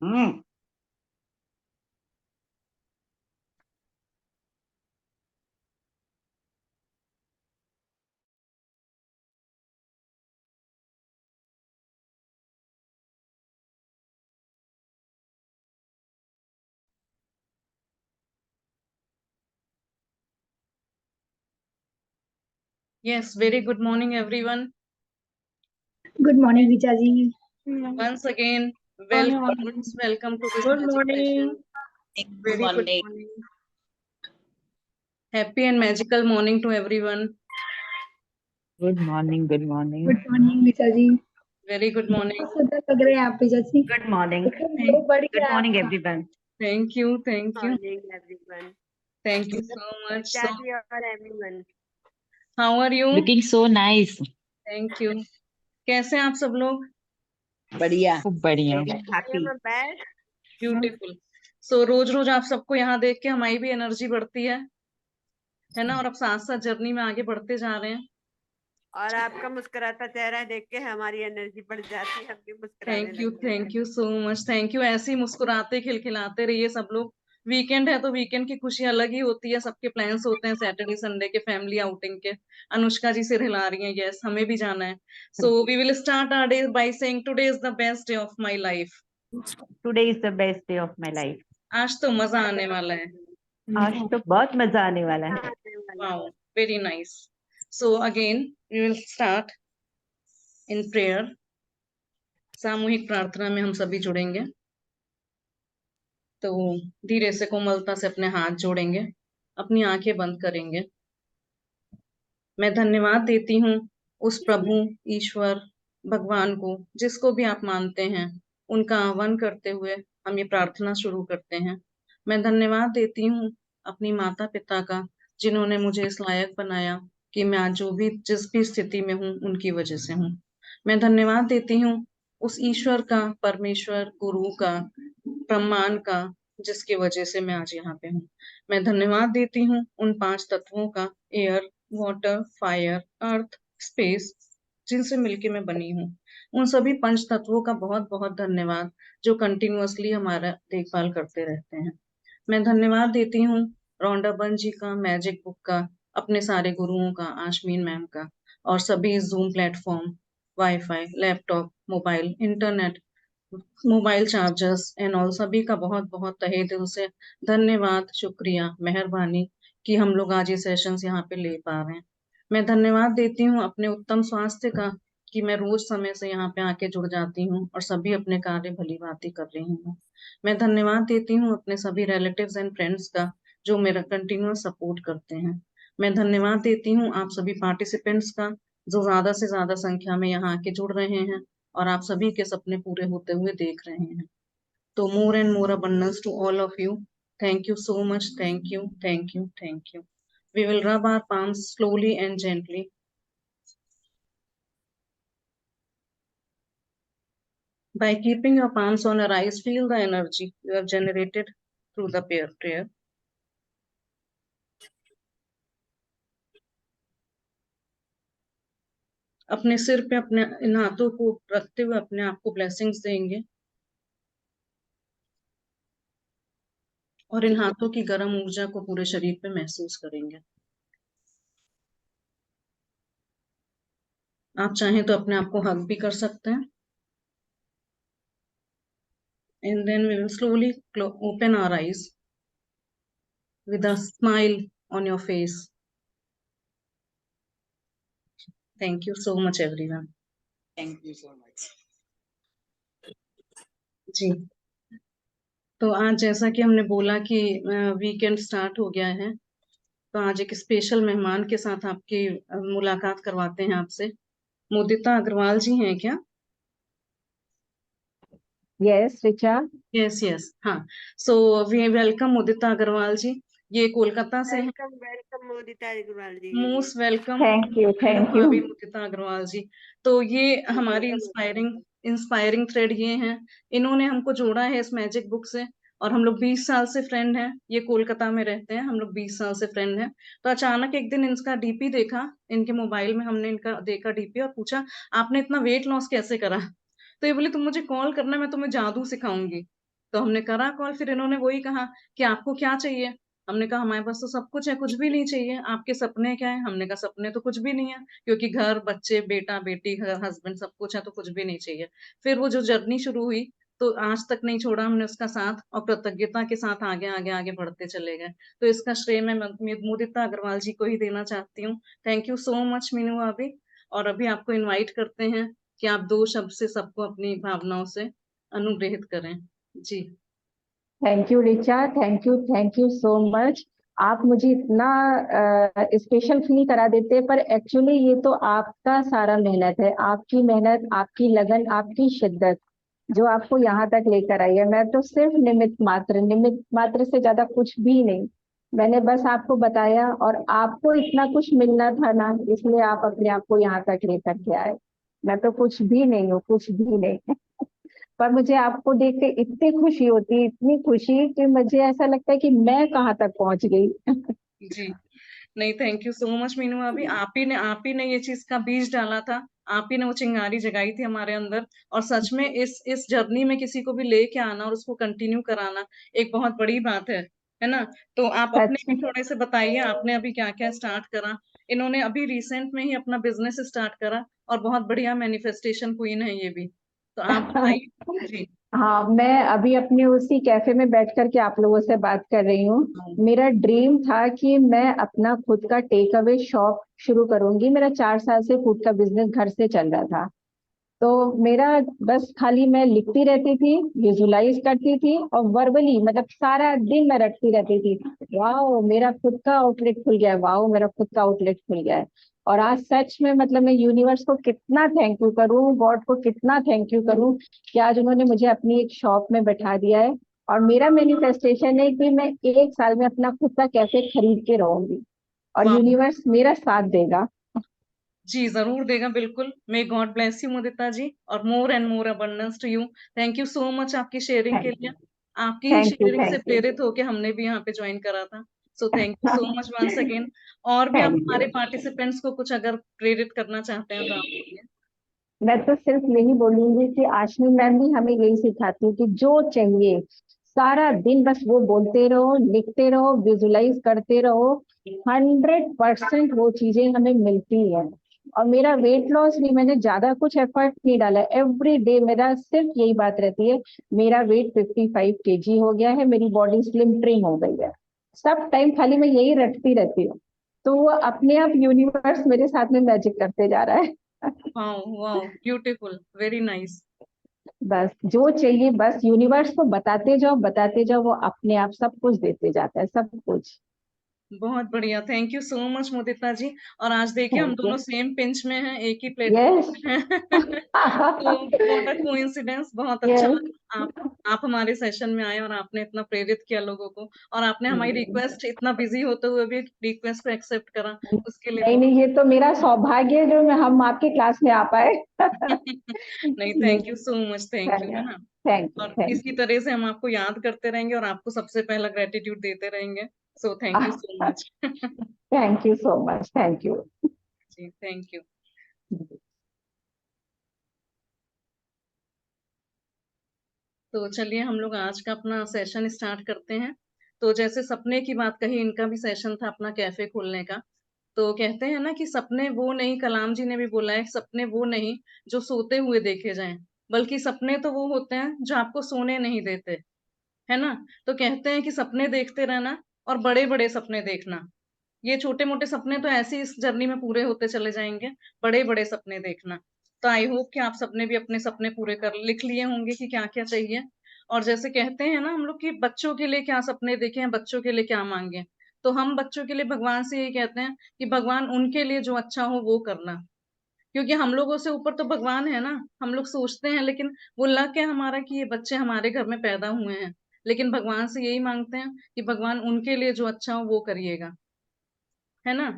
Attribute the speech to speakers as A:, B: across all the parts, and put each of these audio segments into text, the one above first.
A: Hmm.
B: Yes, very good morning, everyone.
C: Good morning, Richa ji.
B: Once again,
C: Morning.
B: welcome to this
C: Good
B: magic
C: morning.
B: session.
A: Good
B: Very good
A: morning.
B: morning. Happy and magical morning to everyone.
D: Good morning. Good morning.
C: Good morning, Richa ji.
B: Very good morning.
C: बहुत सुंदर लग रहे हैं आप, Richa जी.
D: Good morning.
C: एकदम glow बढ़
D: Good
C: गया
D: morning,
C: आपका.
D: everyone.
B: Thank you, thank you,
E: morning, everyone.
B: thank you so much. So,
E: Chaji और everyone.
B: how are you?
D: Looking so nice.
B: Thank you. कैसे हैं आप सब लोग?
A: बढ़िया।
D: खूब बढ़िया.
E: I
A: happy.
E: am a bad.
B: Beautiful. So रोज रोज आप सबको यहाँ देख के हमारी भी एनर्जी बढ़ती है ना, और अब साथ साथ जर्नी में आगे बढ़ते जा रहे हैं.
E: और आपका मुस्कुराता चेहरा देख के हमारी एनर्जी बढ़ जाती है, हम भी मुस्कुराने लगते हैं।
B: Thank you so much. Thank you. ऐसे ही मुस्कुराते खिलखिलाते रहिए सब लोग. वीकेंड है तो वीकेंड की खुशी अलग ही होती है. सबके प्लान्स होते हैं सैटरडे संडे के, फैमिली आउटिंग के. अनुष्का जी सिर हिला रही हैं. यस, हमें भी जाना है. So we will start our day by saying today is the best day of my life.
D: Today is the best day of my life.
B: आज तो मजा आने वाला है.
D: आज तो बहुत मजा आने वाला है.
E: आने वाला है।
B: Wow, very nice. So again we will start in prayer. सामूहिक प्रार्थना में हम सभी जुड़ेंगे. तो धीरे से कोमलता से अपने हाथ जोड़ेंगे, अपनी आंखें बंद करेंगे. मैं धन्यवाद देती हूँ उस प्रभु, ईश्वर, भगवान को, जिसको भी आप मानते हैं. उनका आह्वान करते हुए हम ये प्रार्थना शुरू करते हैं. मैं धन्यवाद देती हूँ अपनी माता पिता का, जिन्होंने मुझे इस लायक बनाया कि मैं आज जो भी जिस भी स्थिति में हूँ उनकी वजह से हूँ. मैं धन्यवाद देती हूँ उस ईश्वर का, परमेश्वर, गुरु का, ब्रह्मांड का, जिसकी वजह से मैं आज यहाँ पे हूँ. मैं धन्यवाद देती हूँ उन 5 तत्वों का, एयर, वाटर, फायर, अर्थ, स्पेस, जिनसे मिलके मैं बनी हूँ. उन सभी पंच तत्वों का बहुत बहुत धन्यवाद, जो कंटिन्यूअसली हमारा देखभाल करते रहते हैं. मैं धन्यवाद देती हूँ रौंडा बन जी का, मैजिक बुक का, अपने सारे गुरुओं का, आशमीन मैम का, और सभी zoom platform, wifi, laptop, mobile, internet, mobile chargers and all, सभी का बहुत बहुत तहे दिल से धन्यवाद, शुक्रिया, मेहरबानी कि हम लोग आज ये सेशंस यहाँ पे ले पा रहे हैं. मैं धन्यवाद देती हूँ अपने उत्तम स्वास्थ्य का, कि मैं रोज समय से यहाँ पे आके जुड़ जाती हूँ और सभी अपने कार्य भली भांति कर रही हूँ. मैं धन्यवाद देती हूँ अपने सभी रिलेटिव्स एंड फ्रेंड्स का, जो मेरा कंटिन्यूअस सपोर्ट करते हैं. मैं धन्यवाद देती हूँ आप सभी पार्टिसिपेंट्स का, जो ज्यादा से ज्यादा संख्या में यहाँ आके जुड़ रहे हैं और आप सभी के सपने पूरे होते हुए देख रहे हैं. तो more and more abundance to all of you. Thank you so much. Thank you, thank you, thank you. We will rub our palms slowly and gently. By keeping your palms on your eyes, feel the energy you have generated through the prayer. अपने सिर पे अपने इन हाथों को रखते हुए अपने आप को ब्लेसिंग्स देंगे, और इन हाथों की गर्म ऊर्जा को पूरे शरीर पे महसूस करेंगे. आप चाहें तो अपने आप को हग भी कर सकते हैं. And then we will slowly open our eyes with a smile on your face. Thank you so much, everyone.
A: Thank you so much.
B: जी, तो आज जैसा कि हमने बोला कि वीकेंड स्टार्ट हो गया है, तो आज एक स्पेशल मेहमान के साथ आपकी मुलाकात करवाते हैं आपसे. मुदिता अग्रवाल जी हैं क्या?
D: Yes, Richa.
B: यस यस, हाँ. So we welcome Mudita Agarwal ji. ये कोलकाता से हैं.
E: Welcome welcome Modita Agarwal ji.
B: Most welcome.
D: Thank you. Thank you.
B: भाभी मुदिता अग्रवाल जी. तो ये हमारी इंस्पायरिंग थ्रेड ये हैं. इन्होंने हमको जोड़ा है इस मैजिक बुक से, और हम लोग 20 साल से फ्रेंड हैं. ये कोलकाता में रहते हैं, हम लोग 20 साल से फ्रेंड हैं. तो अचानक एक दिन इनका डीपी देखा, इनके मोबाइल में हमने इनका देखा डीपी, और पूछा आपने इतना वेट लॉस कैसे करा? तो ये बोले तुम मुझे कॉल करना, मैं तुम्हें जादू सिखाऊंगी. तो हमने करा कॉल, फिर इन्होंने वही कहा कि आपको क्या चाहिए। हमने कहा हमारे पास तो सब कुछ है, कुछ भी नहीं चाहिए। आपके सपने क्या है? हमने कहा सपने तो कुछ भी नहीं है, क्योंकि घर, बच्चे, बेटा बेटी, हस्बैंड सब कुछ है, तो कुछ भी नहीं चाहिए। फिर वो जो जर्नी शुरू हुई, तो आज तक नहीं छोड़ा हमने उसका साथ, और कृतज्ञता के साथ आगे आगे आगे बढ़ते चले गए। तो इसका श्रेय मैं मुदिता अग्रवाल जी को ही देना चाहती हूँ। Thank you so much Meenu भाभी। और अभी आपको इनवाइट करते हैं कि आप 2 शब्द से सबको अपनी भावनाओं से अनुग्रहित करें। जी।
D: Thank you Richa, thank you so much. आप मुझे इतना स्पेशल फील करा देते हैं, पर एक्चुअली ये तो आपका सारा मेहनत है, आपकी मेहनत, आपकी लगन, आपकी शिद्दत जो आपको यहाँ तक लेकर आई है। मैं तो सिर्फ निमित्त मात्र से ज्यादा कुछ भी नहीं। मैंने बस आपको बताया, और आपको इतना कुछ मिलना था ना, इसलिए आप अपने आप को यहाँ तक लेकर के आए। मैं तो कुछ भी नहीं हूँ, कुछ भी नहीं। पर मुझे आपको देख के इतनी खुशी होती है, इतनी खुशी कि मुझे ऐसा लगता है कि मैं कहाँ तक पहुंच गई।
B: जी। नहीं, thank you so much Meenu अभी, आप ही ने ये चीज का बीज डाला था। आप ही ने वो चिंगारी जगाई थी हमारे अंदर। और सच में इस जर्नी में किसी को भी लेके आना और उसको कंटिन्यू कराना एक बहुत बड़ी बात है ना? तो आप अपने
D: सच।
B: भी थोड़े से बताइए, आपने अभी क्या क्या स्टार्ट करा। इन्होंने अभी रिसेंट में ही अपना बिजनेस स्टार्ट करा, और बहुत बढ़िया मैनिफेस्टेशन क्वीन है ये भी। तो आप बताइए जी।
D: हाँ, मैं अभी अपने उसी कैफे में बैठ कर के आप लोगों से बात कर रही हूँ। मेरा ड्रीम था कि मैं अपना खुद का टेक अवे शॉप शुरू करूंगी। मेरा 4 साल से फूड का बिजनेस घर से चल रहा था। तो मेरा बस खाली मैं लिखती रहती थी, विजुलाइज करती थी, और वर्बली मतलब सारा दिन मैं रटती रहती थी, वाओ मेरा खुद का आउटलेट खुल गया है, वाओ मेरा खुद का आउटलेट खुल गया है। और आज सच में मतलब मैं यूनिवर्स को कितना थैंक यू करूं, गॉड को कितना थैंक यू करूं कि आज उन्होंने मुझे अपनी एक शॉप में बैठा दिया है। और मेरा मैनिफेस्टेशन है कि मैं 1 साल में अपना खुद का कैफे खरीद के रहूंगी, और
B: वाह।
D: यूनिवर्स मेरा साथ देगा।
B: जी, जरूर देगा, बिल्कुल। May God bless you Mudita ji, और more and more abundance to you. Thank you so much आपकी शेयरिंग के
D: थैंक
B: लिए।
D: यू,
B: आपकी ही
D: थैंक यू,
B: शेयरिंग से
D: थैंक यू।
B: प्रेरित होके हमने भी यहाँ पे ज्वाइन करा था। So thank you so much once again. और भी आप
D: थैंक
B: हमारे
D: यू।
B: पार्टिसिपेंट्स को कुछ अगर प्रेरित करना चाहते हैं तो आप बोलिए।
D: मैं तो सिर्फ यही बोलूंगी कि आशनी मैम भी हमें यही सिखाती है कि जो चाहिए सारा दिन बस वो बोलते रहो, लिखते रहो, विजुलाइज करते रहो। 100% वो चीजें हमें मिलती है। और मेरा वेट लॉस भी, मैंने ज्यादा कुछ एफर्ट नहीं डाला। एवरी डे मेरा सिर्फ यही बात रहती है, मेरा वेट 55 kg हो गया है, मेरी बॉडी स्लिम ट्रिम हो गई है। सब टाइम खाली मैं यही रटती रहती हूँ। तो वो अपने आप यूनिवर्स मेरे साथ में मैजिक करते जा रहा है।
B: Wow wow, beautiful, very nice.
D: बस जो चाहिए बस यूनिवर्स को बताते जाओ, बताते जाओ, वो अपने आप सब कुछ देते जाता है, सब कुछ।
B: बहुत बढ़िया, thank you so much Mudita ji. और आज देखिए हम
D: थैंक यू।
B: दोनों सेम पिंच में हैं, एक ही
D: यस।
B: प्लेटफॉर्म पे हैं। तो व्हाट अ कोइंसिडेंस, बहुत अच्छा
D: यस।
B: लगा आप हमारे सेशन में आए और आपने इतना प्रेरित किया लोगों को, और आपने हमारी रिक्वेस्ट, इतना बिजी होते हुए भी रिक्वेस्ट को एक्सेप्ट करा, उसके लिए
D: नहीं
B: बहुत।
D: नहीं, ये तो मेरा सौभाग्य है जो हम आपके क्लास में आ पाए।
B: नहीं, thank you so much, thank you, है ना?
D: थैंक यू,
B: और
D: थैंक
B: इसी तरह से हम आपको याद करते रहेंगे और आपको सबसे पहला ग्रेटिट्यूड देते रहेंगे। So thank you so
D: you.
B: Much.
D: Thank you so much, thank you.
B: जी, थैंक यू। तो चलिए हम लोग आज का अपना सेशन स्टार्ट करते हैं। तो जैसे सपने की बात कही, इनका भी सेशन था अपना कैफे खोलने का। तो कहते हैं ना कि सपने वो नहीं, कलाम जी ने भी बोला है, सपने वो नहीं जो सोते हुए देखे जाएं, बल्कि सपने तो वो होते हैं जो आपको सोने नहीं देते, है ना? तो कहते हैं कि सपने देखते रहना, और बड़े बड़े सपने देखना। ये छोटे मोटे सपने तो ऐसे ही इस जर्नी में पूरे होते चले जाएंगे, बड़े बड़े सपने देखना। तो आई होप कि आप सबने भी अपने सपने पूरे कर लिख लिए होंगे कि क्या क्या चाहिए। और जैसे कहते हैं ना हम लोग कि बच्चों के लिए क्या सपने देखें हैं, बच्चों के लिए क्या मांगे। तो हम बच्चों के लिए भगवान से यही कहते हैं कि भगवान उनके लिए जो अच्छा हो वो करना। क्योंकि हम लोगों से ऊपर तो भगवान है ना। हम लोग सोचते हैं, लेकिन वो लक है हमारा कि ये बच्चे हमारे घर में पैदा हुए हैं। लेकिन भगवान से यही मांगते हैं कि भगवान उनके लिए जो अच्छा हो वो करिएगा, है ना?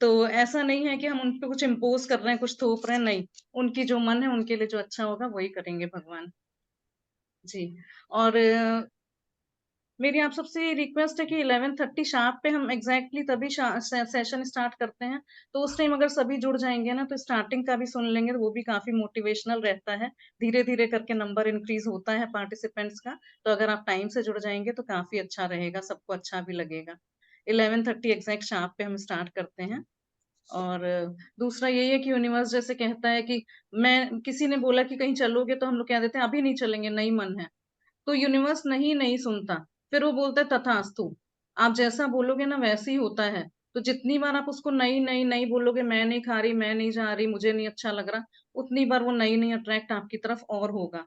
B: तो ऐसा नहीं है कि हम उन पे कुछ इम्पोज कर रहे हैं, कुछ थोप रहे हैं, नहीं। उनकी जो मन है, उनके लिए जो अच्छा होगा वही करेंगे भगवान। जी। और मेरी आप सबसे रिक्वेस्ट है कि 11:30 शार्प पे हम एग्जैक्टली तभी सेशन स्टार्ट करते हैं। तो उस टाइम अगर सभी जुड़ जाएंगे ना तो स्टार्टिंग का भी सुन लेंगे, तो वो भी काफी मोटिवेशनल रहता है। धीरे धीरे करके नंबर इंक्रीज होता है पार्टिसिपेंट्स का। तो अगर आप टाइम से जुड़ जाएंगे तो काफी अच्छा रहेगा, सबको अच्छा भी लगेगा। 11:30 एग्जैक्ट शार्प पे हम स्टार्ट करते हैं। और दूसरा यही है कि यूनिवर्स जैसे कहता है कि मैं, किसी ने बोला कि कहीं चलोगे, तो हम लोग कह देते हैं अभी नहीं चलेंगे, नहीं मन है। तो यूनिवर्स नहीं सुनता, फिर वो बोलता है तथास्तु। आप जैसा बोलोगे ना वैसे ही होता है। तो जितनी बार आप उसको नहीं नहीं नहीं बोलोगे, मैं नहीं खा रही, मैं नहीं जा रही, मुझे नहीं अच्छा लग रहा, उतनी बार वो नहीं अट्रैक्ट आपकी तरफ और होगा।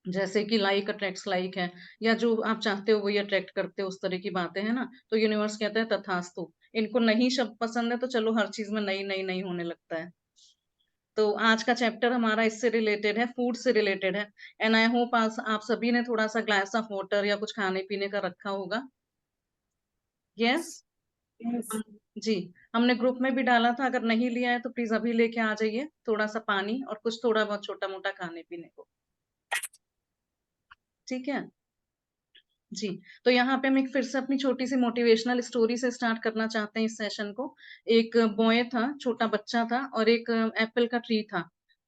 B: जैसे कि लाइक अट्रैक्ट्स लाइक है, या जो आप चाहते हो वही अट्रैक्ट करते हो, उस तरह की बातें है ना। तो यूनिवर्स कहता है तथास्तु। इनको नहीं शब्द पसंद है तो चलो हर चीज में नहीं होने लगता है। तो आज का चैप्टर हमारा इससे रिलेटेड है, फूड से रिलेटेड है। एंड आई होप आप सभी ने थोड़ा सा ग्लास ऑफ वाटर या कुछ खाने पीने का रखा होगा। यस।
C: Yes.
B: जी, हमने ग्रुप में भी डाला था, अगर नहीं लिया है तो प्लीज अभी लेके आ जाइए, थोड़ा सा पानी और कुछ थोड़ा बहुत छोटा मोटा खाने पीने को। ठीक है जी। तो यहाँ पे हम एक फिर से अपनी छोटी सी मोटिवेशनल स्टोरी से स्टार्ट करना चाहते हैं इस सेशन को। एक बॉय था, छोटा बच्चा था, और एक एप्पल का ट्री था।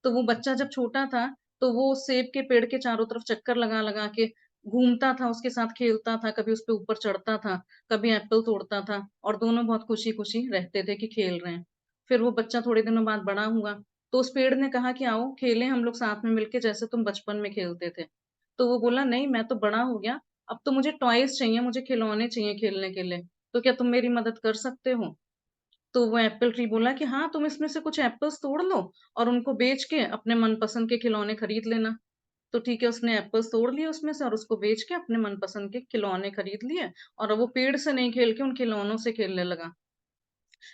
B: तो वो बच्चा जब छोटा था तो वो सेब के पेड़ के चारों तरफ चक्कर लगा लगा के घूमता था, उसके साथ खेलता था, कभी उस पे ऊपर चढ़ता था, कभी एप्पल तोड़ता था, और दोनों बहुत खुशी खुशी रहते थे कि खेल रहे हैं। फिर वो बच्चा थोड़े दिनों बाद बड़ा हुआ, तो उस पेड़ ने कहा कि आओ खेलें हम लोग साथ में मिलके, जैसे तुम बचपन में खेलते थे। तो वो बोला नहीं, मैं तो बड़ा हो गया, अब तो मुझे टॉयज चाहिए, मुझे खिलौने चाहिए खेलने के लिए। तो क्या तुम मेरी मदद कर सकते हो? तो वो एप्पल ट्री बोला कि हाँ, तुम इसमें से कुछ एप्पल्स तोड़ लो और उनको बेच के अपने मनपसंद के खिलौने खरीद लेना। तो ठीक है, उसने एप्पल्स तोड़ लिए उसमें से और उसको बेच के अपने मनपसंद के खिलौने खरीद लिए, और अब वो पेड़ से नहीं खेल के उन खिलौनों से खेलने लगा।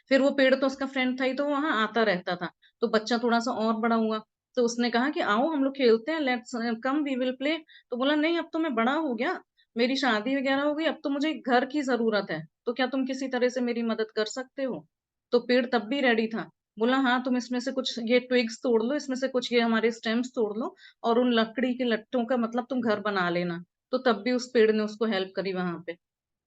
B: फिर वो पेड़ तो उसका फ्रेंड था ही, तो वो वहां आता रहता था। तो बच्चा थोड़ा सा और बड़ा हुआ, तो उसने कहा कि आओ हम लोग खेलते हैं, let's come we will play. तो बोला नहीं, अब तो मैं बड़ा हो गया, मेरी शादी वगैरह हो गई, अब तो मुझे एक घर की जरूरत है, तो क्या तुम किसी तरह से मेरी मदद कर सकते हो? तो पेड़ तब भी रेडी था, बोला हाँ, तुम इसमें से कुछ ये ट्विग्स तोड़ लो, इसमें से कुछ ये हमारे स्टेम्स तोड़ लो, और उन लकड़ी के लट्टों का मतलब तुम घर बना लेना। तो तब भी उस पेड़ ने उसको हेल्प करी वहां पे।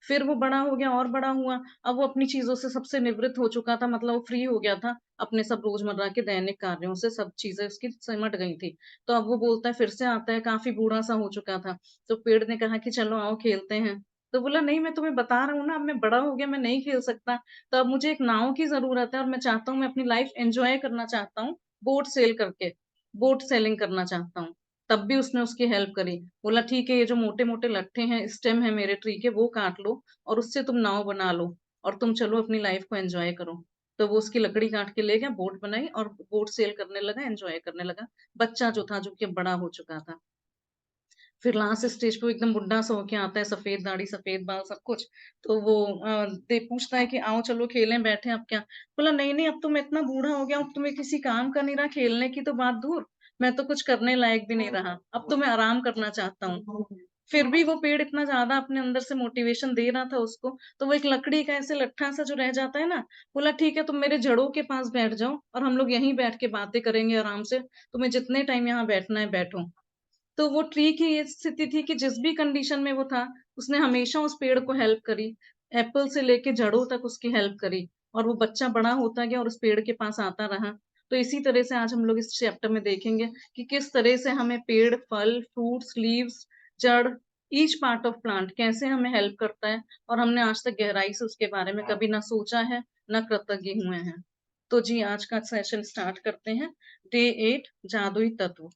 B: फिर वो बड़ा हो गया और बड़ा हुआ, अब वो अपनी चीजों से सबसे निवृत्त हो चुका था, मतलब वो फ्री हो गया था अपने सब रोजमर्रा के दैनिक कार्यों से, सब चीजें उसकी सिमट गई थी। तो अब वो बोलता है, फिर से आता है, काफी बूढ़ा सा हो चुका था। तो पेड़ ने कहा कि चलो आओ खेलते हैं। तो बोला नहीं, मैं तुम्हें बता रहा हूँ ना, अब मैं बड़ा हो गया, मैं नहीं खेल सकता। तो अब मुझे एक नाव की जरूरत है, और मैं चाहता हूँ, मैं अपनी लाइफ एंजॉय करना चाहता हूँ, बोट सेल करके, बोट सेलिंग करना चाहता हूँ। तब भी उसने उसकी हेल्प करी। बोला ठीक है, ये जो मोटे मोटे लट्ठे हैं, स्टेम है मेरे ट्री के, वो काट लो और उससे तुम नाव बना लो, और तुम चलो अपनी लाइफ को एंजॉय करो। तो वो उसकी लकड़ी काट के ले गया, बोट बनाई और बोट सेल करने लगा, एंजॉय करने लगा, बच्चा जो था, जो कि बड़ा हो चुका था। फिर लास्ट स्टेज पे वो एकदम बुढ़ा सा होके आता है, सफेद दाढ़ी सफेद बाल सब कुछ। तो वो दे पूछता है कि आओ चलो खेलें, बैठे, अब क्या? बोला नहीं नहीं, अब तो मैं इतना बूढ़ा हो गया, अब तुम्हें किसी काम का नहीं रहा, खेलने की तो बात दूर, मैं तो कुछ करने लायक भी नहीं रहा, अब तो मैं आराम करना चाहता हूँ। फिर भी वो पेड़ इतना ज्यादा अपने अंदर से मोटिवेशन दे रहा था उसको, तो वो एक लकड़ी का ऐसे लट्ठा सा जो रह जाता है ना, बोला ठीक है, तुम मेरे जड़ों के पास बैठ जाओ और हम लोग यहीं बैठ के बातें करेंगे आराम से, तुम्हें जितने टाइम यहाँ बैठना है बैठो। तो वो ट्री की ये स्थिति थी कि जिस भी कंडीशन में वो था, उसने हमेशा उस पेड़ को हेल्प करी, एप्पल से लेके जड़ों तक उसकी हेल्प करी, और वो बच्चा बड़ा होता गया और उस पेड़ के पास आता रहा। तो इसी तरह से आज हम लोग इस चैप्टर में देखेंगे कि किस तरह से हमें पेड़, फल, फ्रूट्स, लीव्स, जड़, ईच पार्ट ऑफ प्लांट कैसे हमें हेल्प करता है, और हमने आज तक गहराई से उसके बारे में कभी ना सोचा है, ना कृतज्ञ हुए हैं। तो जी, आज का सेशन स्टार्ट करते हैं। डे 8, जादुई तत्व,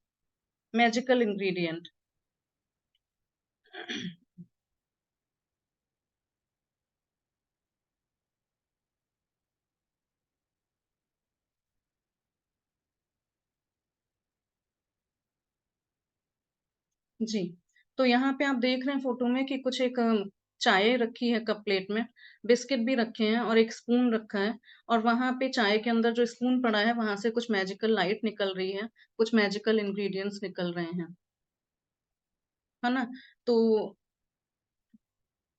B: मैजिकल इंग्रेडिएंट। जी, तो यहाँ पे आप देख रहे हैं फोटो में कि कुछ एक चाय रखी है कप प्लेट में, बिस्किट भी रखे हैं और एक स्पून रखा है, और वहां पे चाय के अंदर जो स्पून पड़ा है वहां से कुछ मैजिकल लाइट निकल रही है, कुछ मैजिकल इंग्रेडिएंट्स निकल रहे हैं, है ना? तो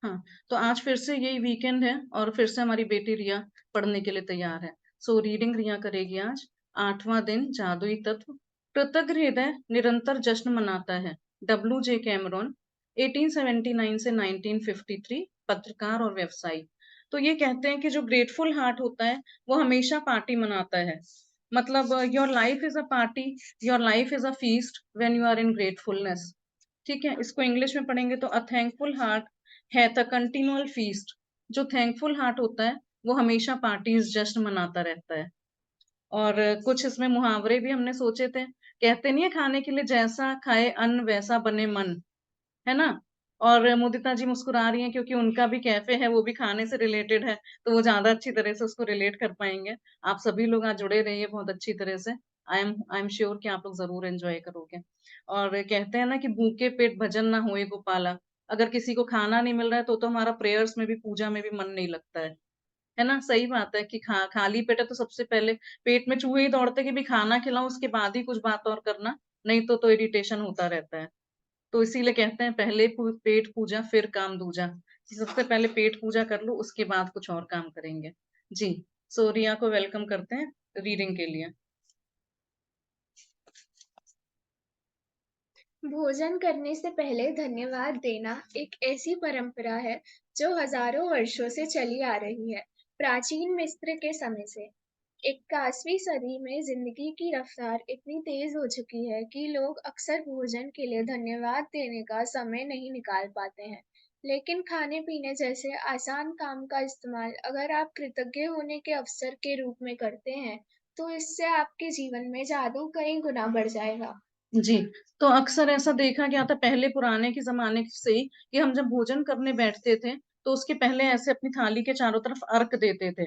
B: हाँ, तो आज फिर से यही वीकेंड है और फिर से हमारी बेटी रिया पढ़ने के लिए तैयार है। सो रीडिंग रिया करेगी आज। 8वां दिन, जादुई तत्व। कृतज्ञ हृदय निरंतर जश्न मनाता है। W.J. कैमरॉन। 1879 से 1953 पत्रकार और व्यवसायी। तो ये कहते हैं कि जो ग्रेटफुल हार्ट होता है वो हमेशा पार्टी मनाता है। मतलब your life is a party, your life is a feast when you are in gratefulness. ठीक है, इसको इंग्लिश में पढ़ेंगे तो अ थैंकफुल हार्ट है द कंटिन्यूअल फीस्ट। जो थैंकफुल हार्ट होता है वो हमेशा पार्टीज जश्न मनाता रहता है। और कुछ इसमें मुहावरे भी हमने सोचे थे। कहते नहीं है खाने के लिए जैसा खाए अन्न वैसा बने मन, है ना। और मुदिता जी मुस्कुरा रही हैं क्योंकि उनका भी कैफे है, वो भी खाने से रिलेटेड है, तो वो ज्यादा अच्छी तरह से उसको रिलेट कर पाएंगे। आप सभी लोग आज जुड़े रहिए बहुत अच्छी तरह से। आई एम श्योर कि आप लोग जरूर एंजॉय करोगे। और कहते हैं ना कि भूखे पेट भजन ना होए गोपाला। अगर किसी को खाना नहीं मिल रहा है तो हमारा प्रेयर्स में भी, पूजा में भी मन नहीं लगता है ना। सही बात है कि खाली पेट है तो सबसे पहले पेट में चूहे ही दौड़ते कि भी खाना खिलाओ, उसके बाद ही कुछ बात और करना, नहीं तो इरिटेशन होता रहता है। तो इसीलिए कहते हैं पहले पेट पूजा फिर काम दूजा, कि सबसे पहले पेट पूजा कर लो उसके बाद कुछ और काम करेंगे। जी, सो रिया को वेलकम करते हैं रीडिंग के लिए।
F: भोजन करने से पहले धन्यवाद देना एक ऐसी परंपरा है जो हजारों वर्षों से चली आ रही है, प्राचीन मिस्र के समय से। 21वीं सदी में जिंदगी की रफ्तार इतनी तेज हो चुकी है कि लोग अक्सर भोजन के लिए धन्यवाद देने का समय नहीं निकाल पाते हैं। लेकिन खाने पीने जैसे आसान काम का इस्तेमाल अगर आप कृतज्ञ होने के अवसर के रूप में करते हैं, तो इससे आपके जीवन में जादू कई गुना बढ़ जाएगा।
B: जी, तो अक्सर ऐसा देखा गया था पहले पुराने के जमाने से ही, कि हम जब भोजन करने बैठते थे तो उसके पहले ऐसे अपनी थाली के चारों तरफ अर्घ देते थे।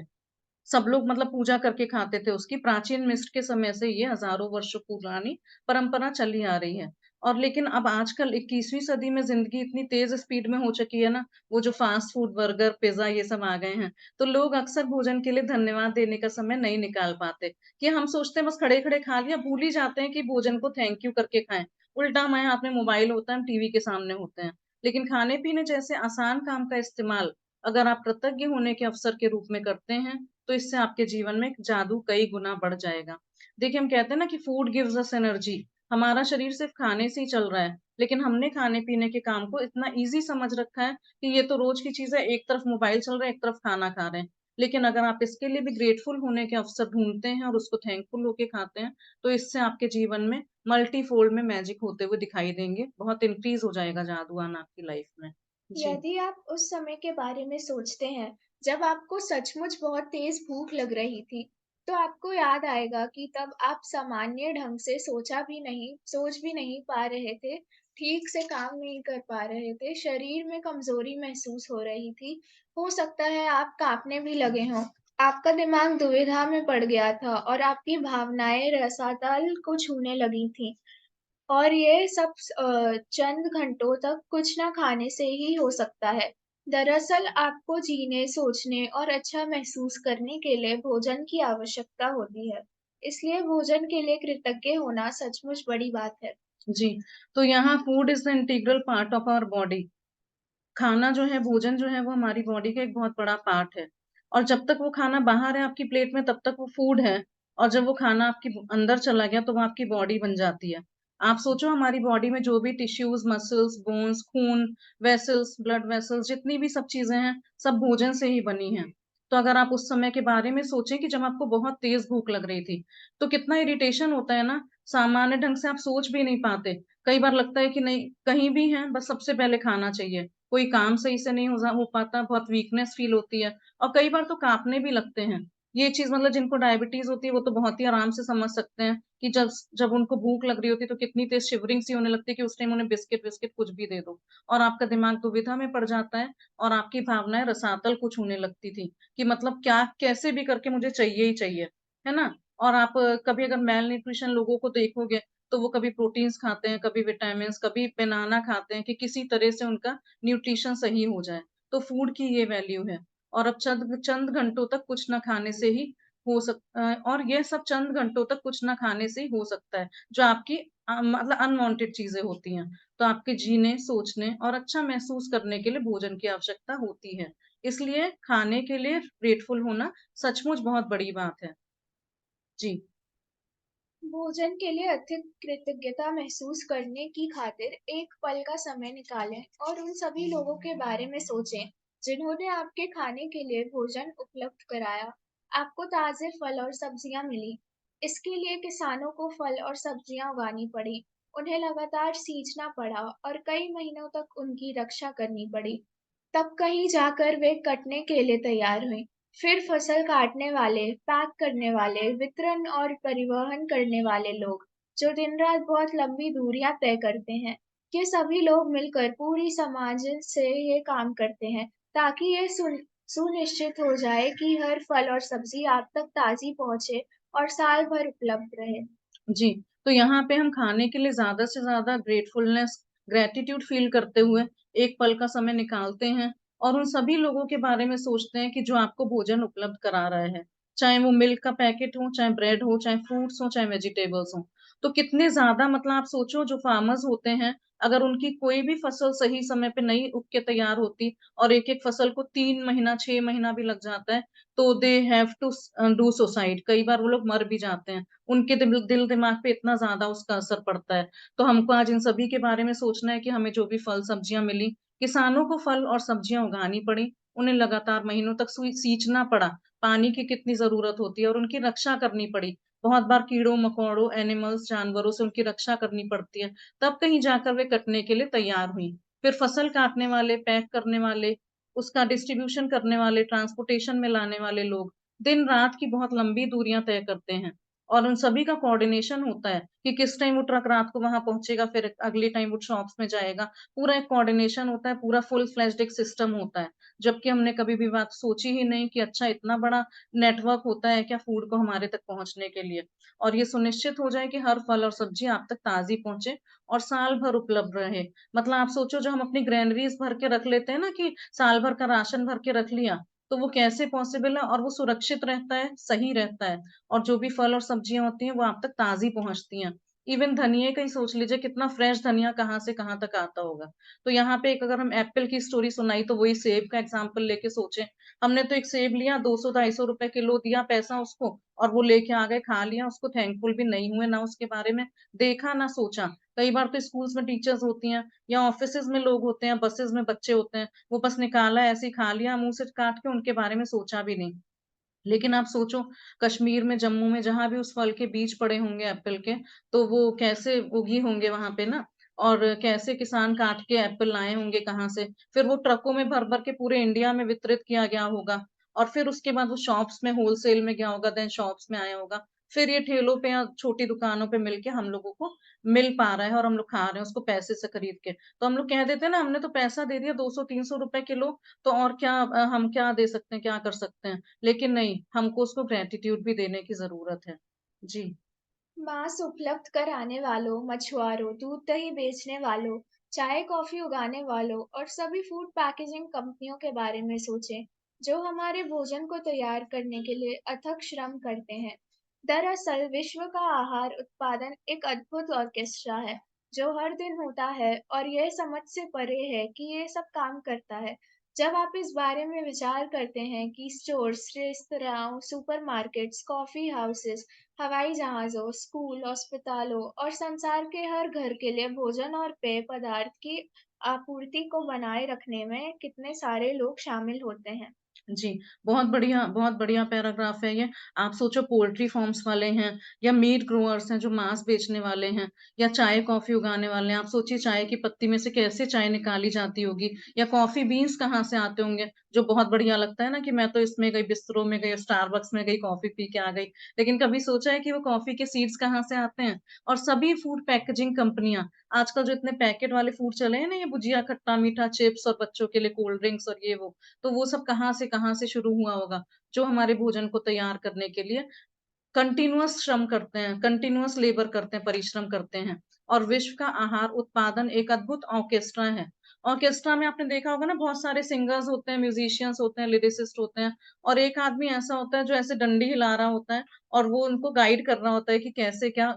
B: सब लोग मतलब पूजा करके खाते थे उसकी। प्राचीन मिस्र के समय से ये हजारों वर्षों पुरानी परंपरा चली आ रही है। और लेकिन अब आजकल 21वीं सदी में जिंदगी इतनी तेज स्पीड में हो चुकी है ना, वो जो फास्ट फूड, बर्गर, पिज्जा ये सब आ गए हैं, तो लोग अक्सर भोजन के लिए धन्यवाद देने का समय नहीं निकाल पाते। कि हम सोचते हैं बस खड़े खड़े खा लिया, भूल ही जाते हैं कि भोजन को थैंक यू करके खाएं। उल्टा हमारे हाथ में मोबाइल होता है, हम टीवी के सामने होते हैं। लेकिन खाने पीने जैसे आसान काम का इस्तेमाल अगर आप कृतज्ञ होने के अवसर के रूप में करते हैं तो इससे आपके जीवन में जादू कई गुना बढ़ जाएगा। देखिए, हम कहते हैं ना कि फूड गिव्स अस एनर्जी। हमारा शरीर सिर्फ खाने से ही चल रहा है, लेकिन हमने खाने पीने के काम को इतना इजी समझ रखा है कि ये तो रोज की चीज है, एक तरफ मोबाइल चल रहा है, एक तरफ खाना खा रहे हैं। लेकिन अगर आप इसके लिए भी ग्रेटफुल होने के अवसर ढूंढते हैं और उसको थैंकफुल होके खाते हैं, तो इससे आपके जीवन में मल्टीफोल्ड में मैजिक होते हुए दिखाई देंगे। बहुत इंक्रीज हो जाएगा जादू आना आपकी लाइफ में। जी।
F: यदि आप उस समय के बारे में सोचते हैं जब आपको सचमुच बहुत तेज भूख लग रही थी, तो आपको याद आएगा कि तब आप सामान्य ढंग से सोच भी नहीं पा रहे थे, ठीक से काम नहीं कर पा रहे थे, शरीर में कमजोरी महसूस हो रही थी, हो सकता है आप कांपने भी लगे हों। आपका दिमाग दुविधा में पड़ गया था और आपकी भावनाएं रसातल को छूने लगी थीं। और ये सब चंद घंटों तक कुछ ना खाने से ही हो सकता है। दरअसल आपको जीने, सोचने और अच्छा महसूस करने के लिए भोजन की आवश्यकता होती है। इसलिए भोजन के लिए कृतज्ञ होना सचमुच बड़ी बात है।
B: जी, तो यहाँ food is the integral part of our body. खाना जो है, भोजन जो है, वो हमारी बॉडी का एक बहुत बड़ा पार्ट है। और जब तक वो खाना बाहर है आपकी प्लेट में तब तक वो फूड है, और जब वो खाना आपके अंदर चला गया तो वो आपकी बॉडी बन जाती है। आप सोचो हमारी बॉडी में जो भी टिश्यूज, मसल्स, बोन्स, खून, वेसल्स, ब्लड वेसल्स, जितनी भी सब चीजें हैं, सब भोजन से ही बनी हैं। तो अगर आप उस समय के बारे में सोचें कि जब आपको बहुत तेज भूख लग रही थी, तो कितना इरिटेशन होता है ना। सामान्य ढंग से आप सोच भी नहीं पाते। कई बार लगता है कि नहीं, कहीं भी है बस सबसे पहले खाना चाहिए। कोई काम सही से नहीं हो पाता, बहुत वीकनेस फील होती है। और कई बार तो कांपने भी लगते हैं। ये चीज मतलब जिनको डायबिटीज होती है वो तो बहुत ही आराम से समझ सकते हैं कि जब जब उनको भूख लग रही होती है तो कितनी तेज शिवरिंग सी होने लगती है कि उस टाइम उन्हें बिस्किट विस्किट कुछ भी दे दो और आपका दिमाग दुविधा में पड़ जाता है। और आपकी भावनाएं रसातल कुछ होने लगती थी कि मतलब क्या, कैसे भी करके मुझे चाहिए ही चाहिए, है ना। और आप कभी अगर मेल न्यूट्रिशन लोगों को देखोगे तो वो कभी प्रोटीन्स खाते हैं, कभी विटामिन, कभी बनाना खाते हैं कि किसी तरह से उनका न्यूट्रिशन सही हो जाए। तो फूड की ये वैल्यू है। और अब चंद चंद घंटों तक कुछ ना खाने से ही हो सकता है, और यह सब चंद घंटों तक कुछ ना खाने से ही हो सकता है, जो आपकी मतलब अनवांटेड चीजें होती हैं। तो आपके जीने, सोचने और अच्छा महसूस करने के लिए भोजन की आवश्यकता होती है। इसलिए खाने के लिए ग्रेटफुल होना सचमुच बहुत बड़ी बात है। जी।
F: भोजन के लिए अधिक कृतज्ञता महसूस करने की खातिर एक पल का समय निकालें और उन सभी लोगों के बारे में सोचें जिन्होंने आपके खाने के लिए भोजन उपलब्ध कराया। आपको ताजे फल और सब्जियां मिली। इसके लिए किसानों को फल और सब्जियां उगानी पड़ी, उन्हें लगातार सींचना पड़ा और कई महीनों तक उनकी रक्षा करनी पड़ी। तब कहीं जाकर वे कटने के लिए तैयार हुईं। फिर फसल काटने वाले, पैक करने वाले, वितरण और परिवहन करने वाले लोग, जो दिन-रात बहुत लंबी दूरियां तय करते हैं, ये सभी लोग मिलकर पूरी समाज से ये काम करते हैं, ताकि ये सुनिश्चित हो जाए कि हर फल और सब्जी आप तक ताज़ी पहुंचे और साल भर उपलब्ध रहे।
B: जी, तो यहाँ पे हम खाने के लिए ज़्यादा से ज़्यादा ग्रैटिट्यूड फ़ील करते हुए एक पल का समय निकालते हैं और उन सभी लोगों के बारे में सोचते हैं कि जो आपको भोजन उपलब्ध करा रहे हैं। चाहे वो मिल्क का पैकेट हो, चाहे ब्रेड हो, चाहे फ्रूट्स हो, चाहे वेजिटेबल्स हों। तो कितने ज़्यादा मतलब आप सोचो जो फार्मर्स होते हैं, अगर उनकी कोई भी फसल सही समय पे नहीं उग के तैयार होती और एक-एक फसल को 3 महीना, 6 महीना भी लग जाता है, तो they have to do suicide. कई बार वो लोग मर भी जाते हैं। उनके दिल-दिमाग पे इतना ज़्यादा उसका असर पड़ता है। तो हमको आज इन सभी के बारे में सोचना है कि हमें जो भी फल-सब्जियाँ मिली, किसानों को फल और सब्जियाँ उगानी पड़ी, उन्हें लगातार महीनों तक सींचना पड़ा, पानी की कितनी ज़रूरत होती है और उनकी रक्षा करनी पड़ी। बहुत बार कीड़ों-मकोड़ों, एनिमल्स, जानवरों से उनकी रक्षा करनी पड़ती है, तब कहीं जाकर वे कटने के लिए तैयार हुईं। फिर फसल काटने वाले, पैक करने वाले, उसका डिस्ट्रीब्यूशन करने वाले, ट्रांसपोर्टेशन में लाने वाले लोग, दिन-रात की बहुत लंबी दूरियाँ तय करते हैं। और उन सभी का कोऑर्डिनेशन होता है कि किस टाइम वो ट्रक रात को वहाँ पहुँचेगा, फिर अगले टाइम वो शॉप्स में जाएगा। पूरा एक कोऑर्डिनेशन होता है, पूरा फुल फ्लेज्ड एक सिस्टम होता है। जबकि हमने कभी भी बात सोची ही नहीं कि अच्छा इतना बड़ा नेटवर्क होता है क्या फूड को हमारे तक पहुँचने के लिए। और ये सुनिश्चित हो जाए कि हर फल और सब्ज़ी आप तक ताज़ी पहुँचे और साल भर उपलब्ध रहे। मतलब आप सोचो जो हम अपनी ग्रैनरीज़ भर के रख लेते हैं ना कि साल भर का राशन भर के रख लिया, तो वो कैसे पॉसिबल है और वो सुरक्षित रहता है, सही रहता है। और जो भी फल और सब्जियाँ होती हैं, वो आप तक ताज़ी पहुँचती हैं। इवन धनिये का ही सोच लीजिए कितना फ्रेश धनिया कहाँ से कहाँ तक आता होगा। तो यहाँ पे एक अगर हम एप्पल की स्टोरी सुनाई तो वही सेब का एग्ज़ाम्पल लेके सोचें। हमने तो एक सेब लिया 200-250 रुपए किलो दिया पैसा उसको और वो लेके आ गए, खा लिया, उसको थैंकफुल भी नहीं हुए, ना उसके बारे में देखा, ना सोचा। कई बार तो स्कूल्स में टीचर्स होती हैं या ऑफ़िसेज़ में लोग होते हैं, बसेज़ में बच्चे होते हैं, वो बस निकाला ऐसे ही खा लिया मुँह से काट के, उनके बारे में सोचा भी नहीं। लेकिन आप सोचो कश्मीर में, जम्मू में जहाँ भी उस फल के बीज पड़े होंगे एप्पल के, तो वो कैसे उगी होंगे वहाँ पे ना और कैसे किसान काट के एप्पल लाए होंगे कहाँ से। फिर वो ट्रकों में भर-भर के पूरे इंडिया में वितरित किया गया होगा और फिर उसके बाद वो शॉप्स में होलसेल में गया होगा, देन शॉप्स में आया होगा। फिर ये ठेलों पे या छोटी दुकानों पे मिल के हम लोगों को मिल पा रहा है और हम लोग खा रहे हैं उसको पैसे से खरीद के। तो हम लोग कह देते हैं ना हमने तो पैसा दे दिया 200-300 रुपए किलो, तो और क्या हम क्या दे सकते हैं, क्या कर सकते हैं? लेकिन नहीं, हमको उसको ग्रैटिट्यूड भी देने की ज़रूरत है। जी।
F: मांस उपलब्ध कराने वालों, मछुआरों, दूध दही बेचने वालों, चाय कॉफी उगाने वालों और सभी फूड पैकेजिंग कंपनियों के बारे में सोचें, जो हमारे भोजन को तैयार करने के लिए अथक श्रम करते हैं। दरअसल विश्व का आहार उत्पादन एक अद्भुत ऑर्केस्ट्रा है, जो हर दिन होता है और यह समझ से परे है कि ये सब काम करता है। जब आप इस बारे में विचार करते हैं कि stores, restaurant, supermarkets, coffee houses, हवाई जहाज़ों, स्कूल, अस्पतालों और संसार के हर घर के लिए भोजन और पेय पदार्थ की आपूर्ति को बनाए रखने में कितने सारे लोग शामिल होते हैं।
B: जी, बहुत बढ़िया पैराग्राफ है ये। आप सोचो पोल्ट्री फार्म्स वाले हैं या मीट ग्रोवर्स हैं जो मांस बेचने वाले हैं या चाय-कॉफ़ी उगाने वाले हैं। आप सोचिए चाय की पत्ती में से कैसे चाय निकाली जाती होगी या कॉफ़ी बीन्स कहाँ से आते होंगे, जो बहुत बढ़िया लगता है ना कि मैं तो इसमें गई, बिस्ट्रो में गई, स्टारबक्स में गई, कॉफ़ी पी के आ गई। लेकिन कभी सोचा है कि वो कॉफ़ी के सीड्स कहाँ से आते हैं? और सभी फूड पैकेजिंग कंपनियाँ आजकल जो इतने पैकेट वाले फूड चले हैं ना, ये भुजिया, खट्टा-मीठा, चिप्स और बच्चों के लिए कोल्ड ड्रिंक्स और ये वो, तो वो सब कहाँ से शुरू हुआ होगा, जो हमारे भोजन को तैयार करने के लिए कंटीन्यूअस श्रम करते हैं, कंटीन्यूअस लेबर करते हैं, परिश्रम करते हैं। और विश्व का आहार उत्पादन एक अद्भुत ऑर्केस्ट्रा है। ऑर्केस्ट्रा में आपने देखा होगा ना बहुत सारे सिंगर्स होते हैं, म्यूजिशियंस होते हैं, लिरिसिस्ट होते हैं और एक आदमी ऐसा होता है जो ऐसे डंडी हिला रहा होता है और वो उनको गाइड कर रहा होता है कि कैसे क्या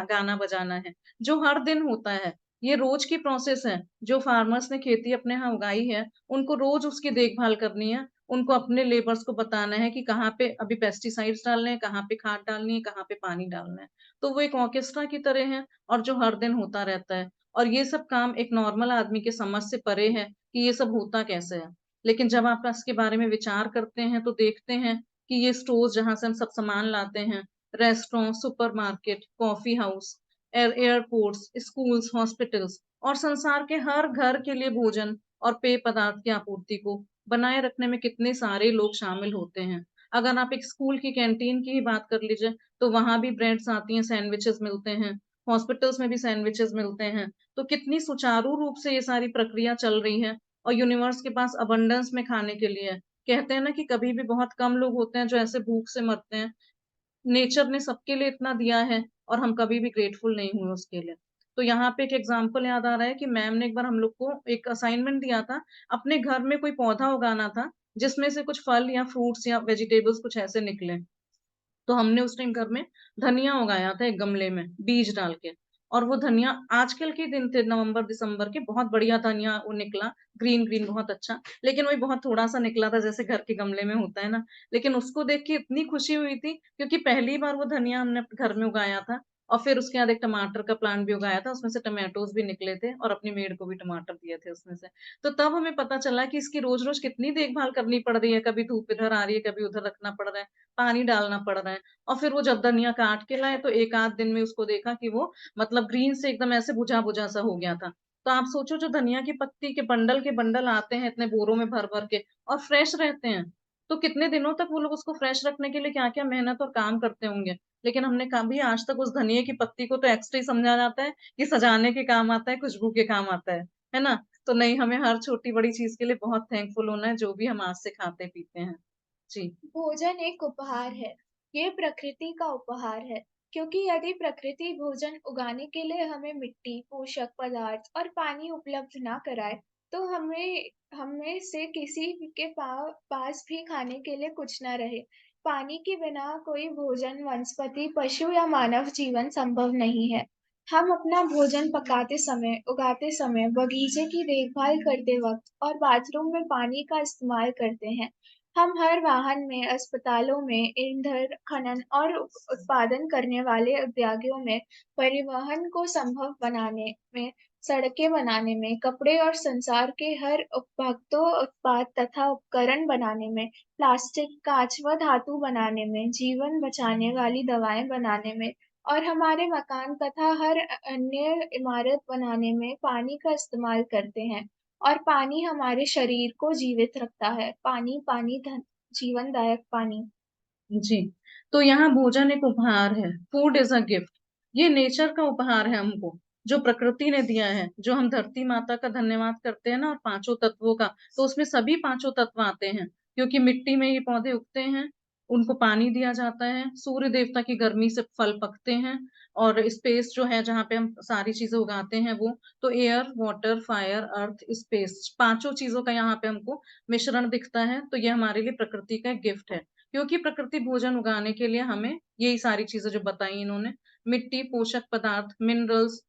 B: गाना बजाना है, जो हर दिन होता है। ये रोज की प्रोसेस है, जो फार्मर्स ने खेती अपने यहाँ उगाई है, उनको रोज उसकी देखभाल करनी है उनको अपने लेबर्स को बताना है कि कहाँ पे अभी पेस्टिसाइड्स डालने हैं, कहाँ पे खाद डालनी है, कहाँ पे पानी डालना है। तो वो एक ऑर्केस्ट्रा की तरह है और जो हर दिन होता रहता है। और ये सब काम एक नॉर्मल आदमी के समझ से परे है कि ये सब होता कैसे है। लेकिन जब आप इसके बारे में विचार करते हैं तो देखते हैं कि ये स्टोर्स जहां से हम सब सामान लाते हैं, restaurant, supermarket, coffee house, airports, schools, hospitals और संसार के हर घर के लिए भोजन और पेय पदार्थ की आपूर्ति को बनाए रखने में कितने सारे लोग शामिल होते हैं। अगर आप एक स्कूल की कैंटीन की ही बात कर लीजिए तो वहां भी ब्रेड्स आती हैं, सैंडविचेस मिलते हैं, हॉस्पिटल्स में भी सैंडविचेस मिलते हैं। तो कितनी सुचारू रूप से ये सारी प्रक्रिया चल रही है और यूनिवर्स के पास अबंडेंस में खाने के लिए है। कहते हैं ना कि कभी भी बहुत कम लोग होते हैं जो ऐसे भूख से मरते हैं। नेचर ने सबके लिए इतना दिया है और हम कभी भी ग्रेटफुल नहीं हुए उसके लिए। तो यहाँ पे एक एग्जाम्पल याद आ रहा है कि मैम ने एक बार हम लोग को एक असाइनमेंट दिया था, अपने घर में कोई पौधा उगाना था जिसमें से कुछ फल या फ्रूट्स या वेजिटेबल्स कुछ ऐसे निकले। तो हमने उस टाइम घर में धनिया उगाया था एक गमले में बीज डाल के। और वो धनिया आजकल के दिन थे, नवंबर दिसंबर के, बहुत बढ़िया धनिया वो निकला, ग्रीन ग्रीन बहुत अच्छा। लेकिन वही बहुत थोड़ा सा निकला था जैसे घर के गमले में होता है ना। लेकिन उसको देख के इतनी खुशी हुई थी क्योंकि पहली बार वो धनिया हमने अपने घर में उगाया था। और फिर उसके बाद एक टमाटर का प्लांट भी उगाया था, उसमें से टमाटोज भी निकले थे और अपनी मेड को भी टमाटर दिए थे उसमें से। तो तब हमें पता चला कि इसकी रोज रोज कितनी देखभाल करनी पड़ रही है, कभी धूप इधर आ रही है, कभी उधर रखना पड़ रहा है, पानी डालना पड़ रहा है। और फिर वो जब धनिया काट के लाए तो एक आध दिन में उसको देखा कि वो मतलब ग्रीन से एकदम ऐसे बुझा बुझा सा हो गया था। तो आप सोचो जो धनिया की पत्ती के बंडल आते हैं इतने बोरों में भर भर के और फ्रेश रहते हैं, तो कितने दिनों तक वो लोग उसको फ्रेश रखने के लिए क्या क्या मेहनत और काम करते होंगे। लेकिन हमने कभी आज तक उस धनिया की पत्ती को तो एक्स्ट्रा ही समझा जाता है कि सजाने के काम आता है, खुशबू के काम आता है ना। तो नहीं, हमें हर छोटी बड़ी चीज के लिए बहुत थैंकफुल होना है जो भी हम आज से खाते पीते हैं। जी।
F: भोजन एक उपहार है। ये प्रकृति का उपहार है, क्योंकि यदि प्रकृति भोजन उगाने के लिए हमें मिट्टी, पोषक पदार्थ और पानी उपलब्ध ना कराए, तो हमें हमें से किसी के पास भी खाने के लिए कुछ ना रहे। पानी के बिना कोई भोजन, वनस्पति, पशु या मानव जीवन संभव नहीं है। हम अपना भोजन पकाते समय, उगाते समय, बगीचे की देखभाल करते वक्त और बाथरूम में पानी का इस्तेमाल करते हैं। हम हर वाहन में, अस्पतालों में, ईंधन खनन और उत्पादन करने वाले उद्योगों में, परिवहन को संभव बनाने में, सड़कें बनाने में, कपड़े और संसार के हर उपभोक्ता उत्पाद तथा उपकरण बनाने में, प्लास्टिक, कांच व धातु बनाने में, जीवन बचाने वाली दवाएं बनाने में और हमारे मकान तथा हर अन्य इमारत बनाने में पानी का इस्तेमाल करते हैं। और पानी हमारे शरीर को जीवित रखता है। पानी, पानी धन, जीवनदायक पानी।
B: जी। तो यहाँ भोजन एक उपहार है, फूड इज अ गिफ्ट। ये नेचर का उपहार है हमको, जो प्रकृति ने दिया है, जो हम धरती माता का धन्यवाद करते हैं ना। और पांचों तत्वों का, तो उसमें सभी पांचों तत्व आते हैं क्योंकि मिट्टी में ये पौधे उगते हैं, उनको पानी दिया जाता है, सूर्य देवता की गर्मी से फल पकते हैं। और स्पेस जो है जहाँ पे हम सारी चीजें उगाते हैं वो, तो एयर, वाटर, फायर, अर्थ, स्पेस, पांचों चीजों का यहाँ पे हमको मिश्रण दिखता है। तो ये हमारे लिए प्रकृति का एक गिफ्ट है क्योंकि प्रकृति भोजन उगाने के लिए हमें यही सारी चीजें जो बताई इन्होंने, मिट्टी, पोषक पदार्थ, मिनरल्स,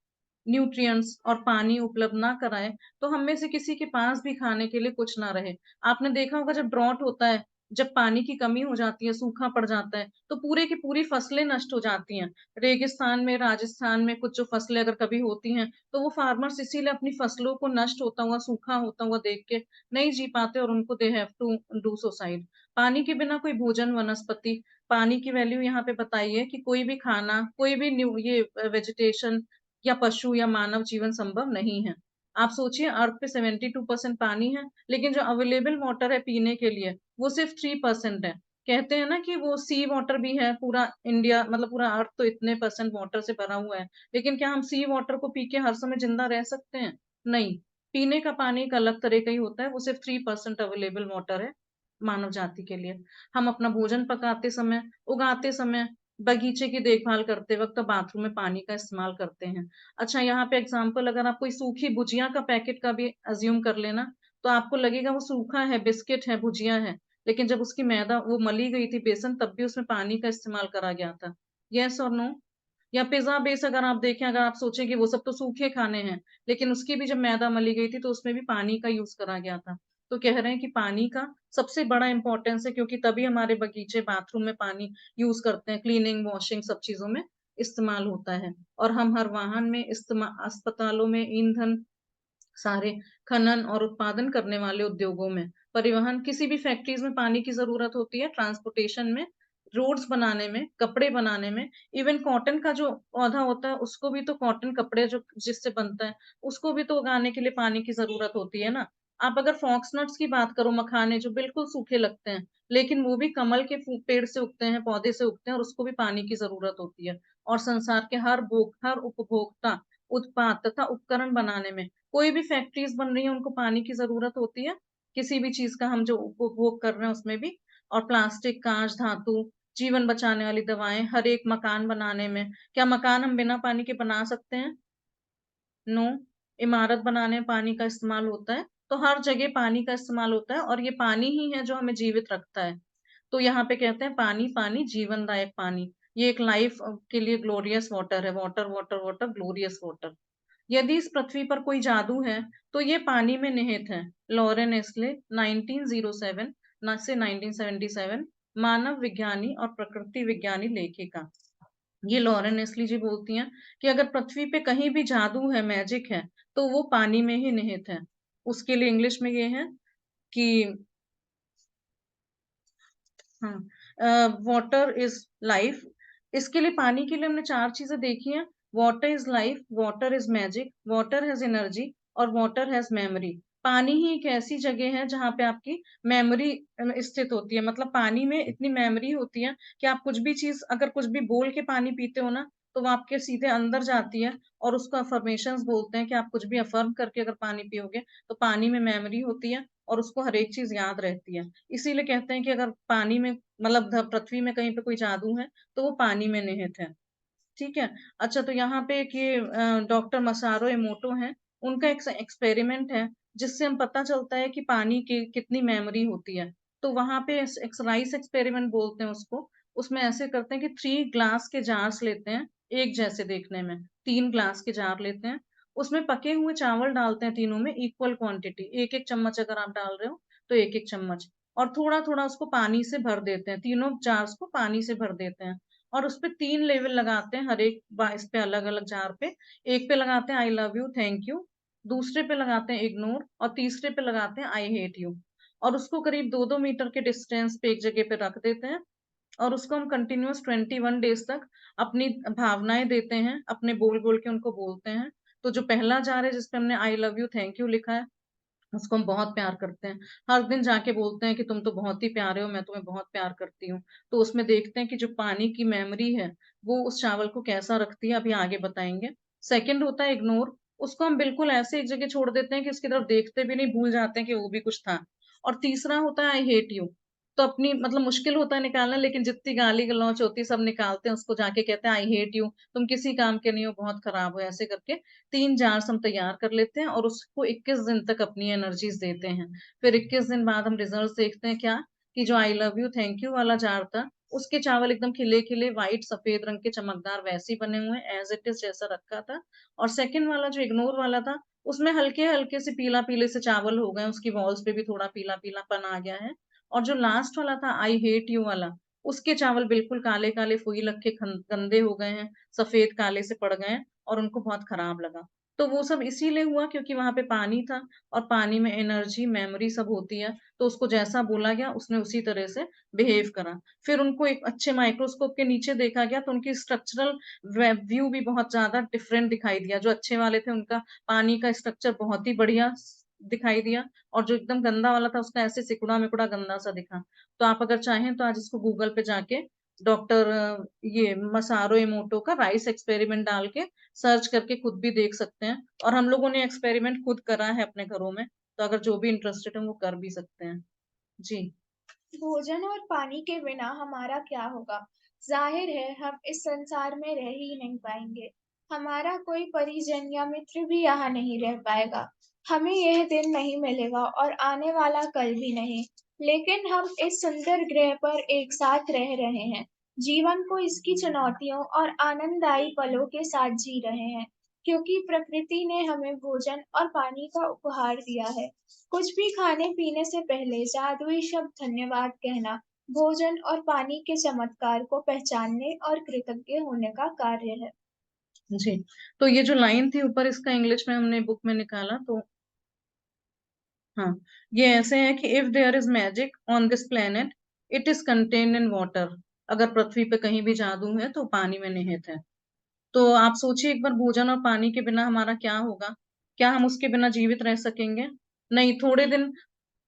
B: न्यूट्रिएंट्स और पानी उपलब्ध ना कराए, तो हम में से किसी के पास भी खाने के लिए कुछ ना रहे। आपने देखा होगा जब ड्रॉट होता है, जब पानी की कमी हो जाती है, सूखा पड़ जाता है, तो पूरे की पूरी फसलें नष्ट हो जाती हैं। रेगिस्तान में, राजस्थान में कुछ जो फसलें अगर कभी होती हैं तो वो फार्मर्स इसीलिए अपनी फसलों को नष्ट होता हुआ, सूखा होता हुआ देख के नहीं जी पाते और उनको they have to do suicide. पानी के बिना कोई भोजन, वनस्पति, पानी की वैल्यू यहाँ पे बताइए कि कोई भी खाना, कोई भी ये वेजिटेशन या पशु या मानव जीवन संभव नहीं है। आप सोचिए अर्थ पे 72% पानी है, लेकिन जो अवेलेबल वाटर है पीने के लिए वो सिर्फ 3% है। कहते हैं ना कि वो सी वाटर भी है, पूरा इंडिया मतलब पूरा अर्थ तो इतने परसेंट वाटर से भरा हुआ है, लेकिन क्या हम सी वाटर को पी के हर समय जिंदा रह सकते हैं? नहीं। पीने का पानी एक अलग तरह का ही होता है, वो सिर्फ 3% अवेलेबल वाटर है मानव जाति के लिए। हम अपना भोजन पकाते समय, उगाते समय, बगीचे की देखभाल करते वक्त तो बाथरूम में पानी का इस्तेमाल करते हैं। अच्छा, यहाँ पे एग्जांपल, अगर आप कोई सूखी भुजिया का पैकेट का भी अज्यूम कर लेना, तो आपको लगेगा वो सूखा है, बिस्किट है, भुजिया है, लेकिन जब उसकी मैदा वो मली गई थी बेसन, तब भी उसमें पानी का इस्तेमाल करा गया था। यस और नो? या पिज्जा बेस अगर आप देखें, अगर आप सोचें कि वो सब तो सूखे खाने हैं, लेकिन उसकी भी जब मैदा मली गई थी तो उसमें भी पानी का यूज करा गया था। तो कह रहे हैं कि पानी का सबसे बड़ा इंपॉर्टेंस है, क्योंकि तभी हमारे बगीचे बाथरूम में पानी यूज करते हैं, क्लीनिंग वॉशिंग सब चीजों में इस्तेमाल होता है। और हम हर वाहन में इस्तेमाल, अस्पतालों में, ईंधन, सारे खनन और उत्पादन करने वाले उद्योगों में, परिवहन, किसी भी फैक्ट्रीज में पानी की जरूरत होती है, ट्रांसपोर्टेशन में, रोड्स बनाने में, कपड़े बनाने में, इवन कॉटन का जो पौधा होता है उसको भी तो, कॉटन कपड़े जो जिससे बनता है उसको भी तो उगाने के लिए पानी की जरूरत होती है ना। आप अगर फॉक्सनट्स की बात करो, मखाने जो बिल्कुल सूखे लगते हैं, लेकिन वो भी कमल के पेड़ से उगते हैं, पौधे से उगते हैं, और उसको भी पानी की जरूरत होती है। और संसार के हर उपभोक्ता, उत्पाद तथा उपकरण बनाने में, कोई भी फैक्ट्रीज बन रही है उनको पानी की जरूरत होती है, किसी भी चीज का हम जो उपभोग कर रहे हैं उसमें भी। और प्लास्टिक, कांच, धातु, जीवन बचाने वाली दवाएं, हर एक मकान बनाने में, क्या मकान हम बिना पानी के बना सकते हैं? नो। इमारत बनाने में पानी का इस्तेमाल होता है, तो हर जगह पानी का इस्तेमाल होता है, और ये पानी ही है जो हमें जीवित रखता है। तो यहाँ पे कहते हैं पानी, पानी, जीवनदायक पानी, ये एक लाइफ के लिए ग्लोरियस वाटर है, water water water, glorious water. यदि इस पृथ्वी पर कोई जादू है तो ये पानी में निहित है। लॉरेन एस्ले, 1907 से 1977, मानव विज्ञानी और प्रकृति विज्ञानी लेखिका। ये लॉरेन एस्ली जी बोलती हैं कि अगर पृथ्वी पे कहीं भी जादू है, मैजिक है, तो वो पानी में ही निहित है। उसके लिए इंग्लिश में ये है कि हाँ, वाटर इज लाइफ। इसके लिए, पानी के लिए हमने 4 चीजें देखी हैं। Water is life, water is magic, water has energy, और वाटर हैज मेमोरी। पानी ही एक ऐसी जगह है जहाँ पे आपकी मेमोरी स्थित होती है, मतलब पानी में इतनी मेमोरी होती है कि आप कुछ भी चीज, अगर कुछ भी बोल के पानी पीते हो ना, तो वो आपके सीधे अंदर जाती है, और उसको अफर्मेशंस बोलते हैं कि आप कुछ भी अफर्म करके अगर पानी पियोगे तो पानी में मेमोरी होती है, और उसको हर एक चीज याद रहती है। इसीलिए कहते हैं कि अगर पानी में, मतलब पृथ्वी में कहीं पे कोई जादू है तो वो पानी में निहित है। ठीक है। अच्छा, तो यहाँ पे एक ये डॉक्टर मसारो इमोटो हैं, उनका एक एक्सपेरिमेंट है जिससे हम पता चलता है कि पानी की कितनी मेमोरी होती है। तो वहां पे राइस एक्सपेरिमेंट बोलते हैं उसको। उसमें ऐसे करते हैं कि 3 ग्लास के जार्स लेते हैं, एक जैसे देखने में, 3 ग्लास के जार लेते हैं, उसमें पके हुए चावल डालते हैं, तीनों में इक्वल क्वांटिटी, एक एक चम्मच अगर आप डाल रहे हो तो एक एक चम्मच, और थोड़ा थोड़ा उसको पानी से भर देते हैं, तीनों जार्स को पानी से भर देते हैं, और उस पे 3 लेवल लगाते हैं, हर एक इस पे अलग अलग जार पे। एक पे लगाते हैं I love you, thank you, दूसरे पे लगाते हैं इग्नोर, और तीसरे पे लगाते हैं आई हेट यू। और उसको करीब 2-2 मीटर के डिस्टेंस पे एक जगह पे रख देते हैं, और उसको हम कंटिन्यूअस 21 डेज तक अपनी भावनाएं देते हैं, अपने बोल बोल के उनको बोलते हैं। तो जो पहला जार है जिसपे हमने I love you thank you लिखा है, उसको हम बहुत प्यार करते हैं, हर दिन जाके बोलते हैं कि तुम तो बहुत ही प्यारे हो, मैं तुम्हें बहुत प्यार करती हूँ। तो उसमें देखते हैं कि जो पानी की मेमोरी है वो उस चावल को कैसा रखती है, अभी आगे बताएंगे। सेकंड होता है इग्नोर, उसको हम बिल्कुल ऐसे एक जगह छोड़ देते हैं कि उसकी तरफ देखते भी नहीं, भूल जाते हैं कि वो भी कुछ था। और तीसरा होता है आई हेट यू, तो अपनी, मतलब मुश्किल होता है निकालना, लेकिन जितनी गाली गलौच होती है सब निकालते हैं, उसको जाके कहते हैं आई हेट यू, तुम किसी काम के नहीं हो, बहुत खराब हो, ऐसे करके 3 जार्स हम तैयार कर लेते हैं, और उसको 21 दिन तक अपनी एनर्जीज देते हैं। फिर 21 दिन बाद हम रिजल्ट देखते हैं, क्या कि जो I love you thank you वाला जार था, उसके चावल एकदम खिले खिले व्हाइट सफेद रंग के चमकदार वैसे ही बने हुए एज इट इज जैसा रखा था। और सेकंड वाला जो इग्नोर वाला था, उसमें हल्के हल्के से पीला पीले से चावल हो गए, उसकी वॉल्स पे भी थोड़ा पीला पीलापन आ गया है। और जो लास्ट वाला था आई हेट यू वाला, उसके चावल बिल्कुल काले काले फुई लग के गंदे हो गए हैं, सफेद काले से पड़ गए हैं, और उनको बहुत खराब लगा। तो वो सब इसीलिए हुआ क्योंकि वहां पे पानी था, और पानी में एनर्जी मेमोरी सब होती है, तो उसको जैसा बोला गया उसने उसी तरह से बिहेव करा। फिर उनको एक अच्छे माइक्रोस्कोप के नीचे देखा गया तो उनकी स्ट्रक्चरल व्यू भी बहुत ज्यादा डिफरेंट दिखाई दिया। जो अच्छे वाले थे उनका पानी का स्ट्रक्चर बहुत ही बढ़िया दिखाई दिया, और जो एकदम गंदा वाला था उसका ऐसे सिकुड़ा मिकुड़ा गंदा सा दिखा। तो आप अगर चाहें तो आज इसको गूगल पे जाके डॉक्टर ये मसारो इमोटो का राइस एक्सपेरिमेंट डाल के सर्च करके खुद भी देख सकते हैं, और हम लोगों ने एक्सपेरिमेंट खुद करा है अपने घरों में, तो अगर जो भी इंटरेस्टेड है वो कर भी सकते हैं। जी।
F: भोजन और पानी के बिना हमारा क्या होगा? जाहिर है हम इस संसार में रह ही नहीं पाएंगे। हमारा कोई परिजन या मित्र भी यहाँ नहीं रह पाएगा। हमें यह दिन नहीं मिलेगा और आने वाला कल भी नहीं। लेकिन हम इस सुंदर ग्रह पर एक साथ रह रहे हैं। जीवन को इसकी चुनौतियों और आनंददायी पलों के साथ जी रहे हैं। क्योंकि प्रकृति ने हमें भोजन और पानी का उपहार दिया है। कुछ भी खाने पीने से पहले जादुई शब्द धन्यवाद कहना भोजन और पानी के चमत्कार को पहचानने और कृतज्ञ होने का कार्य है।
B: जी, तो ये जो लाइन थी ऊपर, इसका इंग्लिश में हमने बुक में निकाला, तो हाँ, ये ऐसे है कि if there is magic on this planet it is contained in water. अगर पृथ्वी पे कहीं भी जादू है तो पानी में निहित है। तो आप सोचिए एक बार, भोजन और पानी के बिना हमारा क्या होगा? क्या हम उसके बिना जीवित रह सकेंगे? नहीं, थोड़े दिन।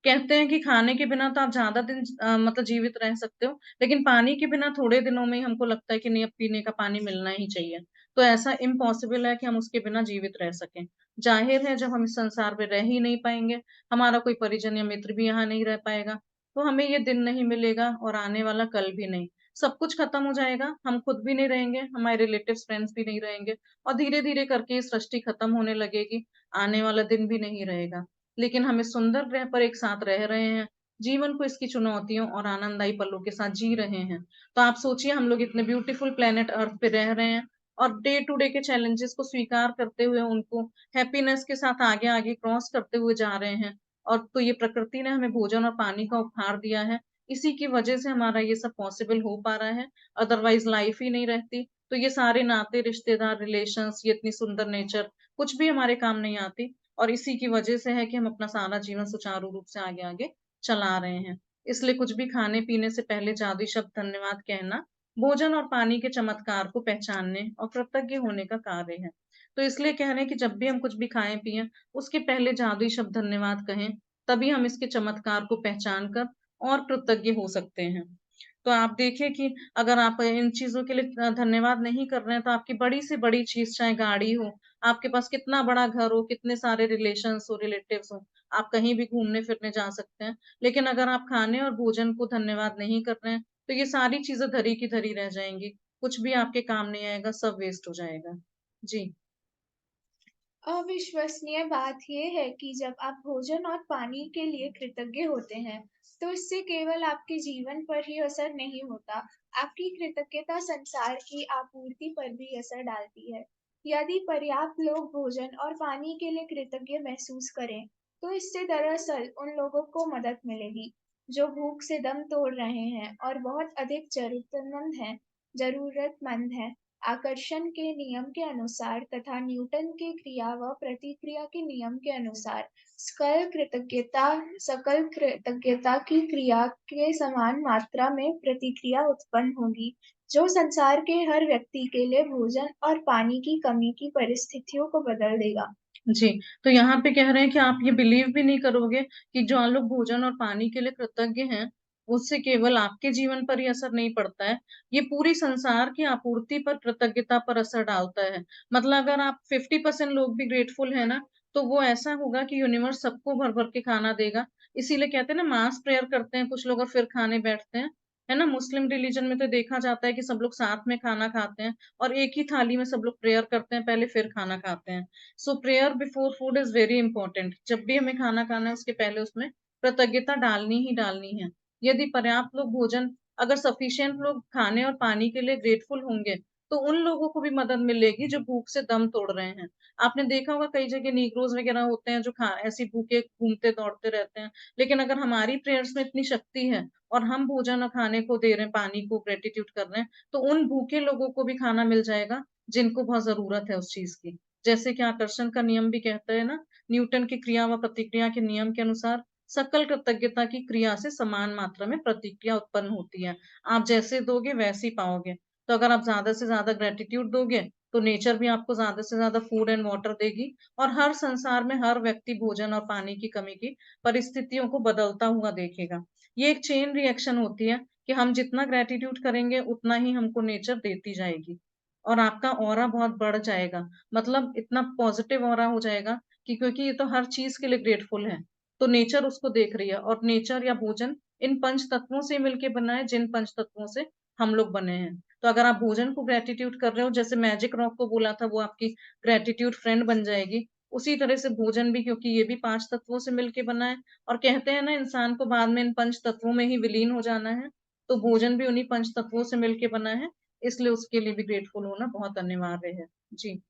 B: कहते हैं कि खाने के बिना तो आप ज्यादा दिन मतलब जीवित रह सकते हो, लेकिन पानी के बिना थोड़े दिनों में ही हमको लगता है कि नहीं, अब पीने का पानी मिलना ही चाहिए। तो ऐसा इम्पॉसिबल है कि हम उसके बिना जीवित रह सकें। जाहिर है, जब हम इस संसार पे रह ही नहीं पाएंगे, हमारा कोई परिजन या मित्र भी यहाँ नहीं रह पाएगा, तो हमें ये दिन नहीं मिलेगा और आने वाला कल भी नहीं। सब कुछ खत्म हो जाएगा, हम खुद भी नहीं रहेंगे, हमारे रिलेटिव्स फ्रेंड्स भी नहीं रहेंगे, और धीरे धीरे करके ये सृष्टि खत्म होने लगेगी, आने वाला दिन भी नहीं रहेगा। लेकिन हम इस सुंदर ग्रह पर एक साथ रह रहे हैं, जीवन को इसकी चुनौतियों और आनंददायी पलों के साथ जी रहे हैं। तो आप सोचिए, हम लोग इतने ब्यूटीफुल प्लेनेट अर्थ पे रह रहे हैं, और डे टू डे के चैलेंजेस को स्वीकार करते हुए उनको हैप्पीनेस के साथ आगे आगे क्रॉस करते हुए जा रहे हैं। और तो ये प्रकृति ने हमें भोजन और पानी का उपहार दिया है, इसी की वजह से हमारा ये सब पॉसिबल हो पा रहा है। अदरवाइज लाइफ ही नहीं रहती, तो ये सारे नाते रिश्तेदार रिलेशंस, ये इतनी सुंदर नेचर कुछ भी हमारे काम नहीं आती। और इसी की वजह से है कि हम अपना सारा जीवन सुचारू रूप से आगे आगे चला रहे हैं। इसलिए कुछ भी खाने पीने से पहले जादुई शब्द धन्यवाद कहना भोजन और पानी के चमत्कार को पहचानने और कृतज्ञ होने का कार्य है। तो इसलिए कह रहे हैं कि जब भी हम कुछ भी खाएं पिएं, उसके पहले जादुई शब्द धन्यवाद कहें, तभी हम इसके चमत्कार को पहचान कर और कृतज्ञ हो सकते हैं। तो आप देखिए कि अगर आप इन चीजों के लिए धन्यवाद नहीं कर रहे हैं, तो आपकी बड़ी से बड़ी चीज, चाहे गाड़ी हो, आपके पास कितना बड़ा घर हो, कितने सारे रिलेशंस हो, रिलेटिव्स हो, आप कहीं भी घूमने फिरने जा सकते हैं, लेकिन अगर आप खाने और भोजन को धन्यवाद नहीं कर रहे हैं, तो ये सारी चीजें धरी की धरी रह जाएंगी, कुछ भी आपके काम नहीं आएगा, सब वेस्ट हो जाएगा। जी।
F: अविश्वसनीय बात यह है कि जब आप भोजन और पानी के लिए कृतज्ञ होते हैं, तो इससे केवल आपके जीवन पर ही असर नहीं होता, आपकी कृतज्ञता संसार की आपूर्ति पर भी असर डालती है। यदि पर्याप्त लोग भोजन और पानी के लिए कृतज्ञ महसूस करें, तो इससे दरअसल उन लोगों को मदद मिलेगी जो भूख से दम तोड़ रहे हैं और बहुत अधिक जरूरतमंद हैं। आकर्षण के नियम के अनुसार तथा न्यूटन के क्रिया व प्रतिक्रिया के नियम के अनुसार सकल कृतज्ञता की क्रिया के समान मात्रा में प्रतिक्रिया उत्पन्न होगी, जो संसार के हर व्यक्ति के लिए भोजन और पानी की कमी की परिस्थितियों को बदल देगा।
B: जी, तो यहाँ पे कह रहे हैं कि आप ये बिलीव भी नहीं करोगे कि जो लोग भोजन और पानी के लिए कृतज्ञ हैं, उससे केवल आपके जीवन पर ही असर नहीं पड़ता है, ये पूरी संसार की आपूर्ति पर, कृतज्ञता पर असर डालता है। मतलब अगर आप 50% लोग भी ग्रेटफुल है ना, तो वो ऐसा होगा कि यूनिवर्स सबको भर भर के खाना देगा। इसीलिए कहते हैं ना, मास प्रेयर करते हैं कुछ लोग और फिर खाने बैठते हैं, है ना। मुस्लिम रिलीजन में तो देखा जाता है कि सब लोग साथ में खाना खाते हैं, और एक ही थाली में सब लोग प्रेयर करते हैं पहले, फिर खाना खाते हैं। So prayer before food is very important. जब भी हमें खाना खाना है, उसके पहले उसमें कृतज्ञता डालनी ही डालनी है। यदि पर्याप्त लोग भोजन, अगर सफिशिएंट लोग खाने और पानी के लिए ग्रेटफुल होंगे, तो उन लोगों को भी मदद मिलेगी जो भूख से दम तोड़ रहे हैं। आपने देखा होगा कई जगह नीग्रोज वगैरह होते हैं जो ऐसी भूखे घूमते दौड़ते रहते हैं, लेकिन अगर हमारी प्रेयर्स में इतनी शक्ति है और हम भोजन और खाने को दे रहे हैं, पानी को ग्रेटिट्यूड कर रहे हैं, तो उन भूखे लोगों को भी खाना मिल जाएगा जिनको बहुत जरूरत है उस चीज की। जैसे कि आकर्षण का नियम भी कहता है ना, न्यूटन की क्रिया व प्रतिक्रिया के नियम के अनुसार सकल कृतज्ञता की क्रिया से समान मात्रा में प्रतिक्रिया उत्पन्न होती है। आप जैसे दोगे वैसे ही पाओगे। तो अगर आप ज्यादा से ज्यादा ग्रेटिट्यूड दोगे, तो नेचर भी आपको ज्यादा से ज्यादा फूड एंड वाटर देगी, और हर संसार में हर व्यक्ति भोजन और पानी की कमी की परिस्थितियों को बदलता हुआ देखेगा। ये एक चेन रिएक्शन होती है कि हम जितना ग्रेटिट्यूड करेंगे उतना ही हमको नेचर देती जाएगी, और आपका ऑरा बहुत बढ़ जाएगा। मतलब इतना पॉजिटिव ऑरा हो जाएगा कि क्योंकि ये तो हर चीज के लिए ग्रेटफुल है, तो नेचर उसको देख रही है। और नेचर या भोजन इन पंच तत्वों से मिलके बना है, जिन पंच तत्वों से हम लोग बने हैं। तो अगर आप भोजन को ग्रेटिट्यूड कर रहे हो, जैसे मैजिक रॉक को बोला था वो आपकी ग्रेटिट्यूड फ्रेंड बन जाएगी, उसी तरह से भोजन भी, क्योंकि ये भी 5 तत्वों से मिलके बना है, और कहते हैं ना इंसान को बाद में इन पंच तत्वों में ही विलीन हो जाना है, तो भोजन भी उन्हीं पंच तत्वों से मिलके बना है, इसलिए उसके लिए भी ग्रेटफुल होना बहुत अनिवार्य है। जी।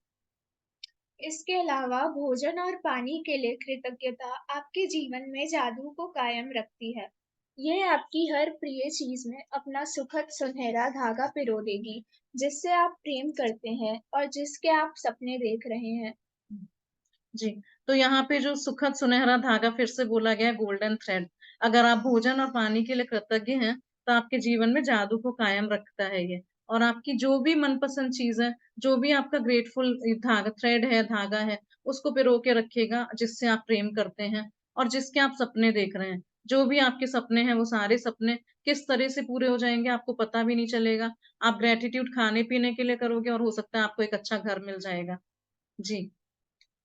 F: इसके अलावा भोजन और पानी के लिए कृतज्ञता आपके जीवन में जादू को कायम रखती है। ये आपकी हर प्रिय चीज में अपना सुखद सुनहरा धागा पिरो देगी, जिससे आप प्रेम करते हैं और जिसके आप सपने देख रहे हैं।
B: जी, तो यहाँ पे जो सुखद सुनहरा धागा फिर से बोला गया है, गोल्डन थ्रेड। अगर आप भोजन और पानी के लिए कृतज्ञ हैं, तो आपके जीवन में जादू को कायम रखता है ये। और आपकी जो भी मनपसंद चीज है, जो भी आपका ग्रेटफुल धागा थ्रेड है, धागा है, उसको पिरो के रखेगा, जिससे आप प्रेम करते हैं और जिसके आप सपने देख रहे हैं। जो भी आपके सपने हैं, वो सारे सपने किस तरह से पूरे हो जाएंगे आपको पता भी नहीं चलेगा। आप ग्रेटिट्यूड खाने पीने के लिए करोगे और हो सकता है आपको एक अच्छा घर मिल जाएगा। जी।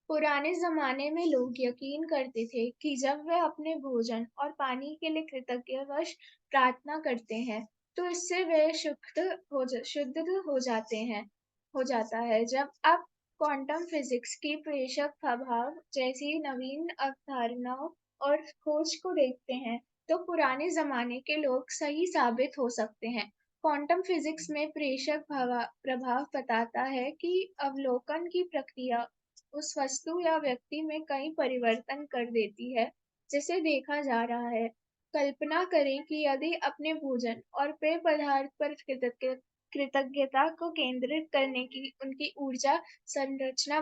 F: पुराने जमाने में लोग यकीन करते थे कि जब वे अपने भोजन और पानी के लिए कृतज्ञवश प्रार्थना करते हैं, तो इससे वे शुद्ध हो जाता है। जब आप क्वांटम फिजिक्स की प्रेषक प्रभाव जैसी नवीन अवधारणाओं और खोज को देखते हैं, तो पुराने जमाने के लोग सही साबित हो सकते हैं। क्वांटम फिजिक्स में प्रभाव बताता है कि अवलोकन की प्रक्रिया उस वस्तु या व्यक्ति में कई परिवर्तन कर देती है जिसे देखा जा रहा है। कल्पना करें कि यदि अपने भोजन और पेय पदार्थ पर कृतज्ञता को केंद्रित करने की उनकी ऊर्जा संरचना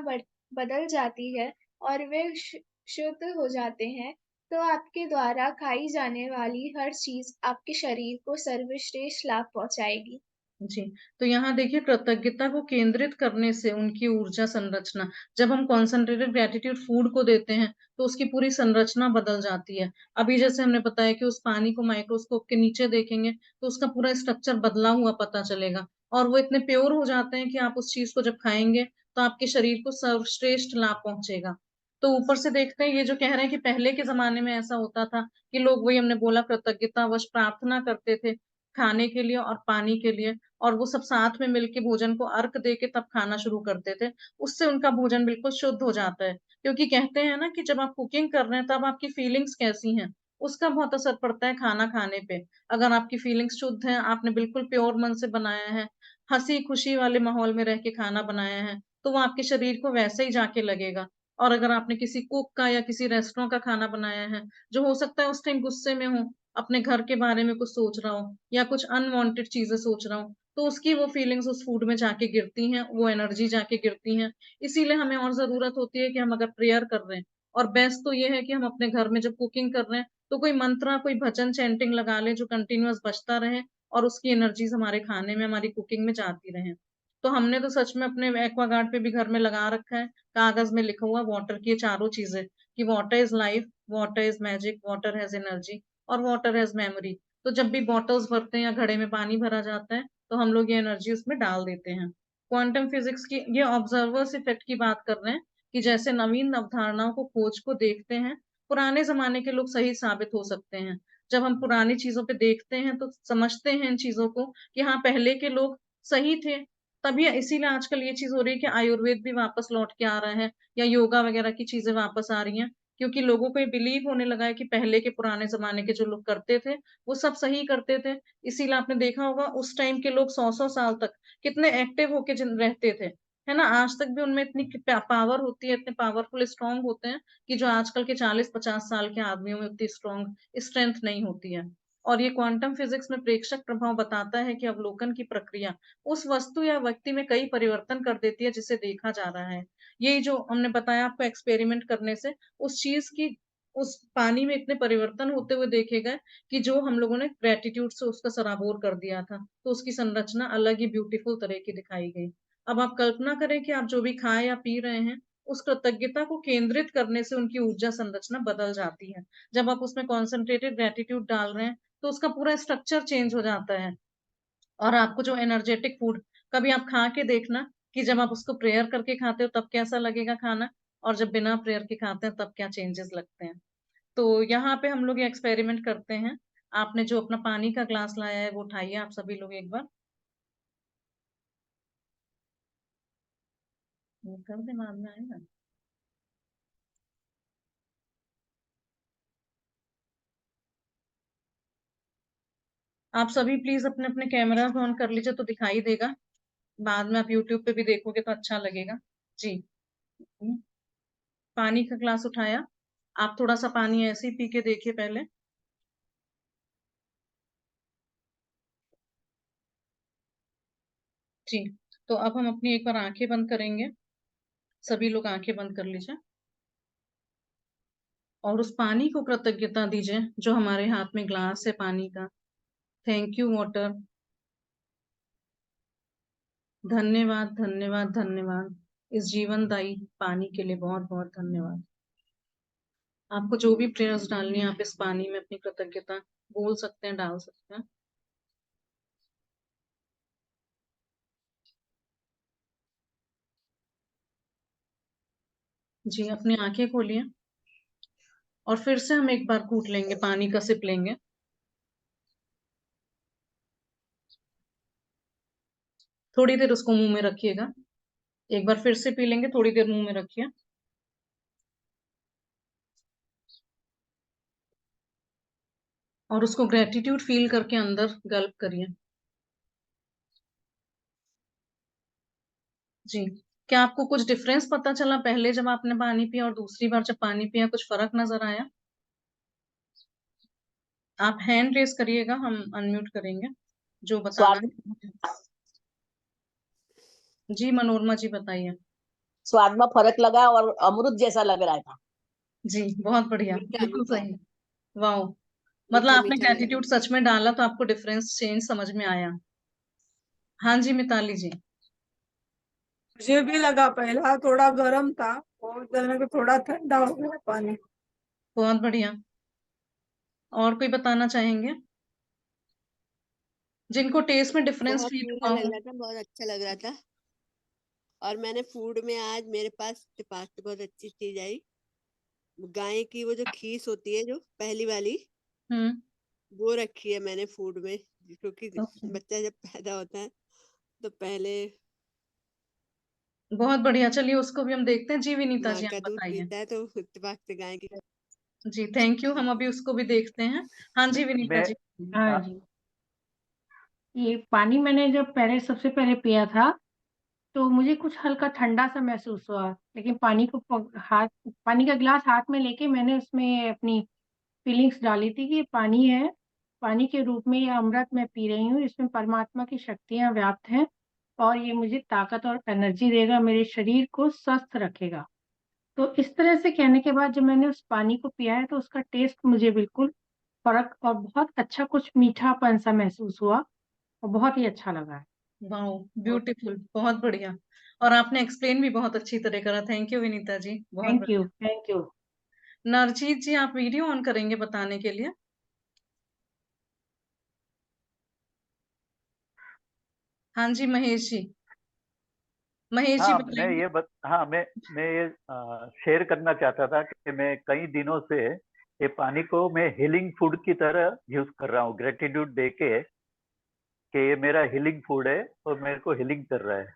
F: बदल जाती है और वे शुद्ध हो जाते हैं, तो आपके द्वारा खाई जाने वाली हर चीज आपके शरीर को सर्वश्रेष्ठ लाभ पहुंचाएगी।
B: जी, तो यहाँ देखिए, कृतज्ञता को केंद्रित करने से उनकी ऊर्जा संरचना, जब हम कॉन्सेंट्रेटेड ग्रेटिट्यूड फूड को देते हैं, तो उसकी पूरी संरचना बदल जाती है। अभी जैसे हमने बताया कि उस पानी को माइक्रोस्कोप के नीचे देखेंगे, तो उसका पूरा स्ट्रक्चर बदला हुआ पता चलेगा। और वो इतने प्योर हो जाते हैं कि आप उस चीज को जब खाएंगे, तो आपके शरीर को सर्वश्रेष्ठ लाभ पहुंचेगा। तो ऊपर से देखते हैं, ये जो कह रहे हैं कि पहले के जमाने में ऐसा होता था कि लोग, वही हमने बोला, कृतज्ञतावश प्रार्थना करते थे खाने के लिए और पानी के लिए, और वो सब साथ में मिलके भोजन को अर्क दे के तब खाना शुरू करते थे। उससे उनका भोजन बिल्कुल शुद्ध हो जाता है। क्योंकि कहते हैं ना कि जब आप कुकिंग कर रहे हैं, तब आपकी फीलिंग्स कैसी हैं, उसका बहुत असर पड़ता है खाना खाने पे। अगर आपकी फीलिंग्स शुद्ध है, आपने बिल्कुल प्योर मन से बनाया है, हंसी खुशी वाले माहौल में रह के खाना बनाया है, तो वो आपके शरीर को वैसे ही जाके लगेगा। और अगर आपने किसी कुक का या किसी रेस्टोरेंट का खाना बनाया है, जो हो सकता है उस टाइम गुस्से में हो, अपने घर के बारे में कुछ सोच रहा हो या कुछ अनवांटेड चीजें सोच रहा हूँ, तो उसकी वो फीलिंग्स उस फूड में जाके गिरती हैं, वो एनर्जी जाके गिरती हैं। इसीलिए हमें और जरूरत होती है कि हम अगर प्रेयर कर रहे हैं, और बेस्ट तो ये है कि हम अपने घर में जब कुकिंग कर रहे हैं, तो कोई मंत्रा, कोई भजन चैंटिंग लगा ले जो कंटिन्यूअस बजता रहे, और उसकी एनर्जीज हमारे खाने में, हमारी कुकिंग में जाती रहे। तो हमने तो सच में अपने एक्वागार्ड पे भी घर में लगा रखा है, कागज में लिखा हुआ वाटर की ये चारों चीजें, कि water is life, water is magic, water has energy, और वाटर हैज मेमोरी। तो जब भी बॉटल्स भरते हैं या घड़े में पानी भरा जाता है, तो हम लोग ये एनर्जी उसमें डाल देते हैं। क्वांटम फिजिक्स की ये ऑब्जर्वर्स इफेक्ट की बात कर रहे हैं, कि जैसे नवीन अवधारणाओं को, खोज को देखते हैं, पुराने जमाने के लोग सही साबित हो सकते हैं। जब हम पुरानी चीजों पे देखते हैं, तो समझते हैं इन चीजों को कि हाँ, पहले के लोग सही थे। तभी इसीलिए आजकल ये चीज हो रही है कि आयुर्वेद भी वापस लौट के आ रहा है, या योगा वगैरह की चीजें वापस आ रही हैं। क्योंकि लोगों को ये बिलीव होने लगा है कि पहले के पुराने जमाने के जो लोग करते थे, वो सब सही करते थे। इसीलिए आपने देखा होगा, उस टाइम के लोग 100-100 साल तक कितने एक्टिव होके जिन रहते थे, है ना। आज तक भी उनमें इतनी पावर होती है, इतने पावरफुल स्ट्रांग होते हैं, कि जो आजकल के 40-50 साल के आदमियों में उतनी स्ट्रांग स्ट्रेंथ नहीं होती है। और ये क्वांटम फिजिक्स में प्रेक्षक प्रभाव बताता है कि अवलोकन की प्रक्रिया उस वस्तु या व्यक्ति में कई परिवर्तन कर देती है जिसे देखा जा रहा है। यही जो हमने बताया आपको, एक्सपेरिमेंट करने से उस चीज की, उस पानी में इतने परिवर्तन होते हुए देखे गए, कि जो हम लोगों ने ग्रेटिट्यूड से उसका सराबोर कर दिया था, तो उसकी संरचना अलग ही ब्यूटीफुल तरह की दिखाई गई। अब आप कल्पना करें कि आप जो भी खाए या पी रहे हैं, उस कृतज्ञता को केंद्रित करने से उनकी ऊर्जा संरचना बदल जाती है। जब आप उसमें कॉन्सेंट्रेटेड ग्रेटिट्यूड डाल रहे हैं, तो उसका पूरा स्ट्रक्चर चेंज हो जाता है। और आपको जो एनर्जेटिक फूड, कभी आप खा के देखना कि जब आप उसको प्रेयर करके खाते हो तब कैसा लगेगा खाना, और जब बिना प्रेयर के खाते हैं तब क्या चेंजेस लगते हैं। तो यहाँ पे हम लोग ये एक्सपेरिमेंट करते हैं। आपने जो अपना पानी का ग्लास लाया है, वो उठाइए आप सभी लोग एक बार, वो कर दिमाग में आएगा। आप सभी प्लीज अपने अपने कैमरा ऑन कर लीजिए, तो दिखाई देगा। बाद में आप यूट्यूब पे भी देखोगे तो अच्छा लगेगा। जी। पानी का ग्लास उठाया, आप थोड़ा सा पानी ऐसे ही पी के देखिए पहले। जी, तो अब हम अपनी एक बार आंखें बंद करेंगे। सभी लोग आंखें बंद कर लीजिए और उस पानी को कृतज्ञता दीजिए जो हमारे हाथ में ग्लास है पानी का। Thank you water. धन्यवाद धन्यवाद धन्यवाद इस जीवनदायी पानी के लिए, बहुत बहुत धन्यवाद। आपको जो भी प्रेयर्स डालनी है आप इस पानी में अपनी कृतज्ञता बोल सकते हैं, डाल सकते हैं। जी, अपनी आंखें खोलिए और फिर से हम एक बार घूंट लेंगे, पानी का सिप लेंगे। थोड़ी देर उसको मुंह में रखिएगा। एक बार फिर से पी लेंगे, थोड़ी देर मुंह में रखिए। और उसको ग्रेटिट्यूड फील करके अंदर गल्प करिए। जी, क्या आपको कुछ डिफरेंस पता चला पहले जब आपने पानी पिया और दूसरी बार जब पानी पिया, कुछ फर्क नजर आया? आप हैंड रेस करिएगा, हम अनम्यूट करेंगे जो बताना
A: स्वाद
B: है। जी मनोरमा जी बताइए।
A: स्वाद में फर्क लगा और अमृत जैसा लग रहा था।
B: जी बहुत बढ़िया,
E: मीठा
B: बिल्कुल
E: मीठा
B: सही। वाह, मतलब
E: मीठा
B: आपने
E: मीठा लगा।
B: ग्रेटिट्यूड सच में डाला तो आपको डिफरेंस चेंज समझ में आया। हाँ जी मिताली जी।
G: मुझे भी लगा पहला थोड़ा गर्म था और जलने को थोड़ा ठंडा हो गया पानी।
B: बहुत बढ़िया। और कोई बताना चाहेंगे जिनको टेस्ट में डिफरेंस
E: बहुत
B: फील
E: मीठा
B: हुआ
E: लग
B: हो?
E: रहा था, बहुत अच्छा लग रहा था। और मैंने फूड में आज मेरे पास बहुत अच्छी चीज आई। गाय की वो जो खीस होती है जो पहली वाली,
B: हम्म।
E: वो रखी है मैंने फूड में, क्योंकि
B: ओके,
E: बच्चा जब पैदा होता है तो पहले
B: बहुत बढ़िया। चलिए उसको भी हम देखते हैं। जी विनीता
E: माँ
B: जी
E: का
B: आप
E: दूध
B: बताइए।
E: पीता है तो इत्तेफाक से गाय की।
B: जी थैंक यू, हम अभी उसको भी देखते हैं। हाँ जी विनीता
H: मैं
B: जी।
D: हाँ जी, ये पानी मैंने जब पहले सबसे पहले पिया था तो मुझे कुछ हल्का ठंडा सा महसूस हुआ, लेकिन पानी का गिलास हाथ में लेके मैंने उसमें अपनी फीलिंग्स डाली थी कि ये पानी है, पानी के रूप में ये अमृत मैं पी रही हूँ, इसमें परमात्मा की शक्तियां व्याप्त हैं और ये मुझे ताकत और एनर्जी देगा, मेरे शरीर को स्वस्थ रखेगा। तो इस तरह से कहने के बाद जब मैंने उस पानी को पिया है तो उसका टेस्ट मुझे बिल्कुल फर्क और बहुत अच्छा कुछ मीठापन सा महसूस हुआ और बहुत ही अच्छा लगा है।
B: वाओ, ब्यूटीफुल, बहुत बढ़िया। और आपने एक्सप्लेन भी बहुत अच्छी तरह करा। थैंक यू विनीता जी, बहुत
D: थैंक यू,
B: बढ़िया।
D: Thank you.
B: नरजीत जी आप वीडियो ऑन करेंगे बताने के लिए? हाँ जी महेश जी, महेश जी बताएंगे।
H: मैं ये शेयर करना चाहता था कि मैं कई दिनों से ये पानी को मैं हीलिंग फूड की तरह यूज कर रहा हूँ, ग्रेटिट्यूड दे के कि ये मेरा हीलिंग फूड है और मेरे को हीलिंग कर रहा है।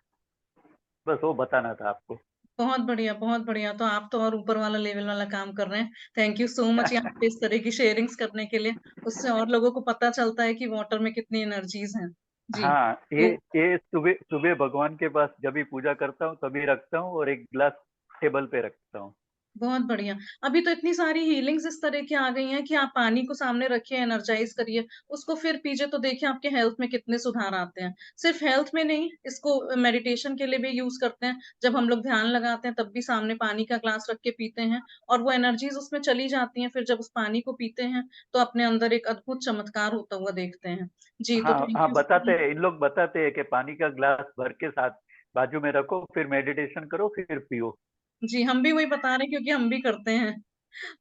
H: बस वो बताना था आपको।
B: बहुत बढ़िया बहुत बढ़िया, तो आप तो और ऊपर वाला लेवल वाला काम कर रहे हैं। थैंक यू सो मच यहाँ पे इस तरह की शेयरिंग्स करने के लिए। उससे और लोगों को पता चलता है कि वाटर में कितनी एनर्जीज हैं। जी,
H: हाँ,
B: तो
H: ये सुबह सुबह भगवान के पास जब भी पूजा करता हूँ तभी रखता हूँ और एक गिलास टेबल पे रखता हूँ।
B: बहुत बढ़िया। अभी तो इतनी सारी हीलिंग्स इस तरह की आ गई हैं कि आप पानी को सामने रखिए, एनर्जाइज करिए, उसको फिर पीजिए, तो देखिए आपके हेल्थ में कितने सुधार आते हैं। सिर्फ हेल्थ में नहीं, इसको मेडिटेशन के लिए भी यूज करते हैं। जब हम लोग ध्यान लगाते हैं तब भी सामने पानी का ग्लास रख के पीते हैं और वो एनर्जीज उसमें चली जाती हैं। फिर जब उस पानी को पीते हैं तो अपने अंदर एक अद्भुत चमत्कार होता हुआ देखते हैं। जी, तो
H: हाँ
B: थैंक
H: हाँ, बताते
B: यू।
H: हैं, इन लोग बताते हैं कि पानी का ग्लास भर के साथ बाजू में रखो, फिर मेडिटेशन करो, फिर पियो।
B: जी, हम भी वही बता रहे हैं क्योंकि हम भी करते हैं।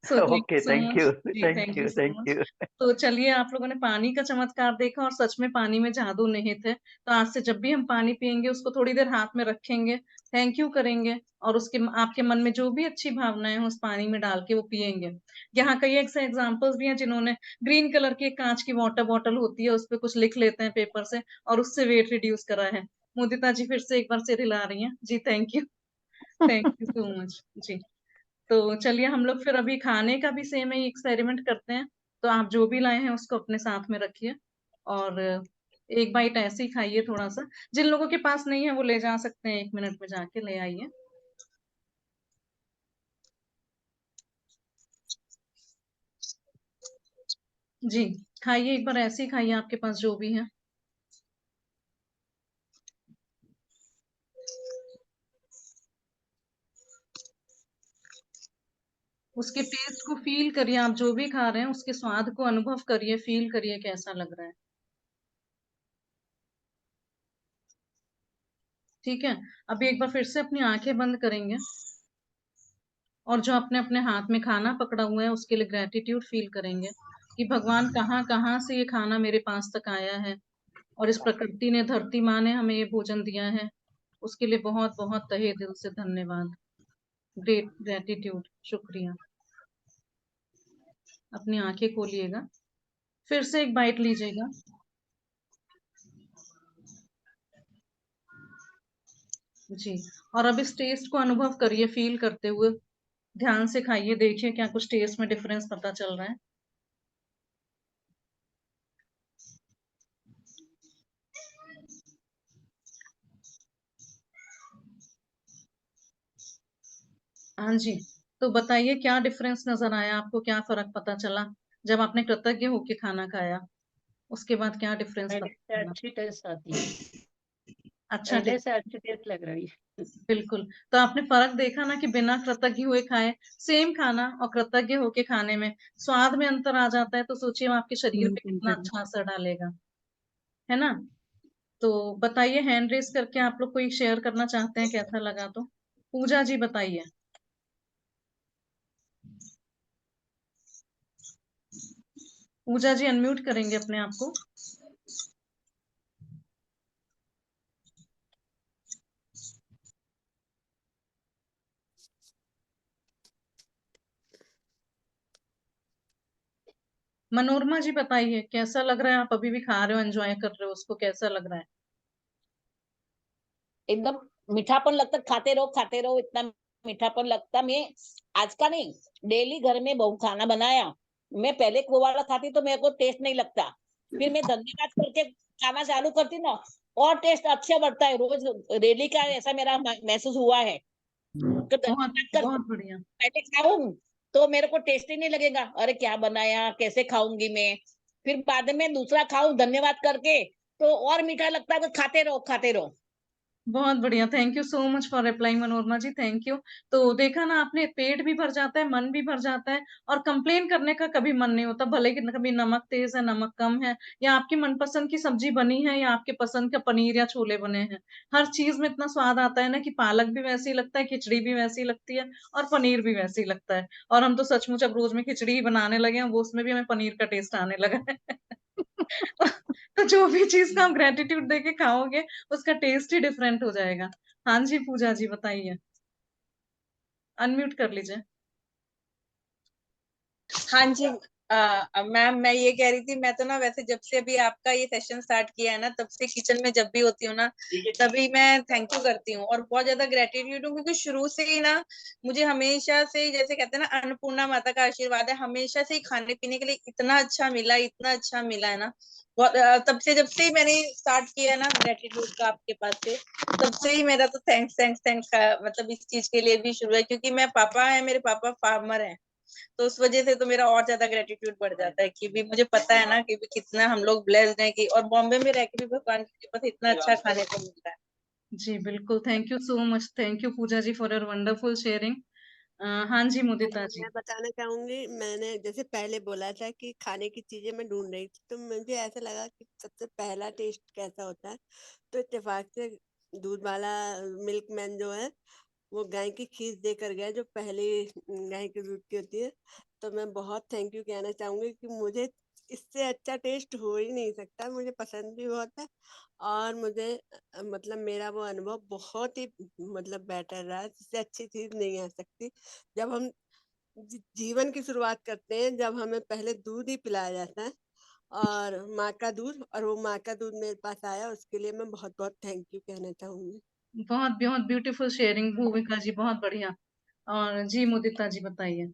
B: So thank you
H: okay,
B: so
H: thank
B: much.
H: You,
B: जी
H: thank
B: thank you
H: you,
B: so
H: thank
B: much.
H: You.
B: तो चलिए, आप लोगों ने पानी का चमत्कार देखा और सच में पानी में जादू निहित है। तो आज से जब भी हम पानी पियेंगे उसको थोड़ी देर हाथ में रखेंगे, थैंक यू करेंगे और उसके आपके मन में जो भी अच्छी भावनाएं हो उस पानी में डाल के वो पियेंगे। यहाँ कई ऐसे एग्जाम्पल्स भी हैं जिन्होंने ग्रीन कलर की एक कांच की वाटर बॉटल होती है, उस पर कुछ लिख लेते हैं पेपर से और उससे वेट रिड्यूस करा है। मुदिता जी फिर से एक बार सिर हिला रही हैं। जी thank you, thank you so much. जी, तो चलिए हम लोग फिर अभी खाने का भी सेम ही एक्सपेरिमेंट करते हैं। तो आप जो भी लाए हैं उसको अपने साथ में रखिए और एक बाइट ऐसे ही खाइए थोड़ा सा। जिन लोगों के पास नहीं है वो ले जा सकते हैं, 1 मिनट में जाके ले आइए। जी खाइए, एक बार ऐसे ही खाइए, आपके पास जो भी है। उसके टेस्ट को फील करिए, आप जो भी खा रहे हैं उसके स्वाद को अनुभव करिए, फील करिए कैसा लग रहा है। ठीक है, अभी एक बार फिर से अपनी आंखें बंद करेंगे और जो अपने अपने हाथ में खाना पकड़ा हुआ है उसके लिए ग्रेटिट्यूड फील करेंगे कि भगवान कहाँ कहाँ से ये खाना मेरे पास तक आया है, और इस प्रकृति ने, धरती माँ ने हमें ये भोजन दिया है, उसके लिए बहुत बहुत तहे दिल से धन्यवाद, ग्रेट ग्रेटिट्यूड, शुक्रिया। अपनी आंखें खोलिएगा, फिर से एक बाइट लीजिएगा। जी, और अब इस टेस्ट को अनुभव करिए, फील करते हुए ध्यान से खाइए, देखिए क्या कुछ टेस्ट में डिफरेंस पता चल रहा है। हाँ जी, तो बताइए क्या डिफरेंस नजर आया आपको, क्या फर्क पता चला जब आपने कृतज्ञ होके खाना खाया, उसके बाद क्या डिफरेंस
I: पहले
B: पता
I: से
B: चला?
I: अच्छी टेस्ट आती है,
B: अच्छा
I: पहले से अच्छी टेस्ट लग रही है।
B: बिल्कुल, तो आपने फर्क देखा ना कि बिना कृतज्ञ हुए खाए सेम खाना और कृतज्ञ होके खाने में स्वाद में अंतर आ जाता है, तो सोचिए वो आपके शरीर पे कितना अच्छा असर डालेगा, है ना? तो बताइए, हैंड रेस करके आप लोग कोई शेयर करना चाहते हैं कैसा लगा तो? पूजा जी बताइए। पूजा जी अनम्यूट करेंगे अपने आप को। मनोरमा जी बताइए कैसा लग रहा है, आप अभी भी खा रहे हो, एंजॉय कर रहे हो उसको, कैसा लग रहा है?
A: एकदम मीठापन लगता, खाते रहो, इतना मीठापन लगता। मैं आज का नहीं, डेली घर में बहु खाना बनाया। मैं पहले वो वाला खाती तो मेरे को टेस्ट नहीं लगता, फिर मैं धन्यवाद करके खाना चालू करती ना, और टेस्ट अच्छा बढ़ता है। रोज डेली का ऐसा मेरा महसूस हुआ है। तो
B: बहुत
A: धन्यवाद कर
B: बहुत बढ़िया।
A: पहले खाऊं तो मेरे को टेस्ट ही नहीं लगेगा, अरे क्या बनाया, कैसे खाऊंगी मैं। फिर बाद में दूसरा खाऊं धन्यवाद करके, तो और मीठा लगता है, तो खाते रहो खाते रहो।
B: बहुत बढ़िया, thank you so much for reply Manorama ji, thank you. तो देखा ना आपने, पेट भी भर जाता है, मन भी भर जाता है, और कंप्लेन करने का कभी मन नहीं होता, भले कि कभी नमक तेज है, नमक कम है, या आपकी मनपसंद की सब्जी बनी है, या आपके पसंद का पनीर या छोले बने हैं। हर चीज में इतना स्वाद आता है ना कि पालक भी वैसी ही लगता है, खिचड़ी भी वैसी ही लगती है, और पनीर भी वैसे ही लगता है। और हम तो सचमुच अब रोज में खिचड़ी ही बनाने लगे हैं, वो उसमें भी हमें पनीर का टेस्ट आने लगा है। तो जो भी चीज का आप ग्रेटिट्यूड देके खाओगे उसका टेस्ट ही डिफरेंट हो जाएगा। हाँ जी पूजा जी बताइए, अनम्यूट कर लीजिए।
J: हाँ जी मैम, मैं ये कह रही थी, मैं तो ना वैसे जब से अभी आपका ये सेशन स्टार्ट किया है ना, तब से किचन में जब भी होती हूँ ना, तभी मैं थैंक यू करती हूँ और बहुत ज्यादा ग्रेटिट्यूड हूँ, क्योंकि शुरू से ही ना मुझे हमेशा से, जैसे कहते हैं ना, अन्नपूर्णा माता का आशीर्वाद है, हमेशा से ही खाने पीने के लिए इतना अच्छा मिला, इतना अच्छा मिला है ना। बहुत तब से, जब से ही मैंने स्टार्ट किया है ना ग्रेटिट्यूड का आपके पास से, तब से ही मेरा तो थैंक्स थैंक्स थैंक्स का मतलब इस चीज के लिए भी शुरू है, क्योंकि मैं पापा है, मेरे पापा फार्मर है, तो उस वजह से तो मेरा और ज्यादा ग्रेटिट्यूड बढ़ जाता है कि भी मुझे पता है ना कि भी कितना हम लोग ब्लेस्ड हैं, कि और बॉम्बे में रह के भी भगवान की कृपा से इतना अच्छा खाने को मिलता है।
B: जी बिल्कुल, thank you so much, thank you Pooja ji for your wonderful sharing. हाँ जी मुदिता जी।
E: मैं बताना चाहूंगी, मैंने जैसे पहले बोला था कि खाने की चीजें मैं ढूंढ रही थी, तो मुझे ऐसा लगा कि सबसे पहला टेस्ट कैसा होता है, तो इत्तेफाक से दूध वाला मिल्क मैन जो है वो गाय की खीर देकर गया, जो पहले गाय के दूध की होती है। तो मैं बहुत थैंक यू कहना चाहूंगी कि मुझे इससे अच्छा टेस्ट हो ही नहीं सकता, मुझे पसंद भी बहुत है, और मुझे मतलब मेरा वो अनुभव बहुत ही मतलब बेटर रहा, इससे अच्छी चीज नहीं आ सकती। जब हम जीवन की शुरुआत करते हैं, जब हमें पहले दूध ही पिलाया जाता है, और माँ का दूध, और वो माँ का दूध मेरे पास आया, उसके लिए मैं बहुत बहुत थैंक यू कहना चाहूंगी।
B: बहुत बहुत ब्यूटीफुल शेयरिंग भूमिका जी, बहुत बढ़िया। और जी मुदिता जी बताइए।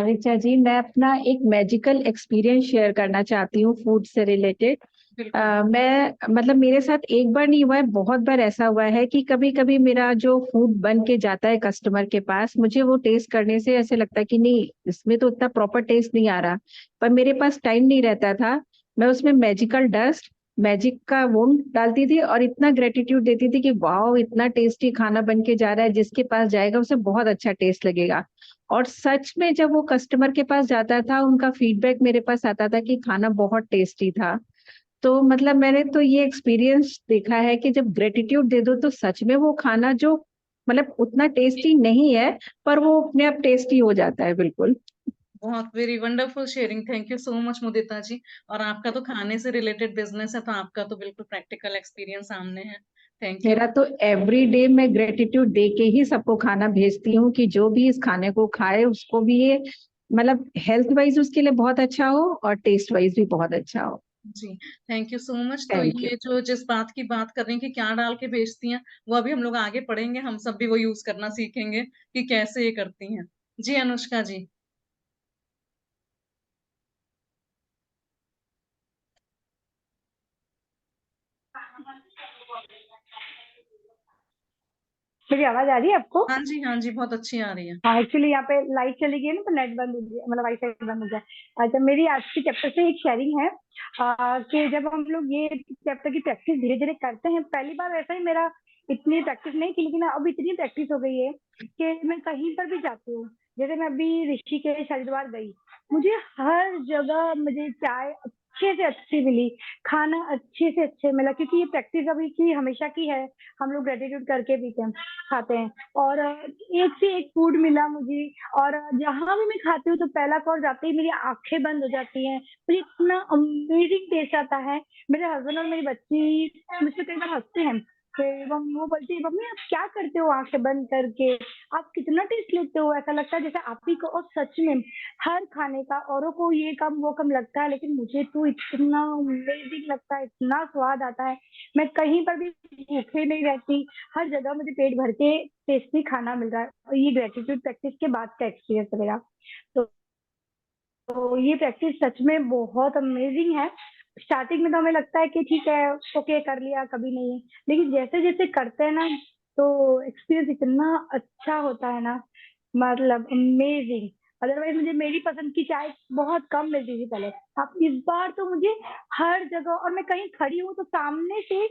D: ऋचा जी, मैं अपना एक मैजिकल एक्सपीरियंस शेयर करना चाहती हूँ फूड से रिलेटेड। मैं मतलब मेरे साथ एक बार नहीं हुआ है, बहुत बार ऐसा हुआ है कि कभी कभी मेरा जो फूड बन के जाता है कस्टमर के पास, मुझे वो टेस्ट करने से ऐसे लगता है कि नहीं, इसमें तो उतना प्रॉपर टेस्ट नहीं आ रहा, पर मेरे पास टाइम नहीं रहता था। मैं उसमें मैजिकल डस्ट, मैजिक का वो डालती थी और इतना ग्रेटिट्यूड देती थी कि वाह, इतना टेस्टी खाना बन के जा रहा है, जिसके पास जाएगा उसे बहुत अच्छा टेस्ट लगेगा। और सच में जब वो कस्टमर के पास जाता था, उनका फीडबैक मेरे पास आता था कि खाना बहुत टेस्टी था। तो मतलब मैंने तो ये एक्सपीरियंस देखा है कि जब ग्रेटिट्यूड दे दो तो सच में वो खाना जो मतलब उतना टेस्टी नहीं है, पर वो अपने आप टेस्टी हो जाता है। बिल्कुल।
B: बहुत very wonderful sharing, thank you so much Mudita ji. और आपका तो खाने से रिलेटेड बिजनेस है, तो आपका तो बिल्कुल प्रैक्टिकल एक्सपीरियंस सामने है। Thank you.
D: मेरा तो एवरी डे मैं ग्रेटिट्यूड दे के ही सबको खाना भेजती हूँ कि जो भी इस खाने को खाए उसको भी ये मतलब हेल्थ वाइज उसके लिए बहुत अच्छा हो और टेस्ट वाइज भी बहुत अच्छा हो।
B: जी थैंक यू सो मच। तो
D: थैंक यू।
B: ये जो जिस बात की बात कर रही हैं कि क्या डाल के भेजती हैं, वो अभी हम लोग आगे पढ़ेंगे, हम सब भी वो यूज करना सीखेंगे कि कैसे ये करती हैं। जी अनुष्का जी।
C: मेरी आवाज आ रही है आपको?
B: हाँ जी बहुत अच्छी आ रही है।
C: हाँ, एक्चुअली यहाँ पे लाइट चली गई है ना, तो नेट बंद हो गया, मतलब वाईफाई बंद हो गया। अच्छा, मेरी आज की चैप्टर से एक शेयरिंग है कि जब हम लोग ये चैप्टर की प्रैक्टिस धीरे धीरे करते हैं, पहली बार वैसा ही मेरा इतनी प्रैक्टिस नहीं थी, लेकिन अब इतनी प्रैक्टिस हो गई है कि मैं कहीं पर भी जाती हूँ, जैसे मैं अभी ऋषिकेश हरिद्वार गई, मुझे हर जगह मुझे चाय अच्छे से अच्छी मिली, खाना अच्छे से अच्छे मिला, क्योंकि ये प्रैक्टिस अभी की हमेशा की है, हम लोग ग्रेटिट्यूड करके पीते हैं, खाते हैं। और एक से एक फूड मिला मुझे, और जहां भी मैं खाती हूँ तो पहला कॉल जाते ही मेरी आंखें बंद हो जाती हैं, मुझे इतना अमेजिंग टेस्ट आता है। मेरे हस्बैंड और मेरी बच्ची मुझसे कई बार हंसते हैं कि वो बोलती है, मम्मी आप क्या करते हो आंखें बंद करके, आप कितना टेस्ट लेते हो, ऐसा लगता है जैसे आप ही को। और सच में हर खाने का औरों को ये कम वो कम लगता है, लेकिन मुझे तो इतना अमेजिंग लगता है, इतना स्वाद आता है, मैं कहीं पर भी भूखे नहीं रहती, हर जगह मुझे पेट भर के टेस्टी खाना मिल रहा है। और ये ग्रेटिट्यूड प्रैक्टिस के बाद का एक्सपीरियंस है मेरा। तो ये प्रैक्टिस सच में बहुत अमेजिंग है। स्टार्टिंग में तो हमें लगता है कि ठीक है, ओके कर लिया, कभी नहीं, लेकिन जैसे जैसे करते हैं ना, तो एक्सपीरियंस इतना अच्छा होता है ना, मतलब अमेजिंग। अदरवाइज मुझे मेरी पसंद की चाय बहुत कम मिलती थी पहले, अब इस बार तो मुझे हर जगह, और मैं कहीं खड़ी हूँ तो सामने से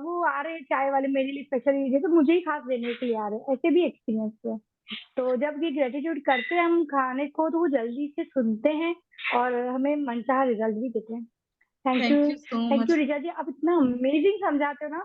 C: वो आ रहे हैं चाय वाले मेरे लिए स्पेशली, जैसे मुझे ही खास देने के लिए आ रहे हैं, ऐसे भी एक्सपीरियंस है। तो जब ये ग्रेटिट्यूड करते हैं हम खाने को, तो वो जल्दी से सुनते हैं और हमें मनचाहा रिजल्ट भी देते हैं।
B: Thank you so
C: thank
B: much.
C: You Richa ji, आप इतना अमेजिंग समझाते हो ना,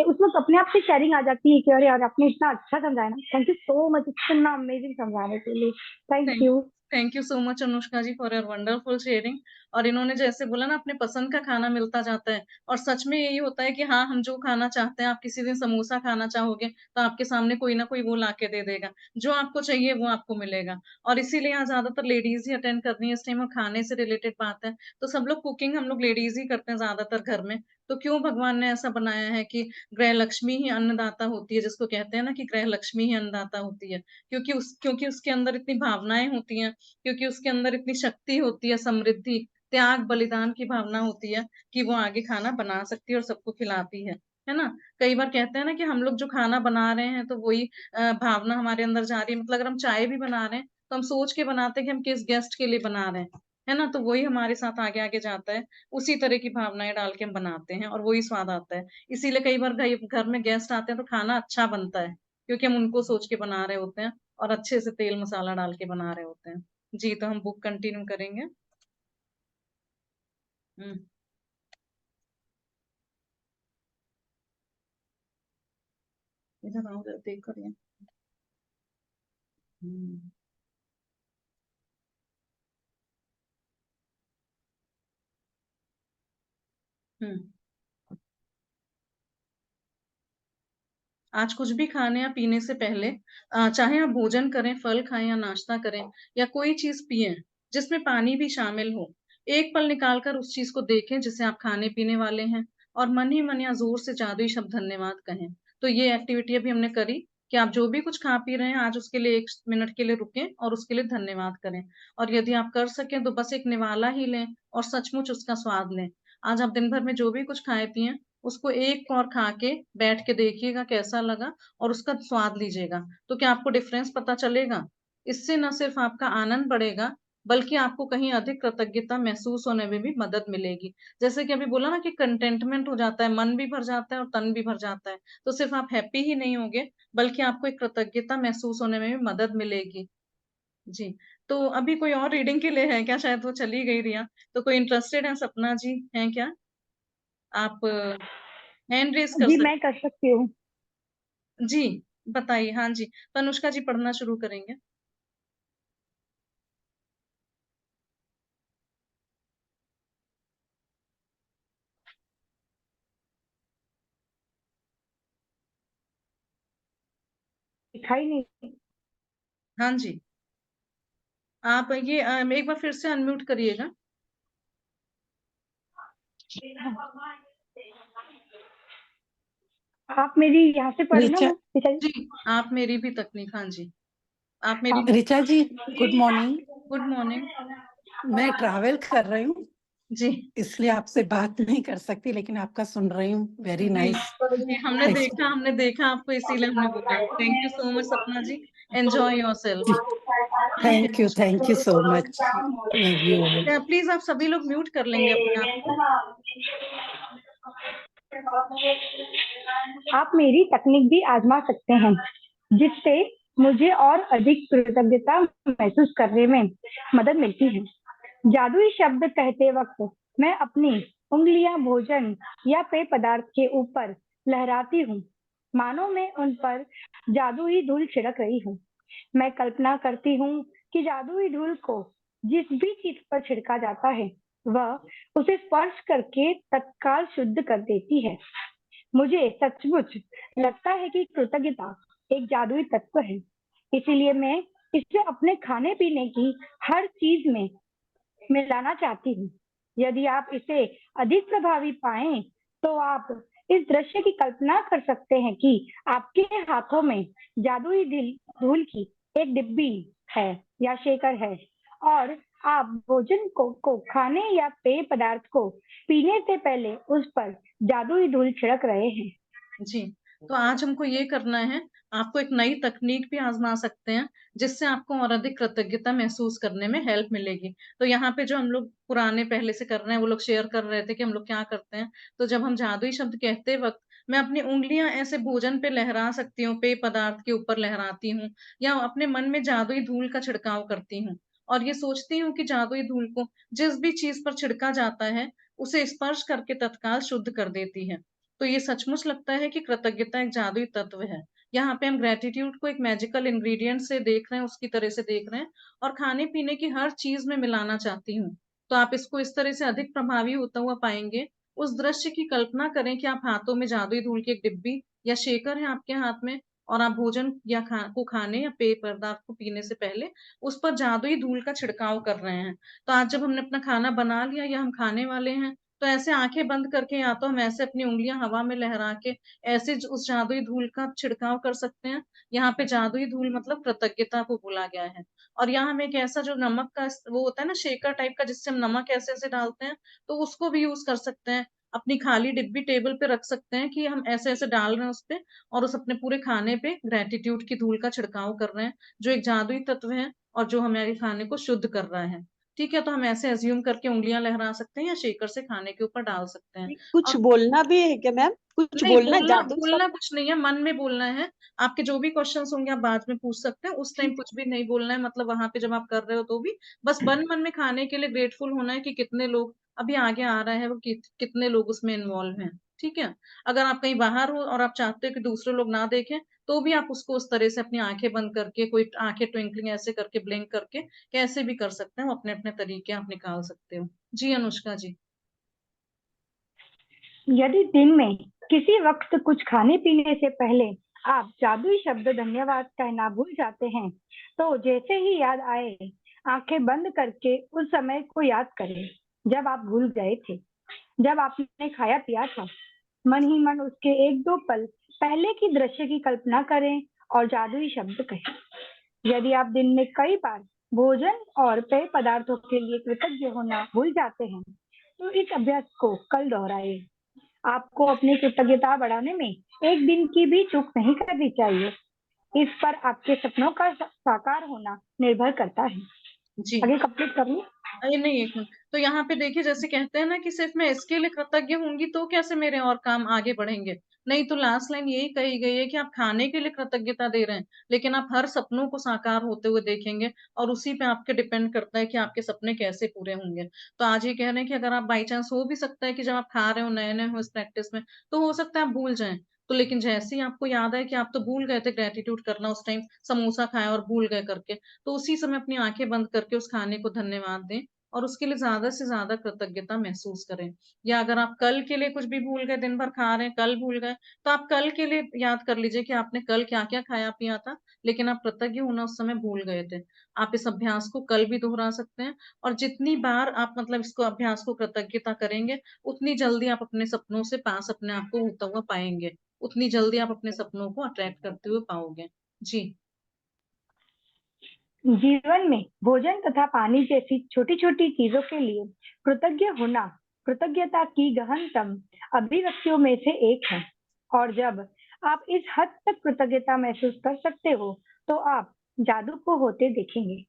C: उस वक्त अपने आप से शेयरिंग आ जाती है कि अरे यार आपने इतना अच्छा समझाया ना, थैंक यू सो मच इतना अमेजिंग समझाने के लिए, thank
B: thank
C: you.
B: Thank you so much Anushka ji for your wonderful sharing. और इन्होंने जैसे बोला ना, अपने पसंद का खाना मिलता जाता है, और सच में यही होता है कि हाँ, हम जो खाना चाहते हैं, आप किसी दिन समोसा खाना चाहोगे तो आपके सामने कोई ना कोई वो ला के दे देगा, जो आपको चाहिए वो आपको मिलेगा। और इसीलिए यहाँ ज्यादातर लेडीज ही अटेंड कर रही है इस टाइम, और खाने से रिलेटेड बात है तो सब लोग कुकिंग हम लोग लेडीज ही करते हैं ज्यादातर घर में। तो क्यों भगवान ने ऐसा बनाया है कि गृह लक्ष्मी ही अन्नदाता होती है, जिसको कहते हैं ना कि गृह लक्ष्मी ही अन्नदाता होती है, क्योंकि उसके अंदर इतनी भावनाएं होती हैं, क्योंकि उसके अंदर इतनी शक्ति होती है, समृद्धि, त्याग, बलिदान की भावना होती है, कि वो आगे खाना बना सकती है और सबको खिलाती है ना। कई बार कहते हैं ना कि हम लोग जो खाना बना रहे हैं, तो वही भावना हमारे अंदर जा रही है। मतलब अगर हम चाय भी बना रहे हैं तो हम सोच के बनाते हैं कि हम किस गेस्ट के लिए बना रहे हैं, है ना, तो वही हमारे साथ आगे आगे जाता है। उसी तरह की भावनाएं डाल के हम बनाते हैं और वही स्वाद आता है। इसीलिए कई बार घर में गेस्ट आते हैं तो खाना अच्छा बनता है, क्योंकि हम उनको सोच के बना रहे होते हैं और अच्छे से तेल मसाला डाल के बना रहे होते हैं। जी, तो हम बुक कंटिन्यू करेंगे। हम्म। इधर आओ जरा, देख कर ये। हम्म। हम्म। आज कुछ भी खाने या पीने से पहले, चाहे आप भोजन करें, फल खाएं या नाश्ता करें, या कोई चीज पिएं जिसमें पानी भी शामिल हो, एक पल निकालकर उस चीज को देखें जिसे आप खाने पीने वाले हैं, और मन ही मन या जोर से जादुई शब्द धन्यवाद कहें। तो ये एक्टिविटी अभी हमने करी कि आप जो भी कुछ खा पी रहे हैं, आज उसके लिए 1 मिनट के लिए रुकें और उसके लिए धन्यवाद करें। और यदि आप कर सकें तो बस एक निवाला ही लें और सचमुच उसका स्वाद लें। आज आप दिन भर में जो भी कुछ खाए पिए उसको एक और खा के बैठ के देखिएगा कैसा लगा और उसका स्वाद लीजिएगा, तो क्या आपको डिफरेंस पता चलेगा? इससे न सिर्फ आपका आनंद बढ़ेगा बल्कि आपको कहीं अधिक कृतज्ञता महसूस होने में भी मदद मिलेगी। जैसे कि अभी बोला ना कि कंटेंटमेंट हो जाता है, मन भी भर जाता है और तन भी भर जाता है, तो सिर्फ आप हैप्पी ही नहीं होगे बल्कि आपको एक कृतज्ञता महसूस होने में भी मदद मिलेगी। जी, तो अभी कोई और रीडिंग के लिए है क्या? शायद वो चली गई रिया, तो कोई इंटरेस्टेड है? सपना जी हैं क्या? आप हैंड रेज कर
C: जी
B: सकते।
C: मैं कर सकती हूँ।
B: जी बताइए। हाँ जी, तनुष्का जी पढ़ना शुरू करेंगे।
C: दिखाई नहीं।
B: हाँ जी, आप ये एक बार फिर से अनम्यूट करिएगा।
C: आप मेरी यहाँ से पढ़े ना
K: ऋचा
C: वो ऋचा जी?
B: जी, आप मेरी भी तकनीक। हाँ जी, आप मेरी
C: हाँ।
K: ऋचा जी, गुड मॉर्निंग।
B: Good morning.
K: मैं ट्रैवल कर रही हूँ
B: जी
K: इसलिए आपसे बात नहीं कर सकती, लेकिन आपका सुन रही हूँ। वेरी
B: जी
K: नाइस।
B: जी, हमने देखा आपको, इसीलिए हमने बोला। Thank you so much Sapna ji, enjoy yourself.
K: Thank you so much. Love you all.
B: Please आप सभी लोग म्यूट कर लेंगे अपने आप को।
C: आप मेरी तकनीक भी आजमा सकते हैं जिससे मुझे और अधिक कृतज्ञता महसूस करने में मदद मिलती है। जादुई शब्द कहते वक्त मैं अपनी उंगलियां भोजन या पेय पदार्थ के ऊपर लहराती हूँ, मानो मैं उन पर जादुई धूल छिड़क रही हूँ। मैं कल्पना करती हूँ कि जादुई धूल को जिस भी चीज पर छिड़का जाता है वह उसे स्पर्श करके तत्काल शुद्ध कर देती है। मुझे सचमुच लगता है कि कृतज्ञता एक जादुई तत्व है, इसीलिए मैं इसे अपने खाने पीने की हर चीज में मिलाना चाहती हूँ। यदि आप इसे अधिक प्रभावी पाएं, तो आप इस दृश्य की कल्पना कर सकते हैं कि आपके हाथों में जादुई धूल की एक डिब्बी है या शेकर है और आप भोजन को खाने या पेय पदार्थ को पीने से पहले उस पर जादुई धूल छिड़क रहे हैं।
B: जी, तो आज हमको ये करना है, आपको एक नई तकनीक भी आजमा सकते हैं जिससे आपको और अधिक कृतज्ञता महसूस करने में हेल्प मिलेगी। तो यहाँ पे जो हम लोग पुराने पहले से कर रहे हैं वो लोग शेयर कर रहे थे कि हम लोग क्या करते हैं। तो जब हम जादुई शब्द कहते वक्त मैं अपनी उंगलियां ऐसे भोजन पे लहरा सकती हूँ, पेय पदार्थ के ऊपर लहराती हूँ, या अपने मन में जादुई धूल का छिड़काव करती हूँ और ये सोचती हूँ कि जादुई धूल को जिस भी चीज पर छिड़का जाता है उसे स्पर्श करके तत्काल शुद्ध कर देती है। तो ये सचमुच लगता है कि कृतज्ञता एक जादुई तत्व है। यहाँ पे हम ग्रेटिट्यूड को एक मैजिकल इंग्रेडिएंट से देख रहे हैं, उसकी तरह से देख रहे हैं और खाने पीने की हर चीज में मिलाना चाहती हूँ। तो आप इसको इस तरह से अधिक प्रभावी होता हुआ पाएंगे। उस दृश्य की कल्पना करें कि आप हाथों में जादुई धूल की एक डिब्बी या शेकर है आपके हाथ में और आप भोजन या को खाने या पेय पदार्थ को पीने से पहले उस पर जादुई धूल का छिड़काव कर रहे हैं। तो आज जब हमने अपना खाना बना लिया या हम खाने वाले हैं, तो ऐसे आंखें बंद करके या तो हम ऐसे अपनी उंगलियां हवा में लहरा के ऐसे उस जादुई धूल का छिड़काव कर सकते हैं। यहाँ पे जादुई धूल मतलब कृतज्ञता को बोला गया है। और यहाँ हम एक ऐसा जो नमक का वो होता है ना, शेकर टाइप का, जिससे हम नमक ऐसे ऐसे डालते हैं, तो उसको भी यूज कर सकते हैं। अपनी खाली डिब्बी टेबल पे रख सकते हैं कि हम ऐसे ऐसे डाल रहे हैं उस पे और उस अपने पूरे खाने पे ग्रेटिट्यूड की धूल का छिड़काव कर रहे हैं, जो एक जादुई तत्व है और जो हमारे खाने को शुद्ध कर रहा है। ठीक है, तो हम ऐसे अज्यूम करके उंगलियां लहरा सकते हैं या शेकर से खाने के ऊपर डाल सकते हैं।
A: कुछ
B: और
A: बोलना भी है क्या मैम? कुछ
B: नहीं,
A: बोलना
B: बोलना
A: जादू
B: बोलना कुछ नहीं है, मन में बोलना है। आपके जो भी क्वेश्चंस होंगे आप बाद में पूछ सकते हैं, उस टाइम कुछ भी नहीं बोलना है। मतलब वहां पे जब आप कर रहे हो तो भी बस मन में खाने के लिए ग्रेटफुल होना है कि कितने लोग अभी आगे आ रहे हैं, वो कितने लोग उसमें इन्वॉल्व हैं। ठीक है, अगर आप कहीं बाहर हो और आप चाहते हो कि दूसरे लोग ना देखें, तो भी आप उसको उस तरह से अपनी आंखें बंद करके, कोई आंखें ट्विंकलिंग ऐसे करके, ब्लिंक करके, कैसे भी कर सकते हैं। अपने अपने तरीके आप निकाल सकते हो। जी अनुष्का जी।
C: यदि दिन में किसी वक्त कुछ खाने पीने से पहले आप जादुई शब्द धन्यवाद कहना भूल जाते हैं, तो जैसे ही याद आए आंखें बंद करके उस समय को याद करें जब आप भूल गए थे, जब आपने खाया पिया था। मन ही मन उसके एक दो पल पहले की दृश्य की कल्पना करें और जादुई शब्द कहें। यदि आप दिन में कई बार भोजन और पेय पदार्थों के लिए कृतज्ञ होना भूल जाते हैं, तो इस अभ्यास को कल दोहराए। आपको अपनी कृतज्ञता बढ़ाने में एक दिन की भी चूक नहीं करनी चाहिए। इस पर आपके सपनों का साकार होना निर्भर करता है।
B: जी
C: आगे कंप्लीट कर लूं?
B: अरे नहीं, एक मिनट। तो यहाँ पे देखिए, जैसे कहते हैं ना कि सिर्फ मैं इसके लिए कृतज्ञ होंगी तो कैसे मेरे और काम आगे बढ़ेंगे। नहीं, तो लास्ट लाइन यही कही गई है कि आप खाने के लिए कृतज्ञता दे रहे हैं, लेकिन आप हर सपनों को साकार होते हुए देखेंगे और उसी पे आपके डिपेंड करता है कि आपके सपने कैसे पूरे होंगे। तो आज ये कह रहे हैं कि अगर आप बाई चांस, हो भी सकता है कि जब आप खा रहे हो, नए नए हो इस प्रैक्टिस में, तो हो सकता है आप भूल जाएं। तो लेकिन जैसे ही आपको याद है कि आप तो भूल गए थे ग्रेटिट्यूड करना, उस टाइम समोसा खाया और भूल गए करके, तो उसी समय अपनी आंखें बंद करके उस खाने को धन्यवाद दें और उसके लिए ज्यादा से ज्यादा कृतज्ञता महसूस करें। या अगर आप कल के लिए कुछ भी भूल गए, दिन भर खा रहे हैं, कल भूल गए, तो आप कल के लिए याद कर लीजिए कि आपने कल क्या क्या खाया पिया था, लेकिन आप कृतज्ञ होना उस समय भूल गए थे। आप इस अभ्यास को कल भी दोहरा सकते हैं, और जितनी बार आप मतलब इसको अभ्यास को कृतज्ञता करेंगे, उतनी जल्दी आप अपने सपनों से पास अपने आप को होता हुआ पाएंगे, उतनी जल्दी आप अपने सपनों को अट्रैक्ट करते हुए पाओगे। जी
C: जीवन में भोजन तथा पानी जैसी छोटी छोटी चीजों के लिए कृतज्ञ होना कृतज्ञता की गहनतम अभिव्यक्तियों में से एक है। और जब आप इस हद तक कृतज्ञता महसूस कर सकते हो, तो आप जादू को होते देखेंगे।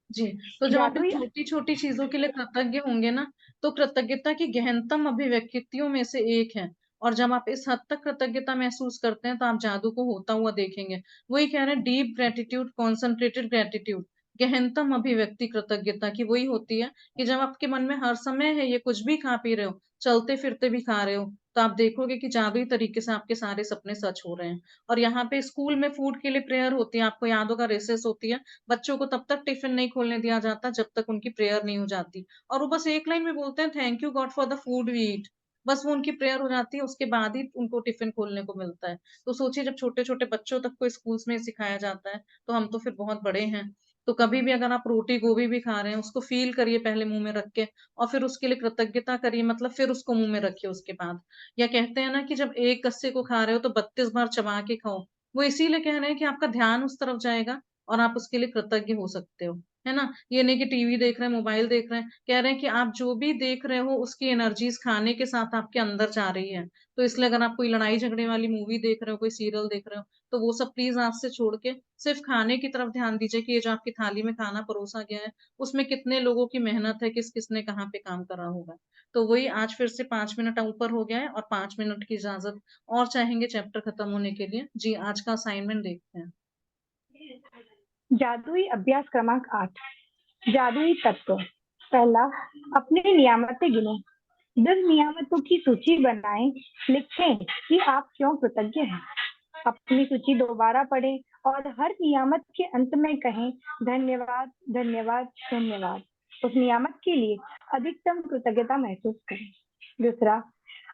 B: जी। तो जब आप इन
C: जादुई
B: छोटी छोटी चीजों के लिए कृतज्ञ होंगे ना, तो कृतज्ञता की गहनतम अभिव्यक्तियों में से एक है। और जब आप इस हद तक कृतज्ञता महसूस करते हैं, तो आप जादू को होता हुआ देखेंगे। वही कह रहे हैं, डीप ग्रेटिट्यूड, कॉन्सेंट्रेटेड ग्रेटिट्यूड। गहनतम अभिव्यक्ति कृतज्ञता की वही होती है कि जब आपके मन में हर समय है, ये कुछ भी खा पी रहे हो, चलते फिरते भी खा रहे हो, तो आप देखोगे कि जादुई तरीके से आपके सारे सपने सच हो रहे हैं। और यहाँ पे स्कूल में फूड के लिए प्रेयर होती है, आपको याद होगा, रेसेस होती है। बच्चों को तब तक टिफिन नहीं खोलने दिया जाता जब तक उनकी प्रेयर नहीं हो जाती, और वो बस एक लाइन में बोलते हैं, thank you God for the food we eat. बस वो उनकी प्रेयर हो जाती है, उसके बाद ही उनको टिफिन खोलने को मिलता है। तो सोचिए, जब छोटे छोटे बच्चों तक को स्कूल्स में सिखाया जाता है, तो हम तो फिर बहुत बड़े हैं। तो कभी भी अगर आप रोटी गोभी भी खा रहे हैं, उसको फील करिए पहले मुंह में रख के, और फिर उसके लिए कृतज्ञता करिए, मतलब फिर उसको मुंह में रखिए उसके बाद। या कहते हैं ना कि जब एक गस्से को खा रहे हो तो 32 बार चबा के खाओ। वो इसीलिए कह रहे हैं कि आपका ध्यान उस तरफ जाएगा और आप उसके लिए कृतज्ञ हो सकते हो, है ना। ये नहीं कि टीवी देख रहे हैं, मोबाइल देख रहे हैं, कह रहे हैं कि आप जो भी देख रहे हो उसकी एनर्जीज खाने के साथ आपके अंदर जा रही है। तो इसलिए अगर आप कोई लड़ाई झगड़े वाली मूवी देख रहे हो, कोई सीरियल देख रहे हो, तो वो सब प्लीज आज से छोड़ के सिर्फ खाने की तरफ ध्यान दीजिए कि ये जो आपकी थाली में खाना परोसा गया है, उसमें कितने लोगों की मेहनत है, किस किसने कहाँ पे काम करा होगा। तो वही आज फिर से 5 मिनट ऊपर हो गया है, और 5 मिनट की इजाजत और चाहेंगे चैप्टर खत्म होने के लिए। जी, आज का असाइनमेंट देखते हैं।
C: जादुई अभ्यास क्रमांक 8, जादुई तत्व। पहला, अपने नियामतें गिनो। 10 नियामतों की सूची बनाएं। लिखें कि आप क्यों कृतज्ञ हैं। अपनी सूची दोबारा पढ़ें और हर नियामत के अंत में कहें, धन्यवाद धन्यवाद धन्यवाद। उस नियामत के लिए अधिकतम कृतज्ञता महसूस करें। दूसरा,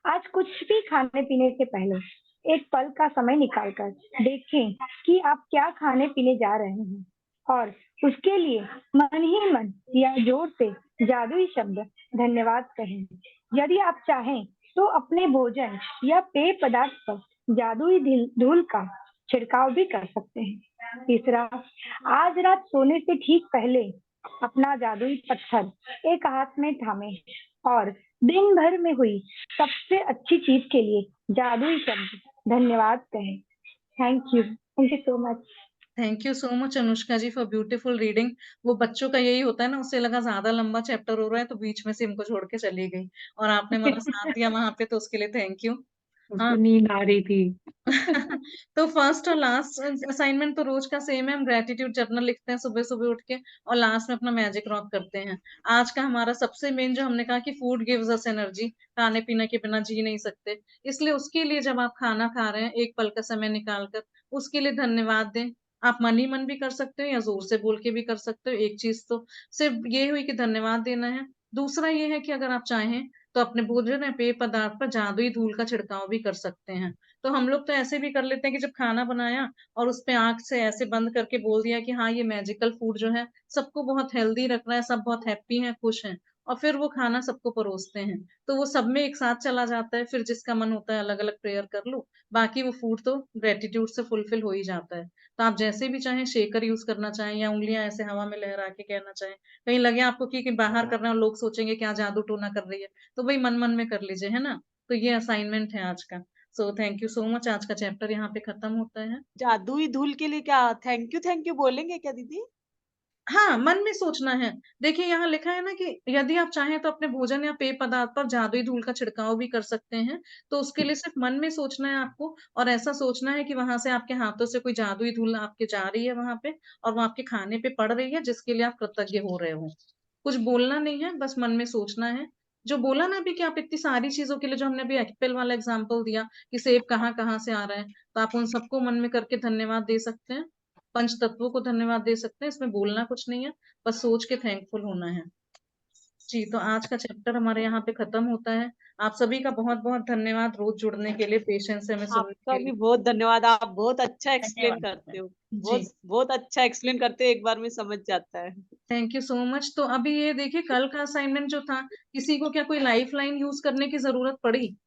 C: आज कुछ भी खाने पीने से पहले एक पल का समय निकालकर देखें कि आप क्या खाने पीने जा रहे हैं, और उसके लिए मन ही मन या जोर से जादुई शब्द धन्यवाद कहें। यदि आप चाहें तो अपने भोजन या पेय पदार्थ पर जादुई धूल का छिड़काव भी कर सकते हैं। तीसरा, आज रात सोने से ठीक पहले अपना जादुई पत्थर एक हाथ में थामे और दिन भर में हुई सबसे अच्छी चीज के लिए जादुई शब्द धन्यवाद कहें। Thank you so much.
B: Thank you so much Anushka ji for beautiful reading. वो बच्चों का यही होता है ना, उसे लगा ज्यादा लंबा चैप्टर हो रहा है, तो बीच में से इनको छोड़ के चली गई, और आपने मेरा साथ दिया वहां पे, तो उसके लिए थैंक यू।
I: उसको
B: हाँ।
I: नींद आ रही थी।
B: तो फर्स्ट और लास्ट असाइनमेंट तो रोज का सेम है, हम ग्रेटिट्यूड जर्नल लिखते हैं सुबह सुबह उठ के, और लास्ट में अपना मैजिक रॉक करते हैं। आज का हमारा सबसे मेन, जो हमने कहा कि फूड गिव्स अस एनर्जी, खाने पीने के बिना जी नहीं सकते, इसलिए उसके लिए जब आप खाना खा रहे हैं, एक पल का समय निकाल कर उसके लिए धन्यवाद दें। आप मन ही मन भी कर सकते हो या जोर से बोल के भी कर सकते हो। एक चीज तो सिर्फ ये हुई कि धन्यवाद देना है। दूसरा ये है कि अगर आप चाहें तो अपने भोजन या पेय पदार्थ पर जादुई धूल का छिड़काव भी कर सकते हैं। तो हम लोग तो ऐसे भी कर लेते हैं कि जब खाना बनाया और उस पे आंख से ऐसे बंद करके बोल दिया कि हाँ, ये मैजिकल फूड जो है सबको बहुत हेल्दी रख रहा है, सब बहुत हैप्पी हैं, खुश हैं, और फिर वो खाना सबको परोसते हैं। तो वो सब में एक साथ चला जाता है, फिर जिसका मन होता है अलग अलग प्रेयर कर लो, बाकी वो फूड तो ग्रेटिट्यूड से फुलफिल हो ही जाता है। तो आप जैसे भी चाहें, शेकर यूज करना चाहें या उंगलियां ऐसे हवा में लहरा के कहना चाहें, कहीं लगे आपको कि बाहर कर रहे हैं और लोग सोचेंगे क्या जादू टोना कर रही है, तो वही मन मन में कर लीजिए, है ना। तो ये असाइनमेंट है आज का। सो थैंक यू सो मच, आज का चैप्टर यहाँ पे खत्म होता है।
L: जादुई धूल के लिए क्या थैंक यू बोलेंगे क्या दीदी?
B: हाँ, मन में सोचना है। देखिए यहाँ लिखा है ना कि यदि आप चाहें तो अपने भोजन या पेय पदार्थ पर जादुई धूल का छिड़काव भी कर सकते हैं। तो उसके लिए सिर्फ मन में सोचना है आपको, और ऐसा सोचना है कि वहां से आपके हाथों से कोई जादुई धूल आपके जा रही है वहां पे, और वो आपके खाने पे पड़ रही है, जिसके लिए आप कृतज्ञ हो रहे हो। कुछ बोलना नहीं है, बस मन में सोचना है। जो बोला ना अभी कि आप इतनी सारी चीजों के लिए, जो हमने अभी एप्पल वाला एग्जाम्पल दिया कि सेब कहाँ कहाँ से आ रहा है, तो आप उन सबको मन में करके धन्यवाद दे सकते हैं। पंच तत्वों को धन्यवाद दे सकते हैं, इसमें बोलना कुछ नहीं है, बस सोच के थैंकफुल होना है। जी, तो आज का चैप्टर हमारे यहाँ पे खत्म होता है। आप सभी का बहुत बहुत धन्यवाद रोज जुड़ने के लिए, पेशेंस से हमें सुनने
L: आपका
B: के
L: भी
B: लिए।
L: बहुत धन्यवाद, आप बहुत अच्छा एक्सप्लेन
B: धन्यवाद।
L: करते हो।
B: जी,
L: बहुत बहुत अच्छा एक्सप्लेन करते हो, एक बार में समझ जाता है।
B: Thank you so much. तो अभी ये देखिए, कल का असाइनमेंट जो था, किसी को क्या कोई लाइफ लाइन यूज करने की जरूरत पड़ी?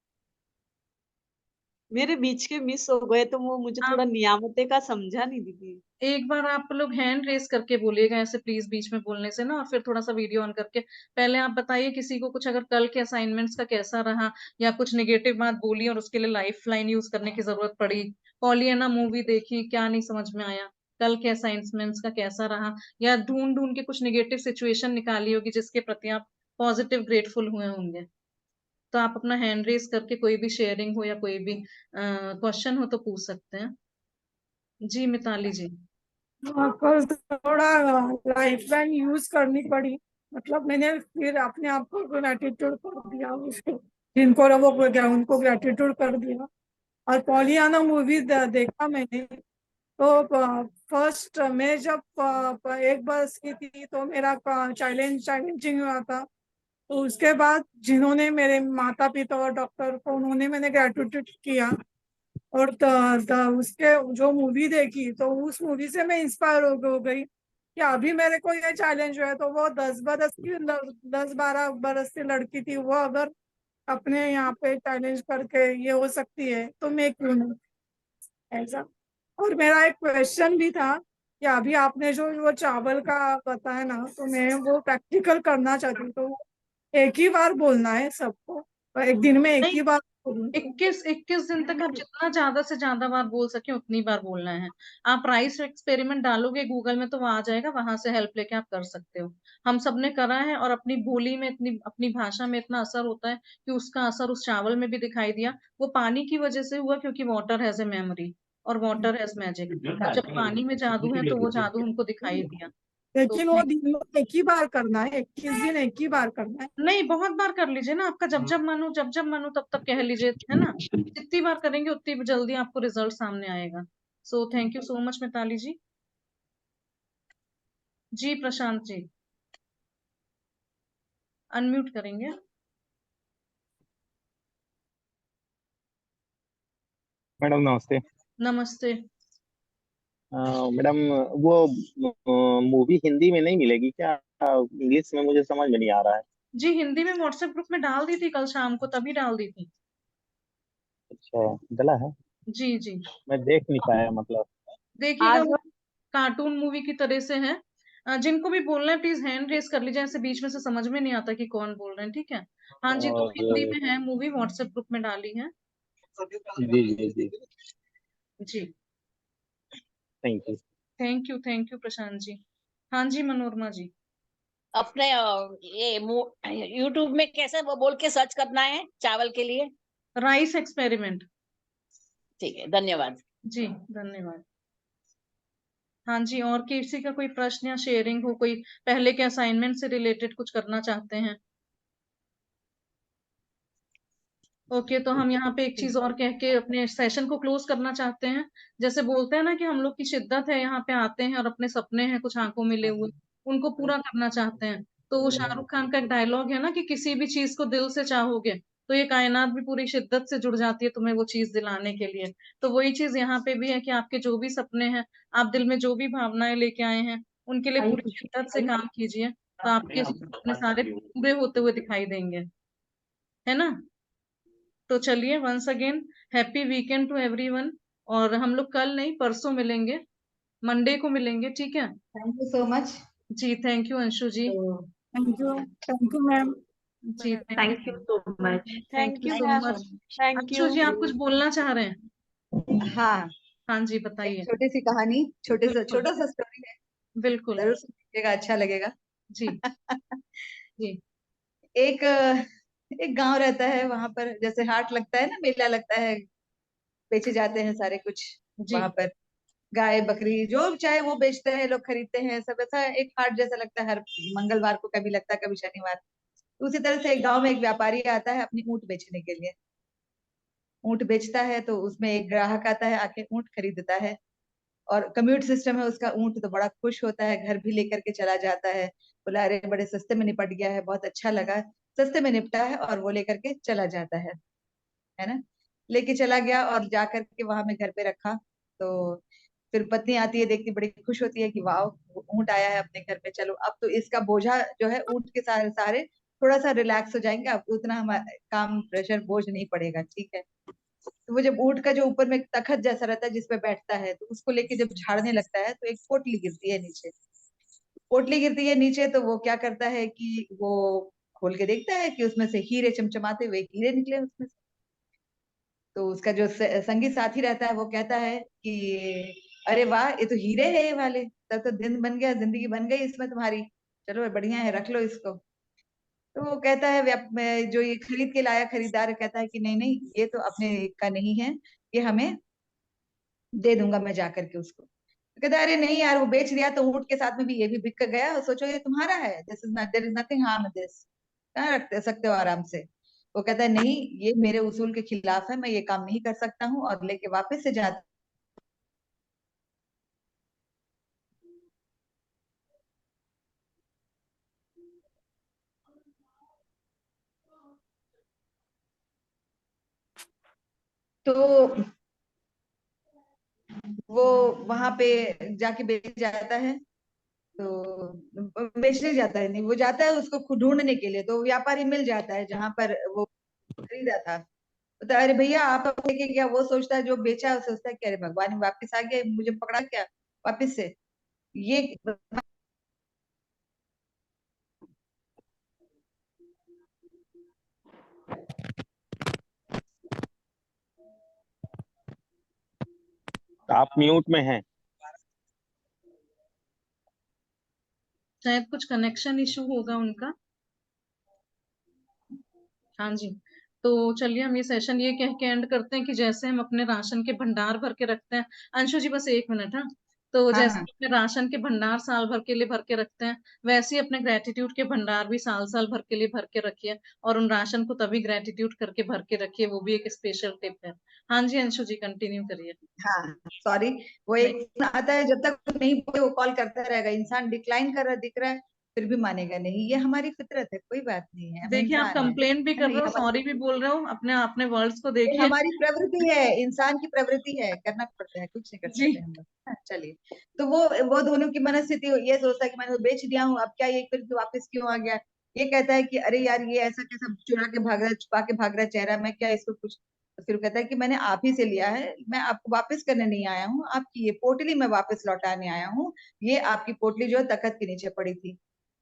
L: मेरे बीच के मिस हो गए, तो वो मुझे
B: आप
L: थोड़ा नियामतें का समझा नहीं दीदी।
B: एक बार आप लोग हैंड रेस करके बोलिएगा ऐसे, प्लीज, बीच में बोलने से ना, और फिर थोड़ा सा वीडियो ऑन करके। पहले आप बताइए किसी को कुछ, अगर कल के असाइनमेंट्स का कैसा रहा, या कुछ नेगेटिव बात बोली और उसके लिए लाइफ लाइन यूज करने की जरूरत पड़ी। पॉलियाना मूवी देखी, क्या नहीं समझ में आया, कल के असाइनमेंट्स का कैसा रहा, या ढूंढ ढूंढ के कुछ नेगेटिव सिचुएशन निकाली होगी जिसके प्रति आप पॉजिटिव ग्रेटफुल हुए होंगे। तो आप अपना हैंड रेस करके कोई भी शेयरिंग हो या कोई भी क्वेश्चन हो तो पूछ सकते हैं। जी मिताली जी।
G: कल थोड़ा लाइफ लाइन यूज करनी पड़ी, मतलब मैंने फिर अपने आप को ग्रेटिट्यूड कर दिया, उसको जिनको वो उनको ग्रेटिट्यूड कर दिया। और पॉलियाना मूवी देखा मैंने, तो फर्स्ट मैं जब एक बरस की थी तो मेरा चैलेंजिंग हुआ था। तो उसके बाद जिन्होंने मेरे माता पिता और डॉक्टर को, उन्होंने मैंने ग्रेटिट्यूड किया। और उसके जो मूवी देखी, तो उस मूवी से मैं इंस्पायर हो गई कि अभी मेरे को ये चैलेंज हुआ है, तो वो 10-12 बरस की लड़की थी, वो अगर अपने यहाँ पे चैलेंज करके ये हो सकती है, तो मैं क्यों नहीं, ऐसा। और मेरा एक क्वेश्चन भी था कि अभी आपने जो वो चावल का बताया ना, तो मैं वो प्रैक्टिकल करना चाहती हूँ। तो एक ही बार बोलना है सबको, एक दिन में एक
B: नहीं,
G: ही बार बोलूं?
B: 21 दिन तक आप जितना ज्यादा से ज्यादा बार बोल सके उतनी बार बोलना है। आप राइस एक्सपेरिमेंट डालोगे गूगल में तो वो आ जाएगा, वहां से हेल्प लेके आप कर सकते हो। हम सबने करा है, और अपनी बोली में इतनी, अपनी भाषा में इतना असर होता है कि उसका असर उस चावल में भी दिखाई दिया। वो पानी की वजह से हुआ, क्योंकि वाटर हैज ए मेमोरी और वाटर हैज मैजिक। जब पानी में जादू है तो वो जादू उनको दिखाई दिया। तो
G: लेकिन वो दिन में एक ही बार करना है, 21 दिन एक ही बार करना है?
B: नहीं, बहुत बार कर लीजिए ना, आपका जब जब मन हो, जब जब मन हो तब तब कह लीजिए, है ना। जितनी बार करेंगे उतनी जल्दी आपको रिजल्ट सामने आएगा। So thank you so much Mitali ji. जी प्रशांत जी, अनम्यूट करेंगे।
M: मैडम नमस्ते।
B: नमस्ते।
M: मैडम, वो मूवी हिंदी में नहीं मिलेगी क्या? इंग्लिश में मुझे समझ में नहीं आ रहा है।
B: जी हिंदी में व्हाट्सएप ग्रुप में डाल दी थी कल शाम को, तभी डाल दी थी।
M: अच्छा, डला है?
B: जी जी,
M: मैं देख नहीं पाया मतलब।
B: देखिएगा,
L: आज
B: वो कार्टून मूवी की तरह से है। जिनको भी बोलना है प्लीज हैंड रेस कर लीजिए, ऐसे बीच में से समझ में नहीं आता कि कौन बोल रहे हैं, ठीक है। हाँ जी, तो
M: और
B: हिंदी में है मूवी, व्हाट्सएप ग्रुप में डाली है।
M: जी जी जी,
B: जी,
M: thank you.
B: Thank you Prashant ji. हाँ जी मनोरमा जी।
A: अपने ये यूट्यूब में कैसे वो बोल के सर्च करना है चावल के लिए?
B: Rice experiment.
A: ठीक है, धन्यवाद।
B: जी धन्यवाद। हाँ जी, और किसी का कोई प्रश्न या शेयरिंग हो, कोई पहले के असाइनमेंट से रिलेटेड कुछ करना चाहते हैं? ओके, तो हम यहाँ पे एक चीज और कह के अपने सेशन को क्लोज करना चाहते हैं। जैसे बोलते हैं ना कि हम लोग की शिद्दत है, यहाँ पे आते हैं और अपने सपने हैं कुछ आंखों में ले हुए, उनको पूरा करना चाहते हैं। तो वो शाहरुख खान का एक डायलॉग है ना कि किसी भी चीज को दिल से चाहोगे तो ये कायनात भी पूरी शिद्दत से जुड़ जाती है तुम्हें वो चीज दिलाने के लिए। तो वही चीज यहाँ पे भी है कि आपके जो भी सपने हैं, आप दिल में जो भी भावनाएं लेके आए हैं, उनके लिए पूरी शिद्दत से काम कीजिए। तो आपके सपने सारे पूरे होते हुए दिखाई देंगे, है ना। तो चलिए once again happy weekend to everyone, और हम लोग कल नहीं परसों मिलेंगे, मंडे को मिलेंगे, ठीक है।
N: Thank you so much.
B: जी thank you Anshu ji.
G: Thank you ma'am.
B: जी
I: thank you so much.
B: Thank you
L: you
B: so
L: ma'am.
B: Much.
L: Thank
B: Anshu
L: you.
B: जी आप कुछ बोलना चाह रहे हैं?
N: हाँ,
B: हाँ जी
N: एक
B: बताइए।
N: छोटी सी कहानी, छोटा
B: बिल्कुल
N: सा स्टोरी है,
B: बिल्कुल।
N: जरूर सुनिएगा, अच्छा लगेगा।
B: जी जी
N: एक एक गांव रहता है, वहां पर जैसे हाट लगता है ना, मेला लगता है, बेचे जाते हैं सारे कुछ
B: जी
N: वहां पर, गाय बकरी जो चाहे वो बेचते हैं, लोग खरीदते हैं, सब ऐसा एक हाट जैसा लगता है, हर मंगलवार को कभी लगता है, कभी शनिवार। तो उसी तरह से एक गांव में एक व्यापारी आता है अपनी ऊंट बेचने के लिए। ऊंट बेचता है तो उसमें एक ग्राहक आता है, आके ऊंट खरीदता है, और कम्यूट सिस्टम है उसका। ऊंट तो बड़ा खुश होता है, घर भी लेकर के चला जाता है, बोला अरे बड़े सस्ते में निपट गया है, बहुत अच्छा लगा, सस्ते में निपटा है, और वो लेकर के चला जाता है ना। लेके चला गया और जा करके वहां में घर पे रखा। तो फिर पत्नी आती है, देखती बड़ी खुश होती है कि वाह, ऊंट आया है अपने घर पे, चलो अब तो इसका बोझा जो है ऊंट के सहारे सहारे थोड़ा सा रिलैक्स हो जाएंगे, अब उतना हमारा काम प्रेशर बोझ नहीं पड़ेगा, ठीक है। तो वो जब ऊंट का जो ऊपर में एक तखत जैसा रहता है जिसपे बैठता है, तो उसको लेके जब झाड़ने लगता है तो एक पोटली गिरती है नीचे। पोटली गिरती है नीचे, तो वो क्या करता है कि वो खोल के देखता है कि उसमें से हीरे चमचमाते हुए हीरे निकले उसमें से। तो उसका जो संगी साथी रहता है वो कहता है कि अरे वाह, ये तो हीरे है ये वाले, तब तो दिन बन गया, जिंदगी बन गई इसमें तुम्हारी, चलो बढ़िया है, रख लो इसको। तो वो कहता है जो ये खरीद के लाया खरीदार कहता है कि नहीं नहीं, ये तो अपने का नहीं है, ये हमें दे दूंगा मैं जा करके उसको। तो कहता है अरे नहीं यार, वो बेच दिया तो ऊंट के साथ में भी ये भी बिक गया, और सोचो ये तुम्हारा है, this is not, there is nothing harm in this, कहाँ रख सकते हो आराम से। वो कहता है नहीं, ये मेरे उसूल के खिलाफ है, मैं ये काम नहीं कर सकता हूँ, और लेके वापस से जाता। तो वो वहां पे जाके बेच जाता है, तो बेचने जाता है नहीं, वो जाता है उसको ढूंढने के लिए, तो व्यापारी मिल जाता है जहां पर वो खरीदा था। तो अरे भैया आप अब लेके गया, वो सोचता है जो बेचा है, वो सोचता है कि अरे भगवान वापस आ गया, मुझे पकड़ा क्या वापस से, ये
M: आप म्यूट में हैं।
B: शायद कुछ कनेक्शन इशू होगा उनका। हाँ जी, तो चलिए हम ये सेशन ये कह के एंड करते हैं कि जैसे हम अपने राशन के भंडार भर के रखते हैं, अंशु जी बस एक मिनट, हाँ। तो
N: हाँ
B: जैसे
N: हाँ
B: अपने राशन के भंडार साल भर के लिए भर के रखते हैं, वैसे ही अपने ग्रेटिट्यूड के भंडार भी साल साल भर के लिए भर के रखिए, और उन राशन को तभी ग्रेटिट्यूड करके भर के रखिए, वो भी एक स्पेशल टिप है। हाँ जी अंशु जी कंटिन्यू करिए।
N: हाँ, सॉरी, वो
B: नहीं,
N: एक फोन आता है, जब तक नहीं बोले वो कॉल करता रहेगा, इंसान डिक्लाइन कर रहा दिख रहा है, फिर भी मानेगा नहीं, ये हमारी फितरत है, कोई बात नहीं है, हम
B: देखिए आप
N: इंसान
B: कंप्लेन भी
N: है
B: कर
N: ना,
B: रहे
N: ये
B: हो,
N: हमारी
B: सॉरी भी बोल रहे हो, अपने अपने वर्ड्स को
N: ये
B: देखिए।
N: हमारी प्रवृत्ति है, इंसान की प्रवृत्ति है, करना पड़ता है, कुछ नहीं कर
B: जी
N: सकते हम लोग। हाँ, चलिए। तो वो दोनों की मनस्थिति ये सोचता है कि मैंने वो बेच दिया हूँ, अब क्या ये फिर वापस क्यों आ गया। ये कहता है कि अरे यार, ये ऐसा कैसा चुरा के भाग रहा है, छुपा के भाग रहा है चेहरा, मैं क्या इसको कुछ। तो फिर वो कहता है कि मैंने आप ही से लिया है, मैं आपको वापस करने नहीं आया हूँ, आपकी ये पोटली मैं वापस लौटाने आया हूँ, ये आपकी पोटली जो है तखत के नीचे पड़ी थी।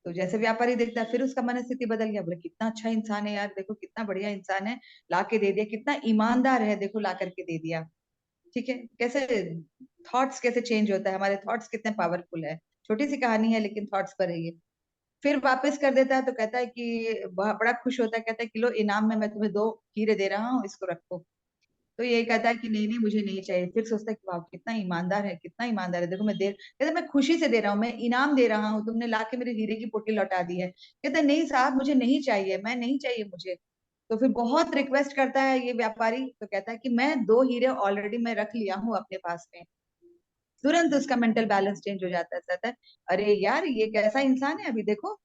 N: तो जैसे व्यापारी देखता है, फिर उसका मनस्थिति बदल गया, बोले कितना अच्छा इंसान है यार, देखो कितना बढ़िया इंसान है, ला के दे दिया, कितना ईमानदार है, देखो ला करके दे दिया। ठीक है, कैसे थॉट्स कैसे चेंज होता है, हमारे थॉट्स कितने पावरफुल है। छोटी सी कहानी है लेकिन थॉट्स पर है ये। फिर वापस कर देता है, तो कहता है कि बड़ा खुश होता है, कहता है कि लो इनाम में मैं तुम्हें 2 हीरे दे रहा हूँ, इसको रखो। तो ये कहता है कि नहीं नहीं, मुझे नहीं चाहिए। फिर सोचता है कि वाह कितना ईमानदार है, कितना ईमानदार है, देखो मैं कहता है मैं खुशी से दे रहा हूँ, मैं इनाम दे रहा हूँ, तुमने लाके मेरे हीरे की पोटली लौटा दी है। कहता है नहीं साहब, मुझे नहीं चाहिए, मैं नहीं चाहिए मुझे। तो फिर बहुत रिक्वेस्ट करता है ये व्यापारी, तो कहता है कि मैं 2 हीरे ऑलरेडी मैं रख लिया हूँ अपने पास में। तुरंत उसका मेंटल बैलेंस चेंज हो जाता है, कहता है अरे यार, ये कैसा इंसान है, अभी देखो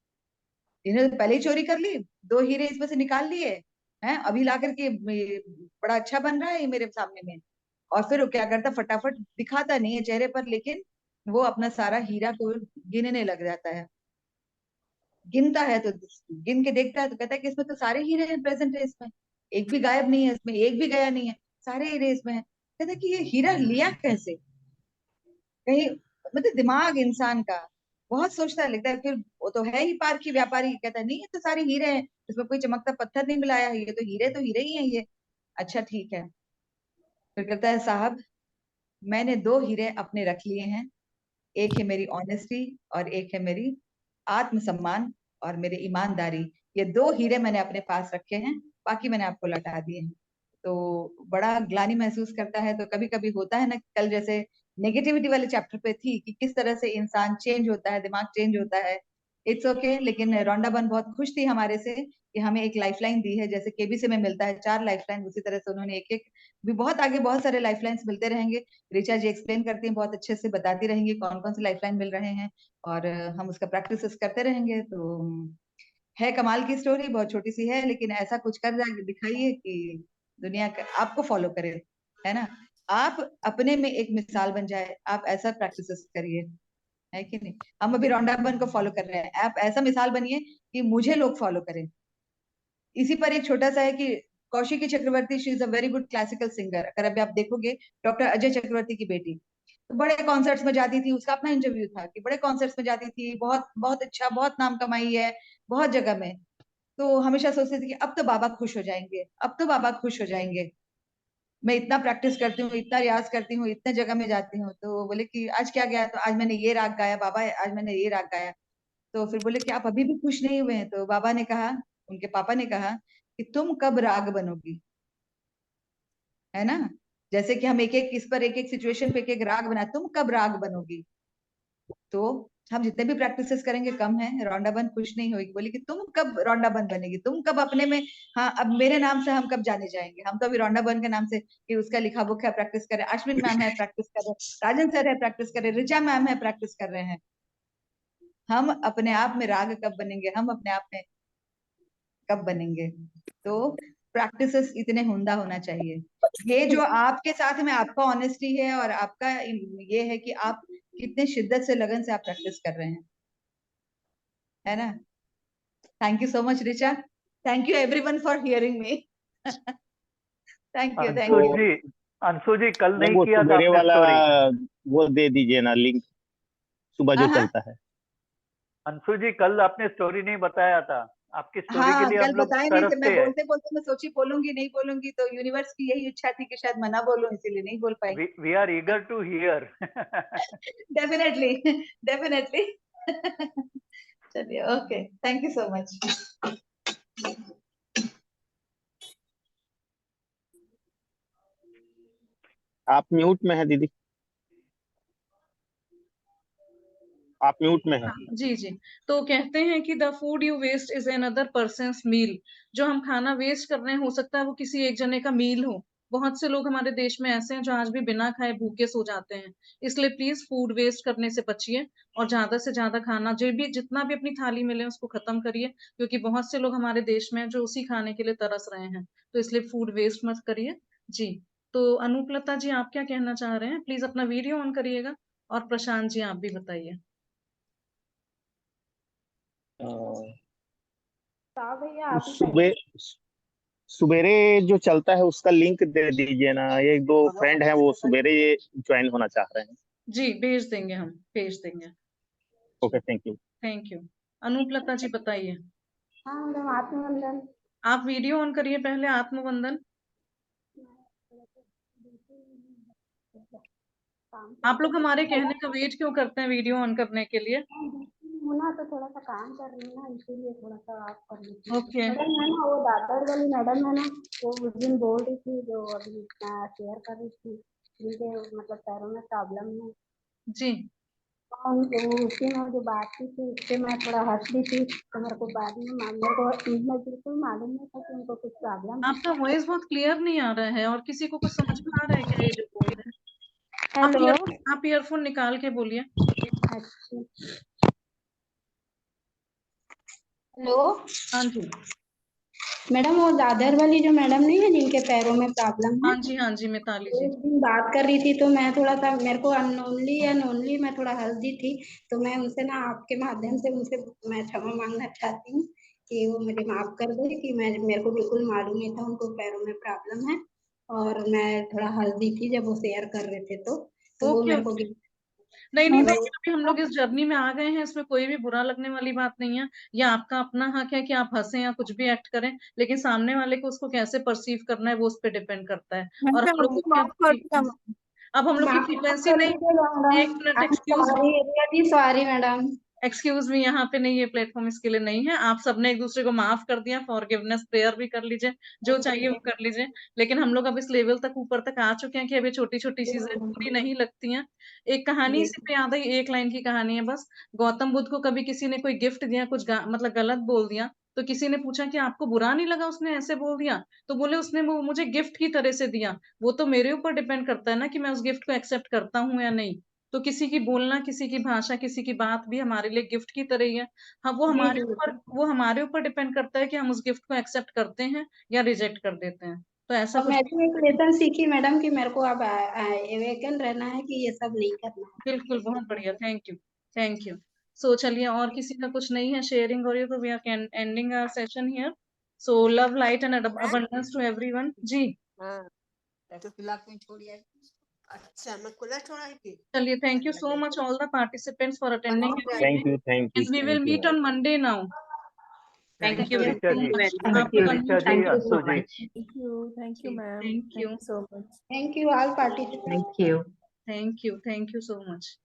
N: इन्होंने पहले ही चोरी कर ली, 2 हीरे इसमें से निकाल लिए हैं, अभी ला करके बड़ा अच्छा बन रहा है ये मेरे सामने में। और फिर वो क्या करता, फटाफट दिखाता नहीं है चेहरे पर, लेकिन वो अपना सारा हीरा को गिनने लग जाता है। गिनता है तो गिन के देखता है तो कहता है कि इसमें तो सारे हीरे हैं, प्रेजेंट है इसमें, एक भी गायब नहीं है, इसमें एक भी गया नहीं है, सारे हीरे इसमें है। कहता है कि ये हीरा लिया कैसे, कहीं मतलब दिमाग इंसान का बहुत सोचता है, लगता है फिर वो तो है ही पार की व्यापारी, कहता है नहीं ये तो सारे हीरे हैं, इसमें कोई चमकता पत्थर नहीं मिलाया है, ये तो हीरे ही है ये। अच्छा ठीक है। फिर कहता है साहब मैंने 2 हीरे अपने रख लिए हैं, एक है मेरी ऑनेस्टी और एक है मेरी आत्मसम्मान और मेरी ईमानदारी, ये 2 हीरे मैंने अपने पास रखे हैं, बाकी मैंने आपको लौटा दिए हैं। तो बड़ा ग्लानि महसूस करता है। तो कभी कभी होता है ना, कल जैसे नेगेटिविटी वाले चैप्टर पे थी कि किस तरह से इंसान चेंज होता है, दिमाग चेंज होता है, इट्स ओके। लेकिन रोंडा बन बहुत खुश थी हमारे से कि हमें एक लाइफलाइन दी है, जैसे केबीसी में मिलता है 4 लाइफलाइन, उसी तरह से उन्होंने एक एक भी बहुत आगे बहुत सारे लाइफलाइंस मिलते रहेंगे। ऋचा जी एक्सप्लेन करती हैं, बहुत अच्छे से बताती रहेंगी कौन कौन से लाइफलाइन मिल रहे हैं, और हम उसका प्रैक्टिस करते रहेंगे। तो है कमाल की स्टोरी, बहुत छोटी सी है लेकिन ऐसा कुछ कर दिखाइए कि दुनिया आपको फॉलो करे, है ना, आप अपने में एक मिसाल बन जाए, आप ऐसा प्रैक्टिस करिए, है कि नहीं। हम अभी रोंडा बन को फॉलो कर रहे हैं, आप ऐसा मिसाल बनिए कि मुझे लोग फॉलो करें। इसी पर एक छोटा सा है कि Kaushiki Chakraborty, she is a very good classical singer, अगर अभी आप देखोगे डॉक्टर अजय चक्रवर्ती की बेटी, तो बड़े कॉन्सर्ट्स में जाती थी, उसका अपना इंटरव्यू था कि बड़े कॉन्सर्ट्स में जाती थी, बहुत बहुत अच्छा, बहुत नाम कमाई है बहुत जगह में। तो हमेशा सोचती थी कि अब तो बाबा खुश हो जाएंगे, अब तो बाबा खुश हो जाएंगे, मैं इतना प्रैक्टिस करती हूँ, इतना रियाज करती हूँ, इतने जगह में जाती हूँ। तो बोले कि आज क्या गया, तो आज मैंने ये राग गाया बाबा, आज मैंने ये राग गाया। तो फिर बोले कि आप अभी भी खुश नहीं हुए हैं। तो बाबा ने कहा, उनके पापा ने कहा कि तुम कब राग बनोगी, है ना, जैसे कि हम एक एक इस पर एक एक सिचुएशन पे एक एक राग बना, तुम कब राग बनोगी। तो हम जितने भी प्रैक्टिसेस करेंगे कम है, रोंडा बन खुश नहीं होगी, बोली कि तुम कब रोंडा बन बनेगी, तुम कब अपने में, हाँ अब मेरे नाम से हम कब जाने जाएंगे, हम तो अभी रोंडा बन के नाम से कि उसका लिखा बुक है प्रैक्टिस कर रहे हैं, अश्विन मैम है प्रैक्टिस कर रहे हैं, राजन सर है प्रैक्टिस कर रहे हैं, ऋचा मैम है प्रैक्टिस कर रहे हैं। हम अपने आप में राग कब बनेंगे, हम अपने आप में कब बनेंगे। तो प्रैक्टिसेस इतने हुंदा होना चाहिए। ये जो आपके साथ में आपका ऑनेस्टी है और आपका ये है कि आप कितने शिद्दत से लगन से आप प्रैक्टिस कर रहे हैं, है ना। Thank you so much Richa, thank you everyone for hearing me. Thank you
H: Anshu
M: तो
H: जी, अंशु जी कल
M: मैम
H: नहीं
M: वो
H: किया था
M: सवेरे
H: आपने
M: वाला
H: स्टोरी।
M: वो दे दीजिए ना लिंक, सुबह जो
N: हाँ
M: चलता है।
H: अंशु जी कल आपने स्टोरी नहीं बताया था, आपकी स्टोरी के
N: हाँ,
H: लिए
N: कल
H: हम लोग
N: बताए नहीं थे, मैं
H: तरसते हैं।
N: बोलते बोलते मैं सोची बोलूंगी नहीं बोलूंगी, तो यूनिवर्स की यही इच्छा थी कि शायद मना बोलूं, इसीलिए नहीं बोल पाई।
H: We are eager to hear.
N: Definitely definitely. चलिए okay, thank you so much.
M: आप म्यूट में है दीदी, आप म्यूट में है।
B: जी जी। तो कहते हैं कि the food you waste is another person's meal. जो हम खाना वेस्ट कर रहे हैं, हो सकता है वो किसी एक जने का मील हो। बहुत से लोग हमारे देश में ऐसे हैं जो आज भी बिना खाए भूखे सो जाते हैं। इसलिए प्लीज फूड वेस्ट करने से बचिए, और ज्यादा से ज्यादा खाना जो भी जितना भी अपनी थाली मिले उसको खत्म करिए, क्योंकि बहुत से लोग हमारे देश में हैं जो उसी खाने के लिए तरस रहे हैं। तो इसलिए फूड वेस्ट मत करिए जी। तो अनुपलता जी, आप क्या कहना चाह रहे हैं? प्लीज अपना वीडियो ऑन करिएगा। और प्रशांत जी, आप भी बताइए।
M: सुबह सवेरे जो चलता है उसका लिंक दे दीजिए ना, एक दो फ्रेंड है वो सवेरे ज्वाइन होना चाह रहे हैं।
B: जी भेज देंगे, हम भेज देंगे।
M: Okay thank you.
B: Thank you. Anupalata ji बताइए।
O: हाँ मैडम, आत्मवंदन।
B: आप वीडियो ऑन करिए पहले, आत्मवंदन। आप लोग हमारे कहने का वेट क्यों करते हैं वीडियो ऑन करने के लिए?
O: मुना तो थोड़ा सा काम कर रही हूँ ना, इसीलिए थोड़ा सा ऑफ कर ली
B: ओके।
O: मैडम। है ना वो दादर वाली मैडम है ना, वो उस दिन बोल रही थी, जो अभी शेयर कर रही थी, जिनके मतलब पैरों में प्रॉब्लम है
B: जी।
O: उसी में जो बात की थी उससे मैं थोड़ा हंस रही थी, तो मेरे को बाद में मेरे को मैं बिल्कुल मालूम नहीं था कि उनको कुछ प्रॉब्लम है।
B: आपका वॉइस बहुत क्लियर नहीं आ रहा है, और किसी को कुछ समझ में आ रहा है क्या ये जो बोल रहे हैं?
O: हेलो।
B: आप ईयरफोन निकाल के बोलिए।
O: अच्छा, हेलो।
B: हाँ जी।
O: मैडम वो दादर वाली जो मैडम नहीं है जिनके पैरों में प्रॉब्लम है,
B: हाँ जी मिताली
O: तो
B: जी।
O: उस दिन बात कर रही थी तो मैं थोड़ा सा, मेरे को अननोनली मैं थोड़ा हल्दी थी, तो मैं उनसे ना आपके माध्यम से उनसे मैं क्षमा मांगना चाहती हूँ कि वो मुझे माफ कर दे कि मेरे को बिल्कुल मालूम नहीं था उनको पैरों में प्रॉब्लम है, और मैं थोड़ा हल्दी थी जब वो शेयर कर रहे थे तो वो
B: ओके
O: मेरे को
B: ओके, नहीं
O: तो
B: देखिए, अभी हम लोग इस जर्नी में आ गए हैं, इसमें कोई भी बुरा लगने वाली बात नहीं है। ये आपका अपना हक है कि आप हंसे या कुछ भी एक्ट करें, लेकिन सामने वाले को उसको कैसे परसीव करना है वो उस पर डिपेंड करता है। और
G: मैंने
B: हम लोगों
G: आपको माफ कर दिया
B: की अब हम लोग की
O: माफ
B: फ्रीक्वेंसी
O: कर
B: नहीं,
O: दीजिएगा मैडम,
B: एक minute,
O: I am
B: excuse
O: sorry, really sorry madam.
B: Excuse me, यहाँ पे नहीं, ये प्लेटफॉर्म इसके लिए नहीं है। आप सबने एक दूसरे को माफ कर दिया, फॉरगिवनेस प्रेयर भी कर लीजिए, जो चाहिए वो कर लीजिए। लेकिन हम लोग अब इस लेवल तक ऊपर तक आ चुके हैं कि अभी छोटी छोटी चीजें बुरी नहीं लगती हैं। एक कहानी से पे याद आई, एक लाइन की कहानी है बस। गौतम बुद्ध को कभी किसी ने कोई गिफ्ट दिया, कुछ मतलब गलत बोल दिया, तो किसी ने पूछा कि आपको बुरा नहीं लगा उसने ऐसे बोल दिया? तो बोले उसने वो मुझे गिफ्ट की तरह से दिया, वो तो मेरे ऊपर डिपेंड करता है ना कि मैं उस गिफ्ट को एक्सेप्ट करता हूँ या नहीं। तो किसी की बोलना, किसी की भाषा, किसी की बात भी हमारे लिए गिफ्ट की तरह ही है। हाँ, वो हमारे ऊपर डिपेंड करता है कि हम उस गिफ्ट को एक्सेप्ट करते हैं या रिजेक्ट कर देते हैं। तो ऐसा
O: अब
B: कुछ
O: मैं भी एक लेसन सीखी मैडम कि मेरे को अब अवेकन रहना है कि ये सब नहीं करना है।
B: बिल्कुल, बहुत बढ़िया, थैंक यू, थैंक यू। सो चलिए, और किसी का कुछ नहीं है शेयरिंग हो रही है तो we are ending our session here. So love, light and abundance to everyone जी।
E: हाँ, तो फिलहाल कहीं छोड़िए। अच्छा, मैं खुला छोड़ा है कि
B: चलिए, thank you so much all the participants for attending
M: thank you
B: and we will meet on Monday now.
H: Thank
B: thank
H: you
B: you
H: Richa
B: so
H: ji,
B: much.
H: Thank you
B: आपका
H: Richa ji, Anshu ji.
L: Thank you, ma'am.
B: Thank
L: Thank
B: you,
L: you so much.
O: Thank you all participant.
I: Thank you.
B: Thank you so much.